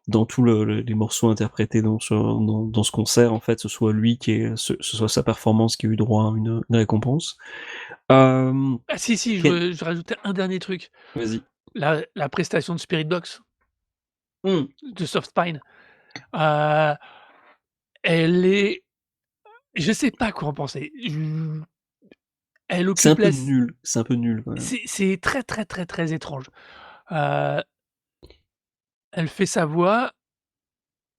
dans tous les morceaux interprétés dans ce concert, en fait, ce soit lui ce soit sa performance qui a eu droit à une récompense. Hem, Ah si, si, quel je rajoutais un dernier truc. Vas-y. La prestation de Spirit Box Mmh. de Soft Spine, heu, elle est je sais pas quoi en penser. Elle C'est un occupe peu la s nul, c'est un peu nul quand même. c'est très, très, très, très étrange. Heu, Elle fait sa voix,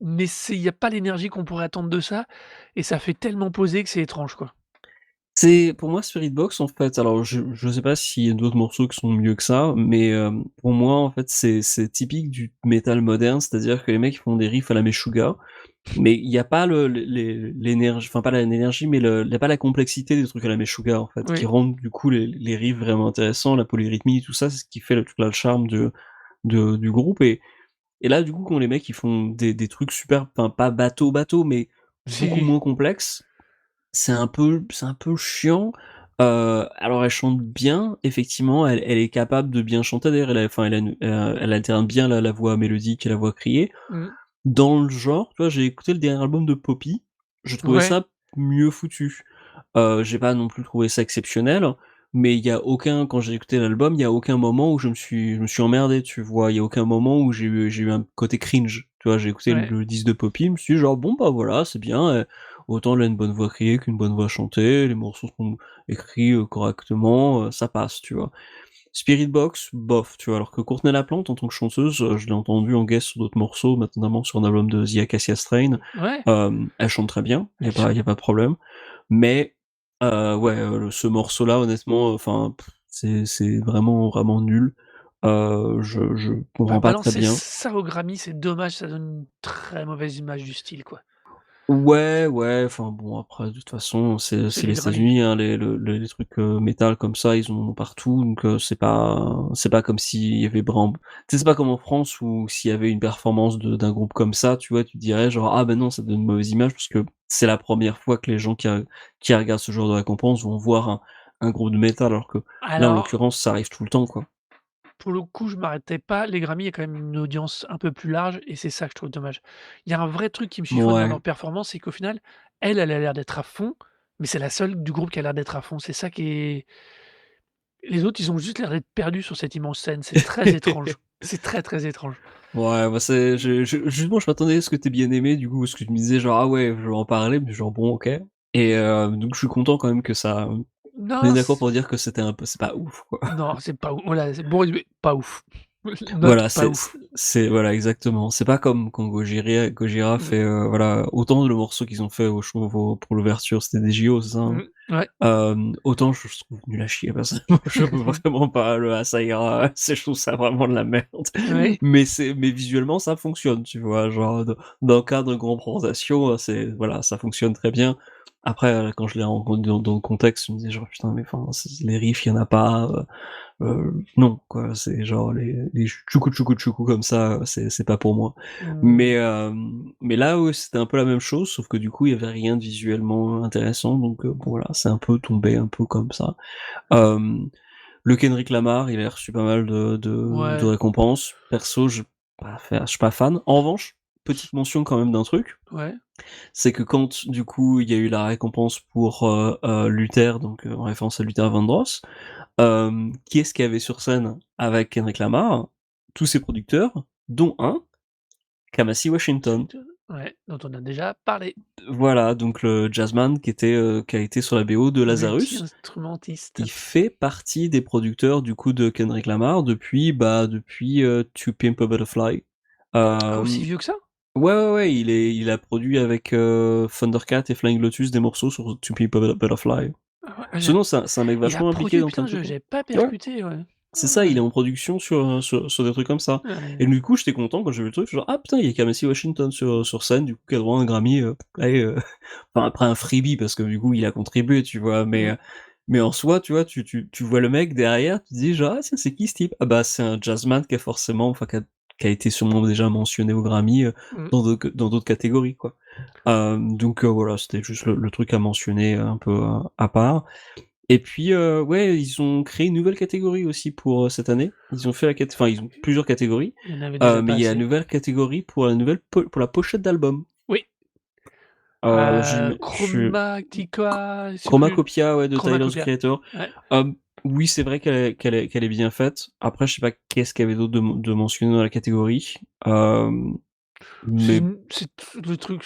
mais il y a pas l'énergie qu'on pourrait attendre de ça et ça fait tellement poser que c'est étrange, quoi. C'est pour moi Spirit Box en fait, alors je sais pas s'il y a d'autres morceaux qui sont mieux que ça, mais pour moi en fait c'est typique du métal moderne, c'est-à-dire que les mecs font des riffs à la Meshuggah, mais il y a pas l'énergie, enfin pas l'énergie, mais il y a pas la complexité des trucs à la Meshuggah en fait, qui Oui, rendent du coup les riffs vraiment intéressants, la polyrythmie, tout ça, c'est ce qui fait tout là le charme du groupe. Et là du coup quand les mecs ils font des trucs super, enfin pas bateau, mais beaucoup si, moins complexes, c'est un peu chiant. Alors elle chante bien, effectivement, elle est capable de bien chanter d'ailleurs, elle alterne bien la voix mélodique et la voix criée. mmh, Dans le genre, tu vois, j'ai écouté le dernier album de Poppy, je trouvais ouais, ça mieux foutu. J'ai pas non plus trouvé ça exceptionnel, mais il y a aucun quand j'ai écouté l'album, il y a aucun moment où je me suis emmerdé, tu vois? Il y a aucun moment où j'ai eu un côté cringe, tu vois? J'ai écouté ouais. le disque de Poppy, je me suis dit genre: «Bon, bah, voilà, c'est bien, autant elle a une bonne voix criée qu'une bonne voix chantée, les morceaux sont écrits, correctement, ça passe», tu vois? Spirit Box, bof, tu vois? Alors que Courtney LaPlante, en tant que chanteuse, je l'ai entendue en guest sur d'autres morceaux, notamment sur un album de The Acacia Strain. Ouais, Elle chante très bien, il y a elle pas chante y a pas de problème. Mais ouais, ce morceau-là, honnêtement, enfin, c'est vraiment, vraiment nul. Je bah, comprends pas très balancer bien. ça au Grammy, c'est dommage, ça donne une très mauvaise image du style, quoi. Ouais, enfin bon après de toute façon C'est c'est les les États-Unis. États-Unis, hein, les trucs, métal comme ça, ils en ont partout donc c'est pas comme s'il y avait bran tu sais, c'est pas comme en France où s'il y avait une performance d'un groupe comme ça, tu vois, tu te dirais genre: «Ah ben non, ça donne une mauvaise image» parce que c'est la première fois que les gens qui regardent ce genre de récompense vont voir un groupe de métal alors que là, en Alors, l'occurrence, ça arrive tout le temps, quoi. pour le coup, je m'arrêtais pas. Les Grammy, il y a quand même une audience un peu plus large et c'est ça que je trouve dommage. Il y a un vrai truc qui me chiffonne dans Ouais. leur performance, c'est qu'au final, elle a l'air d'être à fond, mais c'est la seule du groupe qui a l'air d'être à fond. C'est ça qui est les autres, ils ont juste l'air d'être perdus sur cette immense scène. C'est très étrange. C'est très, très étrange. Ouais, bah, c'est justement, je m'attendais à ce que tu bien aimé, du coup, parce que je me disais genre: «Ah ouais, je vais en parler», mais genre bon, OK et donc je suis content quand même que ça on est Non, d'accord pour dire que c'était un peu c'est pas ouf, quoi. non, c'est pas ouf. Voilà, c'est bon résumé, pas ouf. Note Voilà, pas ouf. c'est voilà, exactement. C'est pas comme quand Gojira Mmh, fait, voilà, autant le morceau qu'ils ont fait au show pour l'ouverture, c'était des JO, c'est ça, hein? ouais. Autant je trouve nul à chier personnellement, je peux vraiment pas le «Ah ça ira», c'est je trouve ça vraiment de la merde. Oui. Mais visuellement ça fonctionne, tu vois? Genre dans le cadre de grande présentation, c'est voilà, ça fonctionne très bien. Après, quand je l'ai rencontré dans le contexte, je me disais genre: «Putain mais enfin, les riffs, il y en a pas, non quoi, c'est genre les tchoukou tchoukou tchoukou comme ça, c'est pas pour moi». Mais Mmh, mais là, ouais, c'était un peu la même chose, sauf que du coup, il y avait rien de visuellement intéressant, donc bon voilà, c'est un peu tombé un peu comme ça. Hem, le Kendrick Lamar, il a reçu pas mal de ouais, récompenses. Perso, je suis pas fan. En revanche, petite mention quand même d'un truc, ouais. c'est que quand du coup, il y a eu la récompense pour, Luther, donc en référence à Luther Vandross, qui est-ce qu'il y avait sur scène avec Kendrick Lamar? Tous ses producteurs, dont un, Kamasi Washington. Washington, ouais, dont on a déjà parlé. Voilà, donc le jazzman qui a été sur la BO de Lazarus. Multi-instrumentiste. Il fait partie des producteurs du coup de Kendrick Lamar depuis, To Pimp a Butterfly. Quoi, aussi Hem, vieux que ça? ouais, il a produit avec, Thundercat et Flying Lotus des morceaux sur To Pimp a Butterfly. Ah ouais, Sinon c'est un mec il a vachement impliqué produit, dans plein putain, de trucs, je hein. j'avais pas Ouais. percuté, ouais. C'est ça, il est Ah en production sur des trucs comme ça. ouais, Et du coup, j'étais content quand j'ai vu le truc, genre: «Ah putain, il y a Kamasi Washington sur scène, du coup, qui a droit à un Grammy, allez, enfin après un freebie parce que du coup, il a contribué, tu vois? mmh, Mais en soi, tu vois, tu vois le mec derrière, tu te dis genre: «Ah tiens, c'est qui ce type?» «Ah bah, c'est un jazzman qui a forcément enfin qui a été sûrement déjà mentionné au Grammy, mmh, dans d'autres catégories, quoi». Donc voilà, c'était juste le truc à mentionner, un peu, à part. Et puis, ouais, ils ont créé une nouvelle catégorie aussi pour, cette année. Ils ont fait enfin, ils ont plusieurs catégories, il y en avait déjà mais il y a une passé. nouvelle catégorie pour la pochette d'album. Oui, Je suis Chromatica, je sais plus. Chromacopia, ouais, de Tyler, the Chromacopia, Creator. ouais. Hem, oui, c'est vrai qu'elle est bien faite. Après, je sais pas qu'est-ce qu'il y avait d'autre de mentionné dans la catégorie. Mais C'est le truc,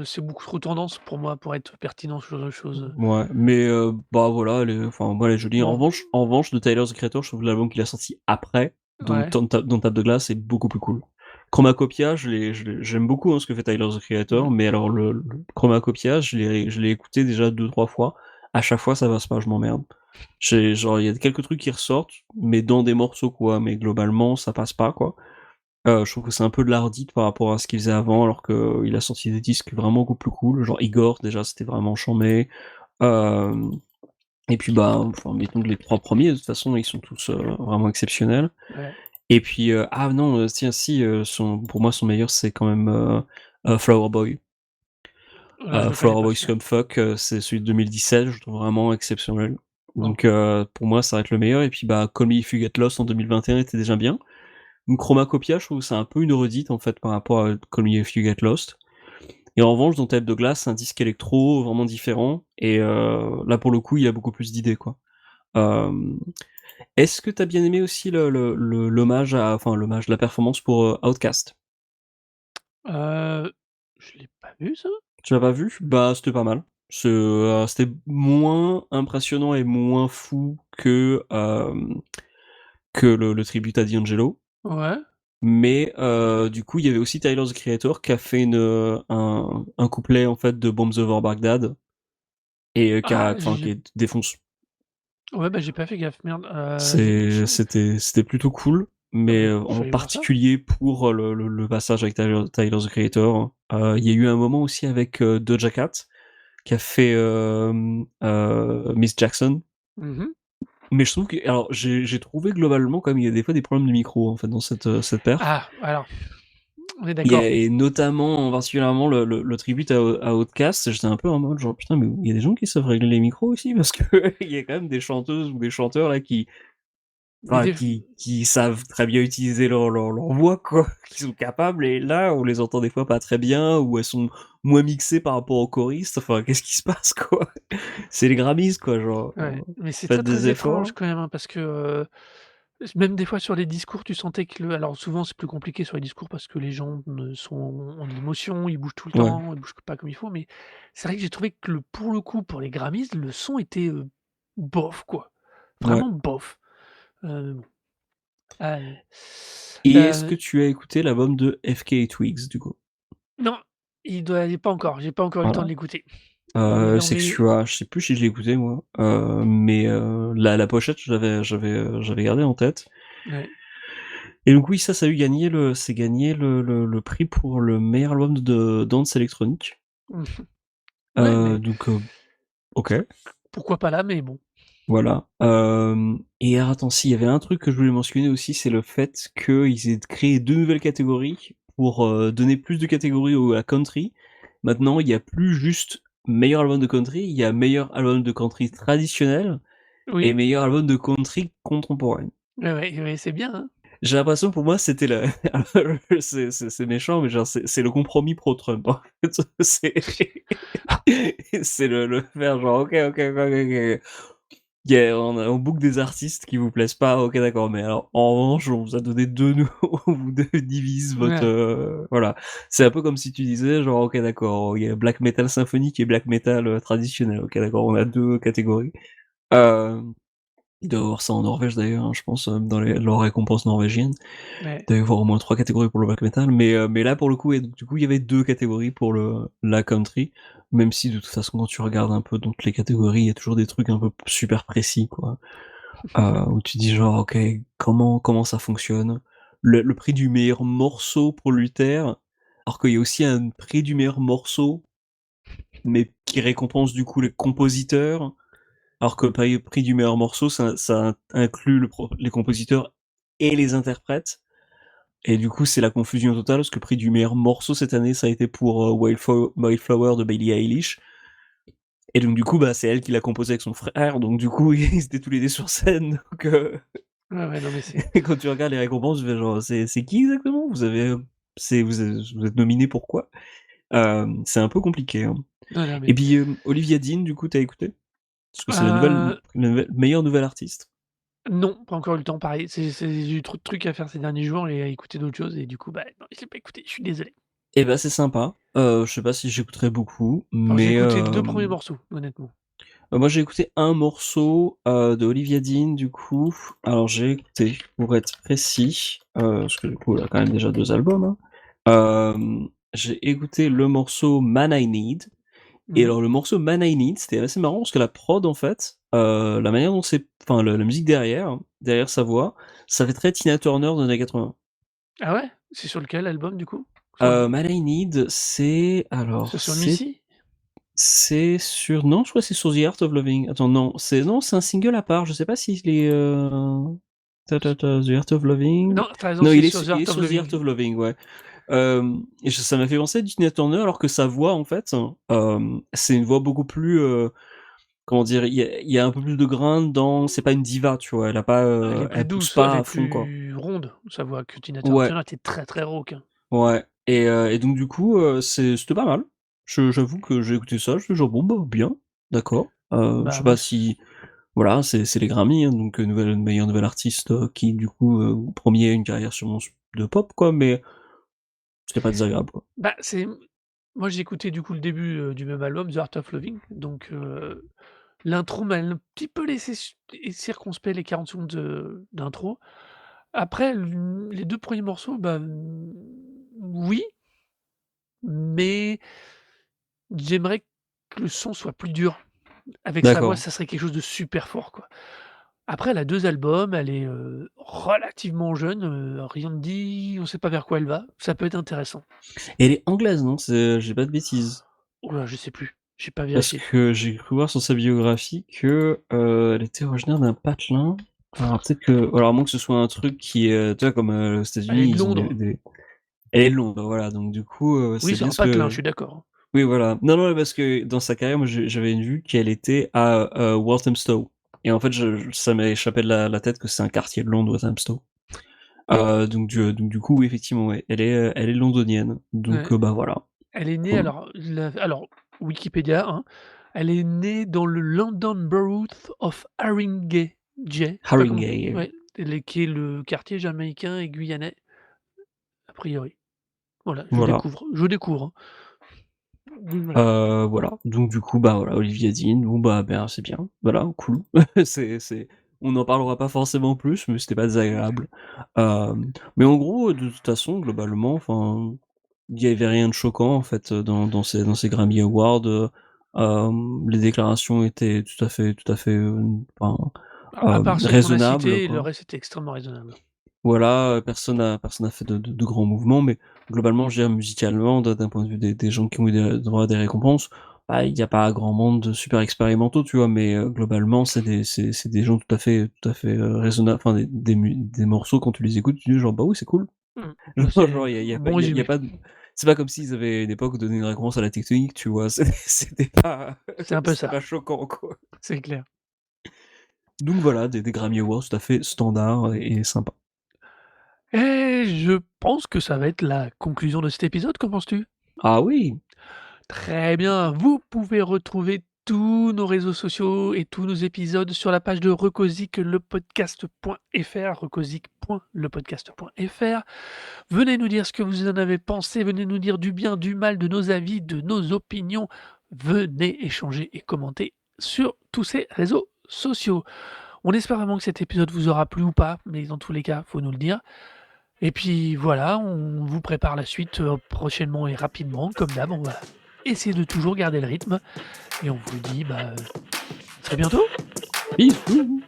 c'est beaucoup trop tendance pour moi pour être pertinent, ce genre de choses. ouais, mais bah, voilà, elle est enfin, moi, elle est jolie. Bon, En revanche, de Tyler, the Creator, je trouve que l'album qu'il a sorti après, ouais, Don't Tap the Glass, est beaucoup plus cool. Chromacopia, j'aime beaucoup, hein, ce que fait Tyler, the Creator, mmh, mais alors le Chromacopia, je l'ai écouté déjà deux trois fois. À chaque fois, ça passe pas, je m'emmerde. J'ai genre, il y a quelques trucs qui ressortent, mais dans des morceaux, quoi, mais globalement, ça passe pas, quoi. Je trouve que c'est un peu de la par rapport à ce qu'il faisait avant, alors qu'il a sorti des disques vraiment beaucoup plus cool, genre Igor, déjà, c'était vraiment chambé. Hem et puis, bah, enfin, mettons que les 3 premiers de toute façon, ils sont tous, vraiment exceptionnels. ouais. Et puis, ah non, tiens, si, pour moi, son meilleur, c'est quand même, Flower Boy. Là, je le connais Flower pas Boy celui-là. Scumfuck, c'est celui de 2017, je le trouve vraiment exceptionnel. Bon, Donc, pour moi, ça va être le meilleur. Et puis, bah, Call Me If You Get Lost en 2021 était déjà bien. Donc Chromacopia, je trouve que c'est un peu une redite, en fait, par rapport à Call Me If You Get Lost. Et en revanche, dans Type de Glace, c'est un disque électro vraiment différent et là, pour le coup, il a beaucoup plus d'idées, quoi. Hem, est-ce que tu as bien aimé aussi l'hommage l'hommage, la performance pour, Outkast? je l'ai pas vu ça? Tu l'as pas vu? Bah, c'était pas mal. C'était moins impressionnant et moins fou que le tribute à D'Angelo, Ouais. mais du coup, il y avait aussi Tyler, the Creator, qui a fait un couplet, en fait, de Bombs Over Baghdad et Ah, qui j'ai défonce. ouais, bah, j'ai pas fait gaffe, merde, C'était plutôt cool, ah mais bah, je en vais aller voir ça. particulier pour le passage avec Tyler, the Creator. Il y a eu un moment aussi avec Doja Cat qui a fait Miss Jackson. Mmh. Mais je trouve que, alors j'ai trouvé globalement comme il y a des fois des problèmes de micro en fait dans cette perf. Ah, alors, on est Il y d'accord. a, et notamment particulièrement le tribute à Outkast, j'étais un peu en mode genre putain mais il y a des gens qui savent régler les micros aussi parce que il y a quand même des chanteuses ou des chanteurs là qui Mais enfin, des qui savent très bien utiliser leur voix, quoi, qui sont capables, et là, on les entend des fois pas très bien, ou elles sont moins mixées par rapport aux choristes, enfin, qu'est-ce qui se passe, quoi? C'est les Grammys, quoi, genre, Ouais, mais c'est très, faites des très étrange efforts. quand même, hein, parce que, même des fois sur les discours, tu sentais que alors souvent c'est plus compliqué sur les discours parce que les gens ont de l'émotion, ils bougent tout le Ouais, temps, ils bougent pas comme il faut, mais c'est vrai que j'ai trouvé que pour le coup, pour les Grammys, le son était, bof quoi, ouais. vraiment bof, bon, ah, Et est-ce que heu, tu as écouté l'album de FKA Twigs, du coup? non, il est pas encore, j'ai pas encore eu le temps Voilà. de l'écouter. Il est dans mes Sextua, je sais plus si je l'ai écouté, moi, mais la pochette, j'avais gardé en tête. ouais. Et donc oui, ça a eu gagné c'est gagné le prix pour le meilleur album de dance électronique. Mmh. Ouais, mais Donc OK, pourquoi pas là, mais bon. voilà. Et alors attends, si, il y avait un truc que je voulais mentionner aussi, c'est le fait qu'ils aient créé 2 nouvelles catégories pour, donner plus de catégories à country. Maintenant, il y a plus juste meilleur album de country, il y a meilleur album de country traditionnel et Oui, meilleur album de country contemporain. ouais, ouais, ouais, c'est bien, hein. J'ai l'impression pour moi c'était la c'est méchant mais genre c'est le compromis pro-Trump en fait. C'est le faire genre OK. Yeah, on book des artistes qui vous plaisent pas, OK d'accord, mais alors en revanche on vous a donné 2 nous on vous divise votre, Ouais, voilà. C'est un peu comme si tu disais genre OK d'accord, il y a black metal symphonique et black metal, traditionnel. OK d'accord, on a 2 catégories. Hem, il doit y avoir ça en Norvège d'ailleurs, hein, je pense, dans leurs récompenses norvégiennes. ouais. Il doit y avoir au moins 3 catégories pour le black metal, mais là pour le coup, ouais, donc du coup il y avait 2 catégories pour la country, même si de toute façon quand tu regardes un peu donc les catégories, il y a toujours des trucs un peu super précis quoi, où tu dis genre: «OK, comment ça fonctionne?» Le prix du meilleur morceau pour Luther, alors qu'il y a aussi un prix du meilleur morceau, mais qui récompense du coup les compositeurs, alors que le prix du meilleur morceau ça inclut les compositeurs et les interprètes. Et du coup, c'est la confusion totale parce que le prix du meilleur morceau cette année, ça a été pour Wildflower de Billie Eilish. Et donc, du coup, bah, c'est elle qui l'a composé avec son frère. Donc, du coup, ils étaient tous les deux sur scène. Donc, Ouais, ouais, non, mais c'est quand tu regardes les récompenses, tu fais genre, c'est qui exactement? Vous êtes nominé pour quoi? C'est un peu compliqué, hein. non, non, Et mais puis, Olivia Dean, du coup, t'as écouté? Parce que c'est heu, meilleure nouvelle artiste. non, pas encore eu le temps, pareil. J'ai eu trop de trucs à faire ces derniers jours et à écouter d'autres choses et du coup, bah, non, je l'ai pas écouté, je suis désolé. Et bah, c'est sympa. Je sais pas si j'écouterai beaucoup, Alors j'ai mais écouté les 2 premiers morceaux, honnêtement. moi j'ai écouté un morceau de Olivia Dean du coup. Alors j'ai écouté, pour être précis, parce que du coup elle a quand même déjà 2 albums, hein. J'ai écouté le morceau Man I Need. Et Mmh. alors le morceau Man I Need, c'était assez marrant parce que la prod en fait, la manière dont c'est, enfin la musique derrière sa voix, ça fait très Tina Turner des années 80. Ah ouais? C'est sur lequel album, du coup? Sur le Man I Need, c'est c'est alors sur le Missy? c'est sur, non, je crois que c'est sur The Art of Loving. Attends, non, c'est un single à part. Je sais pas s'il est, The Art of Loving. Non, tu as raison, Non, c'est sur The il est Art of sur The Art Loving. of Loving, ouais. Et ça m'a fait penser à du Tina Turner, alors que sa voix, en fait, c'est une voix beaucoup plus, comment dire, il y a un peu plus de grain dans. C'est pas une diva, tu vois. Elle est plus Elle pousse douce, elle pas est à fond, quoi. plus ronde, sa voix, que Tina Turner. Ouais, Tina était très, très rauque, hein. ouais. Et donc du coup, c'était pas mal. J'avoue que j'ai écouté ça, je suis genre bon bah bien, d'accord. Je Bah, sais moi pas c si voilà, c'est les Grammy, hein, donc meilleur nouvel artiste, qui du coup, premier a une carrière sûrement de pop quoi, mais c'était pas désagréable quoi. bah, c'est moi j'ai écouté du coup le début, du même album, The Art of Loving, donc l'intro m'a un petit peu laissé circonspect les 40 secondes d'intro. Après les 2 premiers morceaux, bah, oui, mais j'aimerais que le son soit plus dur. Avec sa voix, D'accord. ça serait quelque chose de super fort, quoi. Après, elle a 2 albums, elle est, relativement jeune, rien ne dit on sait pas vers quoi elle va. Ça peut être intéressant. Et elle est anglaise, non? J'ai pas de bêtises. Oh là, je sais plus, j'ai pas Parce vérifié. que j'ai cru voir sur sa biographie que, elle était originaire d'un patelin. Alors peut-être que alors à moins que ce soit un truc qui est, tu vois comme, aux Elle est États-Unis, de ils ont des Londres. elle est de Londres, voilà, donc du coup, Oui, c'est c'est bien un ce patelin, que je suis d'accord. oui, voilà. Non, non, parce que dans sa carrière, moi, j'avais vu qu'elle était à, Walthamstow et en fait, ça m'est échappé de la tête que c'est un quartier de Londres, Walthamstow. Donc du coup, oui, effectivement, ouais, elle est londonienne, donc Ouais. bah, voilà, Elle est née cool. alors Wikipédia, hein, elle est née dans le London Borough of Haringey, je sais pas comment Haringey, ouais, qui est le quartier jamaïcain et guyanais, a priori. Voilà, voilà. je découvre, hein. Donc voilà. Voilà, donc du coup, bah, voilà, Olivia Dean, bon, bah, ben, c'est bien, voilà, cool. C'est on n'en parlera pas forcément plus, mais c'était pas désagréable. Mais en gros, de toute façon, globalement, enfin, il y avait rien de choquant, en fait, dans ces Grammy Awards, les déclarations étaient tout à fait, enfin, À part celles qu'on a raisonnables, citées, le quoi. reste était extrêmement raisonnable. Voilà, personne n'a fait de grands mouvements, mais globalement, je veux dire musicalement, d'un point de vue des gens qui ont eu droit à des récompenses, bah, il y a pas grand monde de super expérimentaux, tu vois? Mais, globalement, c'est des gens tout à fait, raisonnables, enfin des morceaux quand tu les écoutes, tu dis genre: «Bah oui, c'est cool». Bah, c'est Il y a pas bon il y a résumé, pas de c'est pas comme s'ils avaient à une époque donné une récompense à la tectonique, tu vois? C'était pas c'est un peu c'était ça, pas choquant, quoi. c'est clair. Donc voilà, des Grammy Awards tout à fait standards et sympas. Et je pense que ça va être la conclusion de cet épisode, qu'en penses-tu? Ah oui! Très bien, vous pouvez retrouver tous nos réseaux sociaux et tous nos épisodes sur la page de Recosic, lepodcast.fr, recosic.lepodcast.fr. Venez nous dire ce que vous en avez pensé, venez nous dire du bien, du mal, de nos avis, de nos opinions. Venez échanger et commenter sur tous ces réseaux sociaux. On espère vraiment que cet épisode vous aura plu ou pas, mais dans tous les cas, faut nous le dire. Et puis voilà, on vous prépare la suite, prochainement et rapidement. Comme d'hab, on va essayer de toujours garder le rythme et on vous dit, bah, à très bientôt! Bisous!